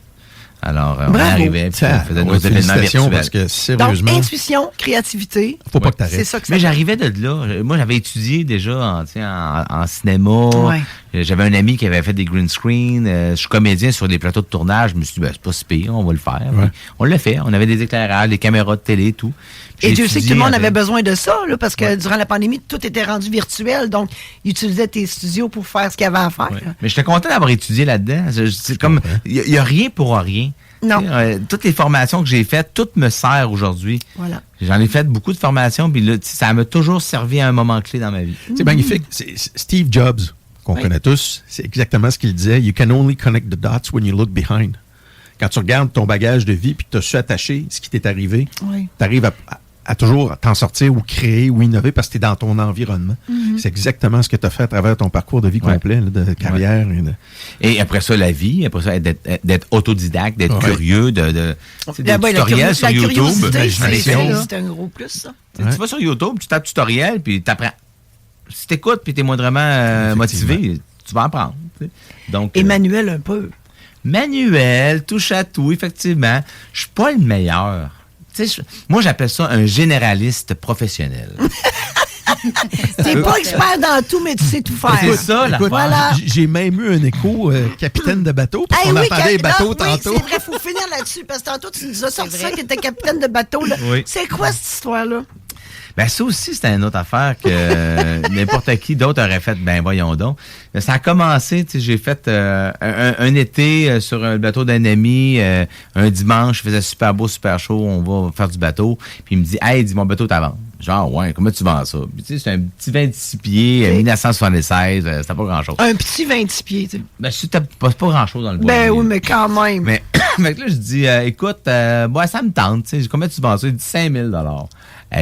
Alors, on arrivait, puis on faisait nos événements virtuels. Parce que, sérieusement... Donc, intuition, créativité. Faut pas que t'arrêtes. C'est ça que ça Mais j'arrivais de là. Moi, j'avais étudié déjà en cinéma. Ouais. J'avais un ami qui avait fait des green screen. Je suis comédien sur des plateaux de tournage. Je me suis dit, c'est pas si pire, on va le faire. Ouais. On l'a fait. On avait des éclairages, des caméras de télé, tout. Et Dieu sait que tout le monde avait besoin de ça, là, parce que durant la pandémie, tout était rendu virtuel. Donc, ils utilisaient tes studios pour faire ce qu'il y avait à faire. Ouais. Mais j'étais content d'avoir étudié là-dedans. C'est comme, il n'y a rien pour rien. Non. Toutes les formations que j'ai faites, toutes me servent aujourd'hui. Voilà. J'en ai fait beaucoup de formations, puis là, ça m'a toujours servi à un moment clé dans ma vie. C'est magnifique. C'est Steve Jobs, qu'on connaît tous, c'est exactement ce qu'il disait. You can only connect the dots when you look behind. Quand tu regardes ton bagage de vie puis que tu as su attacher ce qui t'est arrivé, tu arrives à toujours t'en sortir ou créer ou innover parce que tu es dans ton environnement. C'est exactement ce que tu as fait à travers ton parcours de vie complet, là, de carrière. Et après ça, la vie, après ça, d'être autodidacte, d'être curieux, des tutoriels sur YouTube. C'est un gros plus, ça. Tu vas sur YouTube, tu tapes tutoriel, puis tu apprends. Si tu écoutes puis tu es moindrement motivé, tu vas apprendre. Donc, et manuel un peu. Manuel, touche à tout, effectivement. Je suis pas le meilleur. Moi, j'appelle ça un généraliste professionnel. T'es pas expert dans tout, mais tu sais tout faire. C'est ça, la voilà. J'ai même eu un écho capitaine de bateau, parce qu'on entendait les bateaux tantôt. Oui, c'est vrai, faut finir là-dessus, parce que tantôt, tu nous as sorti ça, qui était capitaine de bateau. Là. Oui. C'est quoi cette histoire-là? Ben ça aussi, c'était une autre affaire que n'importe qui d'autre aurait fait. Ben voyons donc. Ça a commencé, tu sais, j'ai fait un été sur un bateau d'un ami, un dimanche, il faisait super beau, super chaud, on va faire du bateau. Puis il me dit, hey, dis mon bateau t'as vendu. Genre, ouais, comment tu vends ça? Puis tu sais, c'est un petit 26 pieds, 1976, c'était pas grand-chose. Un petit 26 pieds, tu sais. Ben c'était pas grand-chose dans le bois. Ben oui, mais quand même. Mais là, je dis, écoute, ça me tente, tu sais, comment tu vends ça? Il dit 5 000 $.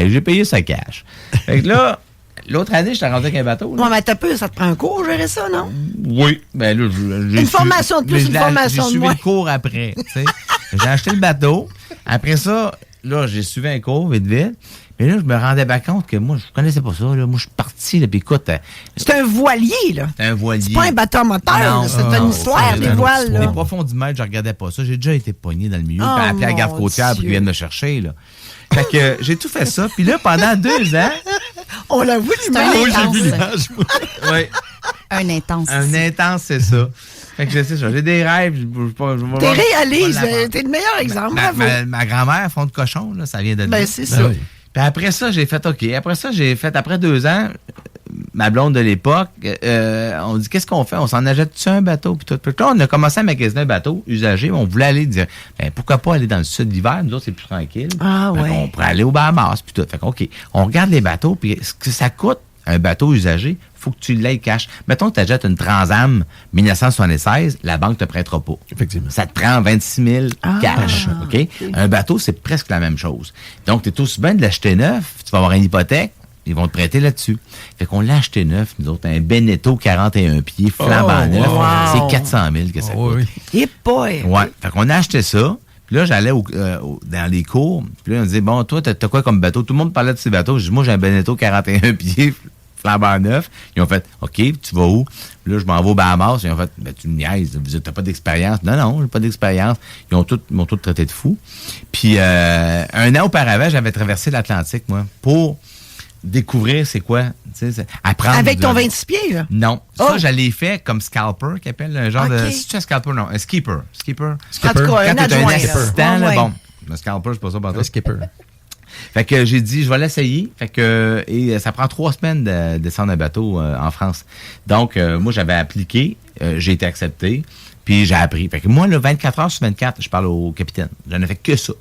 J'ai payé ça cash. Fait que là, l'autre année, j'étais rendu avec un bateau. Ouais, mais t'as peu, ça te prend un cours, gérer ça, non? Oui. Ben là, j'ai une formation de plus, une formation de moins. J'ai suivi le cours après, tu sais. J'ai acheté le bateau. Après ça, là, j'ai suivi un cours, vite. Mais là, je me rendais bien compte que moi, je connaissais pas ça. Là. Moi, je suis parti, là, puis écoute... c'est un voilier, là. C'est un voilier. C'est pas un bateau moteur, c'est une histoire, des voiles, là. Les profondimètres, je regardais pas ça. J'ai déjà été pogné dans le milieu, puis appelé à la garde côtière pour qu'ils viennent me chercher, là. Fait que j'ai tout fait ça. Puis là, pendant 2 ans... On l'a vu, l'image. Oui. Un intense. Un intense, c'est ça. Fait que c'est ça. J'ai des rêves. T'es réaliste. T'es le meilleur exemple. Ma grand-mère, fond de cochon, là, ça vient de là. Ben, c'est ça. Puis après ça, j'ai fait OK. Après 2 ans, ma blonde de l'époque, on dit, qu'est-ce qu'on fait? On s'en achète-tu un bateau? Puis tout. Puis là, on a commencé à magasiner un bateau usagé. On voulait aller dire, ben, pourquoi pas aller dans le sud l'hiver? Nous autres, c'est plus tranquille. Ah, ouais. On pourrait aller aux Bahamas. Puis tout. Fait que, OK. On regarde les bateaux. Puis ce que ça coûte, un bateau usagé, faut que tu l'aies cash. Mettons que tu achètes une Transam 1976, la banque te prêtera pas. Effectivement. Ça te prend 26 000 cash. OK? Un bateau, c'est presque la même chose. Donc, tu es aussi bien de l'acheter neuf. Tu vas avoir une hypothèque. Ils vont te prêter là-dessus. Fait qu'on l'a acheté neuf, nous autres, un Beneteau 41 pieds, flambant neuf. Wow. C'est 400 000 que ça coûte. Et boy! Ouais. Fait qu'on a acheté ça. Puis là, j'allais dans les cours. Puis là, on disait, bon, toi, t'as quoi comme bateau? Tout le monde parlait de ces bateaux. Je dis, moi, j'ai un Beneteau 41 pieds, flambant neuf. Ils ont fait, OK, tu vas où? Puis là, je m'en vais aux Bahamas. Ils ont fait, ben, tu me niaises. T'as pas d'expérience. Non, j'ai pas d'expérience. Ils m'ont tous traité de fou. Puis, 1 an auparavant, j'avais traversé l'Atlantique, moi, pour découvrir c'est quoi, tu sais, apprendre. Avec ton 26 pieds, là? Non. Ça, je l'ai fait comme scalper, qui appelle un genre de... C'est-tu un scalper? Non, un skipper. En tout cas, quand t'es un assistant, là, ouais. bon, le scalper, c'est pas ça, Un skipper. Fait que j'ai dit, je vais l'essayer. Fait que, et ça prend 3 semaines de descendre un bateau en France. Donc, moi, j'avais appliqué, j'ai été accepté, puis j'ai appris. Fait que moi, là, 24 heures sur 24, je parle au capitaine. J'en ai fait que ça.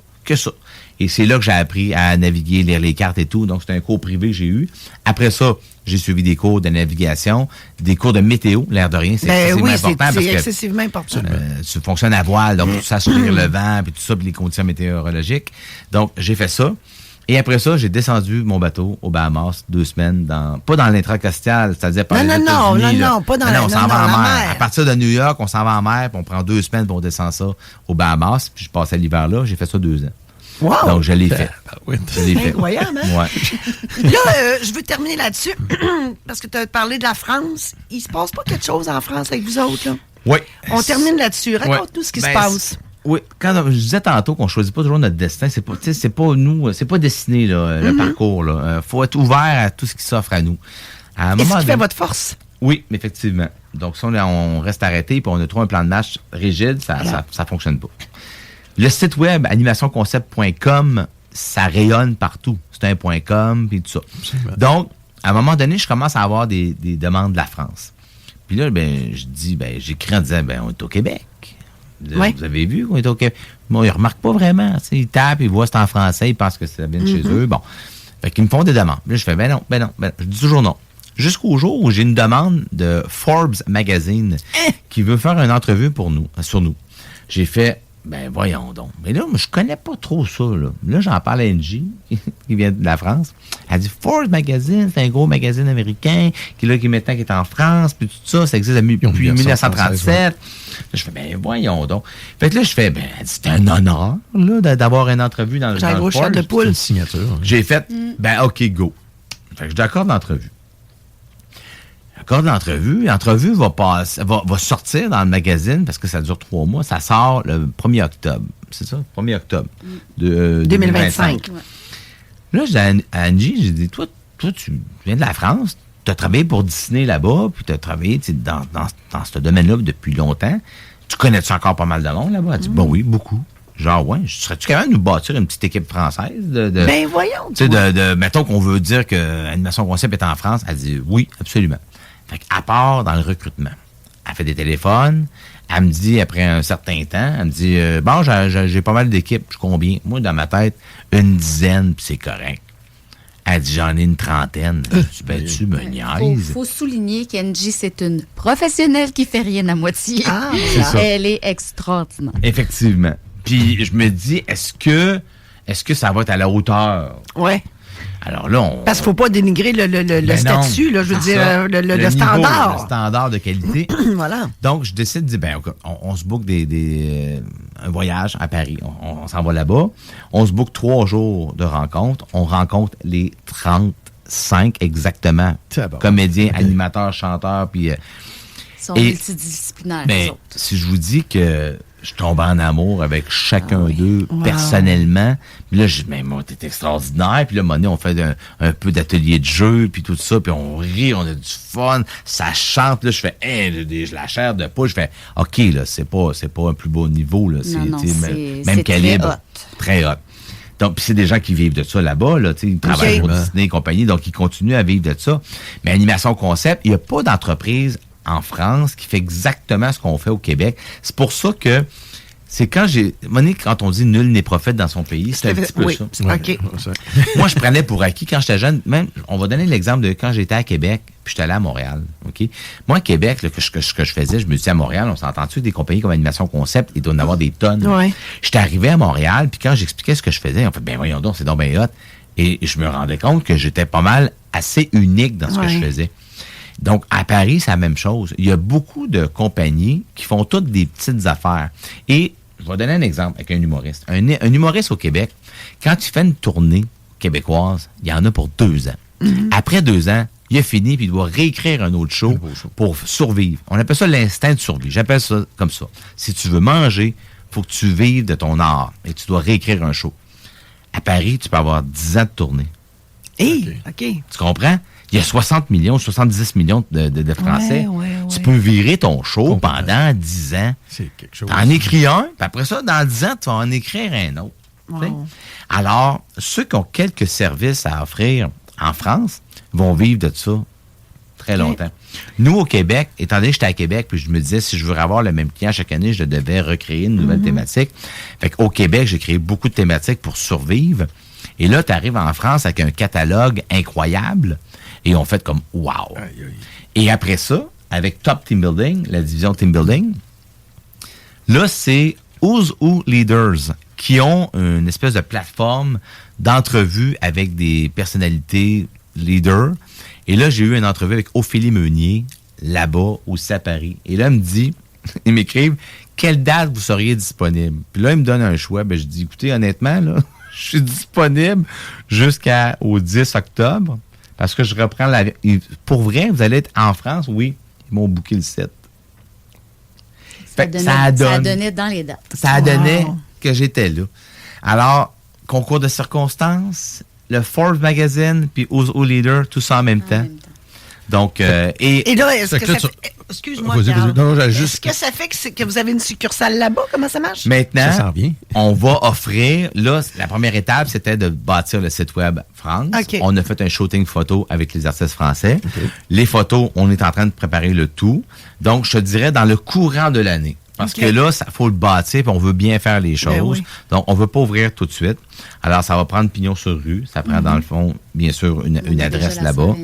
Et c'est là que j'ai appris à naviguer, lire les cartes et tout. Donc, c'était un cours privé que j'ai eu. Après ça, j'ai suivi des cours de navigation, des cours de météo, l'air de rien. C'est excessivement important. Parce que excessivement important. Tu fonctionnes à voile, donc tu sais lire le vent, puis tout ça, puis les conditions météorologiques. Donc, j'ai fait ça. Et après ça, j'ai descendu mon bateau aux Bahamas 2 semaines, pas dans l'intracostal, c'est-à-dire par les États-Unis. Non, pas dans la mer. On s'en va en mer. À partir de New York, on s'en va en mer, puis on prend 2 semaines, puis on descend ça aux Bahamas. Puis je passais l'hiver là. J'ai fait ça 2 ans. Wow! Donc, je l'ai fait. C'est incroyable, hein? Ouais. Là, je veux terminer là-dessus, parce que tu as parlé de la France. Il se passe pas quelque chose en France avec vous autres, là? Oui. On termine là-dessus. Raconte-nous ce qui se passe. Oui, quand je disais tantôt qu'on choisit pas toujours notre destin, c'est pas nous, c'est pas destiné là, le parcours. Là. Faut être ouvert à tout ce qui s'offre à nous. À un Est-ce moment qui fait votre force? Oui, effectivement. Donc, si on reste arrêté et on a trop un plan de match rigide, ça fonctionne pas. Le site web animationconcept.com, ça rayonne partout. C'est un .com et tout ça. Donc, à un moment donné, je commence à avoir des demandes de la France. Puis là, j'écris en disant, on est au Québec. Vous avez vu qu'on est au Québec? Bon, ils ne remarquent pas vraiment. Ils tapent, ils voient c'est en français, ils pensent que ça vient de chez eux. Bon. Fait qu'ils me font des demandes. Là, je fais, non. Je dis toujours non. Jusqu'au jour où j'ai une demande de Forbes Magazine qui veut faire une entrevue sur nous. J'ai fait, voyons donc. Mais là, je connais pas trop ça. Là j'en parle à Angie, qui vient de la France. Elle dit, Forbes Magazine, c'est un gros magazine américain qui maintenant qui est en France, puis tout ça existe depuis 1937. Là, je fais, voyons donc. Fait que là, je fais, elle dit, c'est un honneur là, d'avoir une entrevue dans le gros Forbes. de poule. C'est une signature. J'ai fait, OK, go. Fait que je d'accorde l'entrevue. L'entrevue va sortir dans le magazine parce que ça dure 3 mois. Ça sort le 1er octobre. C'est ça? 1er octobre de 2025. Ouais. Là, j'ai dit à Angie, j'ai dit, toi, tu viens de la France, tu as travaillé pour Disney là-bas, puis tu as travaillé dans ce domaine-là depuis longtemps. Tu connais-tu encore pas mal de monde là-bas? Elle dit, oui, beaucoup. Genre, serais-tu capable de nous bâtir une petite équipe française? Voyons. Tu sais, mettons qu'on veut dire que Animation Concept est en France. Elle dit, oui, absolument. Fait qu'à part dans le recrutement, elle fait des téléphones, elle me dit, après un certain temps, elle me dit, j'ai pas mal d'équipes, je combien? Moi, dans ma tête, une dizaine, puis c'est correct. Elle dit, j'en ai une trentaine. Tu me niaises. Faut souligner qu'Angie, c'est une professionnelle qui fait rien à moitié. C'est ça. Elle est extraordinaire. Effectivement. Puis je me dis, est-ce que ça va être à la hauteur? Ouais. Alors là, parce qu'il ne faut pas dénigrer le statut, là, je veux dire, le standard. Le standard de qualité. Voilà. Donc, je décide de dire, on se book un voyage à Paris. On s'en va là-bas. On se book 3 jours de rencontre. On rencontre les 35 exactement. Comédiens, animateurs, chanteurs, puis... Ils sont multidisciplinaires, les autres. Si je vous dis que je tombe en amour avec chacun d'eux personnellement. Puis là, je dis, mais moi, t'es extraordinaire. Puis là, on fait un peu d'atelier de jeu, puis tout ça. Puis on rit, on a du fun. Ça chante. Là, je fais, j'ai la chair de poule. Je fais, OK, là, c'est pas un plus beau niveau. Là. C'est même calibre. Très hot. Donc, puis c'est des gens qui vivent de ça là-bas. Là, ils travaillent pour Disney et compagnie. Donc, ils continuent à vivre de ça. Mais Animation Concept, il n'y a pas d'entreprise en France qui fait exactement ce qu'on fait au Québec. C'est pour ça que c'est quand on dit nul n'est prophète dans son pays, c'est un petit peu ça. OK. Moi, je prenais pour acquis quand j'étais jeune, même, on va donner l'exemple de quand j'étais à Québec, puis j'étais allé à Montréal. OK? Moi, à Québec, là, ce que je faisais, je me disais à Montréal, on s'entend-tu des compagnies comme Animation Concept, il doit en avoir des tonnes. Ouais. J'étais arrivé à Montréal, puis quand j'expliquais ce que je faisais, on fait, voyons donc, c'est donc bien hot. Et je me rendais compte que j'étais pas mal assez unique dans ce que je faisais. Donc, à Paris, c'est la même chose. Il y a beaucoup de compagnies qui font toutes des petites affaires. Et je vais donner un exemple avec un humoriste. Un humoriste au Québec, quand il fait une tournée québécoise, il y en a pour 2 ans. Mm-hmm. Après 2 ans, il a fini puis il doit réécrire un autre show pour survivre. On appelle ça l'instinct de survie. J'appelle ça comme ça. Si tu veux manger, il faut que tu vives de ton art et tu dois réécrire un show. À Paris, tu peux avoir 10 ans de tournée. OK. Tu comprends? Il y a 60 millions, 70 millions de Français. Tu peux virer ton show pendant 10 ans. C'est quelque chose. T'en écris un, puis après ça, dans 10 ans, tu vas en écrire un autre. Wow. Alors, ceux qui ont quelques services à offrir en France vont vivre de ça très longtemps. Nous, au Québec, étant donné que j'étais à Québec, puis je me disais, si je veux avoir le même client chaque année, je devais recréer une nouvelle thématique. Fait qu'au Québec, j'ai créé beaucoup de thématiques pour survivre. Et là, tu arrives en France avec un catalogue incroyable. Et on fait comme wow. Et après ça, avec Top Team Building, la division Team Building, là, c'est Who's Who Leaders qui ont une espèce de plateforme d'entrevue avec des personnalités leaders. Et là, j'ai eu une entrevue avec Ophélie Meunier, là-bas, aussi à Paris. Et là, elle me dit, ils m'écrivent, quelle date vous seriez disponible? Puis là, ils me donnent un choix. Ben, je dis, écoutez, honnêtement, là, je suis disponible jusqu'au 10 octobre. Parce que je reprends Pour vrai, vous allez être en France? Oui. Ils m'ont booké le 7. Ça donnait dans les dates. Ça donnait que j'étais là. Alors, concours de circonstances, le Forbes Magazine, puis Who's Who Leader, tout ça en même temps. Donc, et là, est-ce que ça fait... Excuse-moi, est-ce que ça fait que vous avez une succursale là-bas? Comment ça marche? Maintenant, ça s'en vient. On va offrir... Là, la première étape, c'était de bâtir le site web France. Okay. On a fait un shooting photo avec les artistes français. Okay. Les photos, on est en train de préparer le tout. Donc, je te dirais, dans le courant de l'année. Parce que là, il faut le bâtir, puis on veut bien faire les choses. Oui. Donc, on ne veut pas ouvrir tout de suite. Alors, ça va prendre pignon sur rue. Ça prend, dans le fond, bien sûr, une adresse là-bas.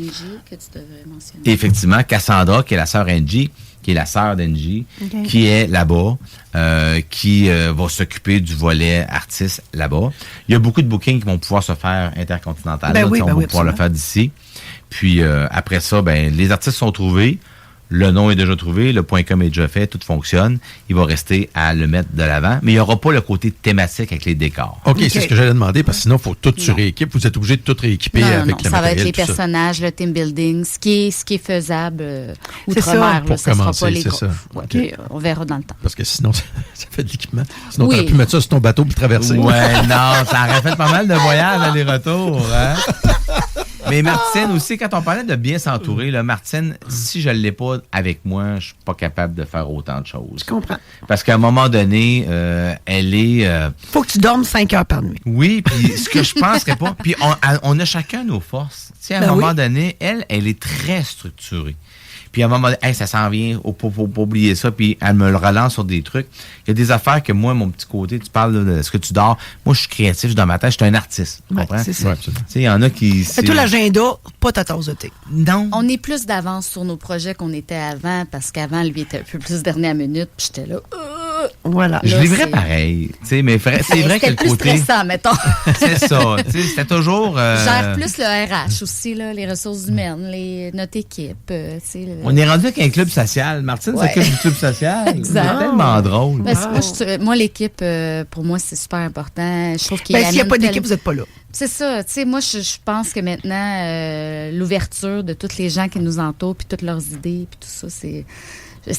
Que tu devrais mentionner. Effectivement, Cassandra, qui est la sœur Angie, qui est la sœur d'Angie, qui est là-bas, qui va s'occuper du volet artiste là-bas. Il y a beaucoup de bookings qui vont pouvoir se faire intercontinentalement. On va pouvoir le faire d'ici. Puis, après ça, les artistes sont trouvés. Le nom est déjà trouvé, le .com est déjà fait, tout fonctionne. Il va rester à le mettre de l'avant, mais il n'y aura pas le côté thématique avec les décors. OK, c'est ce que j'allais demander, parce que sinon, il faut tout sur rééquipe. Vous êtes obligé de tout rééquiper avec le matériel. Ça va être les personnages, le team building, ce qui est faisable outre-mer. Pour commencer, c'est ça. Okay. On verra dans le temps. Parce que sinon, ça fait de l'équipement. Sinon, tu aurais pu mettre ça sur ton bateau puis traverser. Ouais, non, ça aurait fait pas mal de voyages aller-retour. Hein? Mais Martine aussi, quand on parlait de bien s'entourer, là, Martine, si je ne l'ai pas avec moi, je suis pas capable de faire autant de choses. Je comprends. Parce qu'à un moment donné, elle est... Faut que tu dormes 5 heures par nuit. Oui, puis ce que je penserais pas... Puis on a chacun nos forces. Tu sais, à un moment donné, elle est très structurée. Puis à un moment donné, ça s'en vient, faut pas oublier ça, puis elle me le relance sur des trucs. Il y a des affaires que moi, mon petit côté, tu parles de ce que tu dors. Moi, je suis créatif, je suis dans ma tête, je suis un artiste. Tu comprends? C'est ça. Tu sais, il y en a qui... C'est tout l'agenda, pas ta tasse de thé. Non. On est plus d'avance sur nos projets qu'on était avant, parce qu'avant, lui était un peu plus dernière minute, puis j'étais là... Voilà. Je livrais pareil. Mais c'est vrai que le côté... C'était plus stressant, mettons. C'est ça. C'était toujours... Gère plus le RH aussi, là, les ressources humaines, notre équipe. On est rendu avec un club social. Martine s'occupe du club social. Exact. C'est tellement drôle. Moi, l'équipe, pour moi, c'est super important. Je trouve qu'il s'il n'y a pas d'équipe, vous n'êtes pas là. C'est ça. Tu sais, moi, je pense que maintenant, l'ouverture de tous les gens qui nous entourent, puis toutes leurs idées, puis tout ça, c'est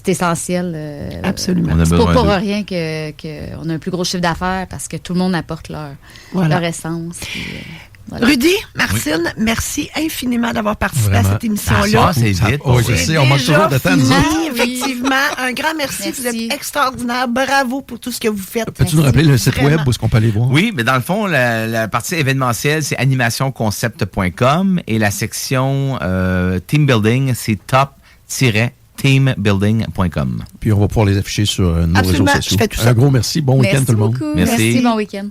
essentiel. Absolument. C'est pas pour rien qu'on a un plus gros chiffre d'affaires parce que tout le monde apporte leur essence. Puis, voilà. Rudy, Martine, merci infiniment d'avoir participé à cette émission-là. C'est vite. Je sais, on manque toujours de temps, nous autres. Effectivement, un grand merci. Vous êtes extraordinaire. Bravo pour tout ce que vous faites. Peux-tu nous rappeler le site web où est-ce qu'on peut aller voir? Oui, mais dans le fond, la partie événementielle, c'est animationconcept.com et la section team building, c'est top-teambuilding.com. Puis on va pouvoir les afficher sur nos réseaux sociaux. Un gros merci. Bon week-end tout le monde. Merci, bon week-end.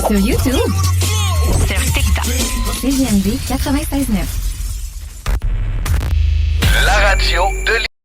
Sur YouTube, sur TikTok, CJMD 96.9. La radio de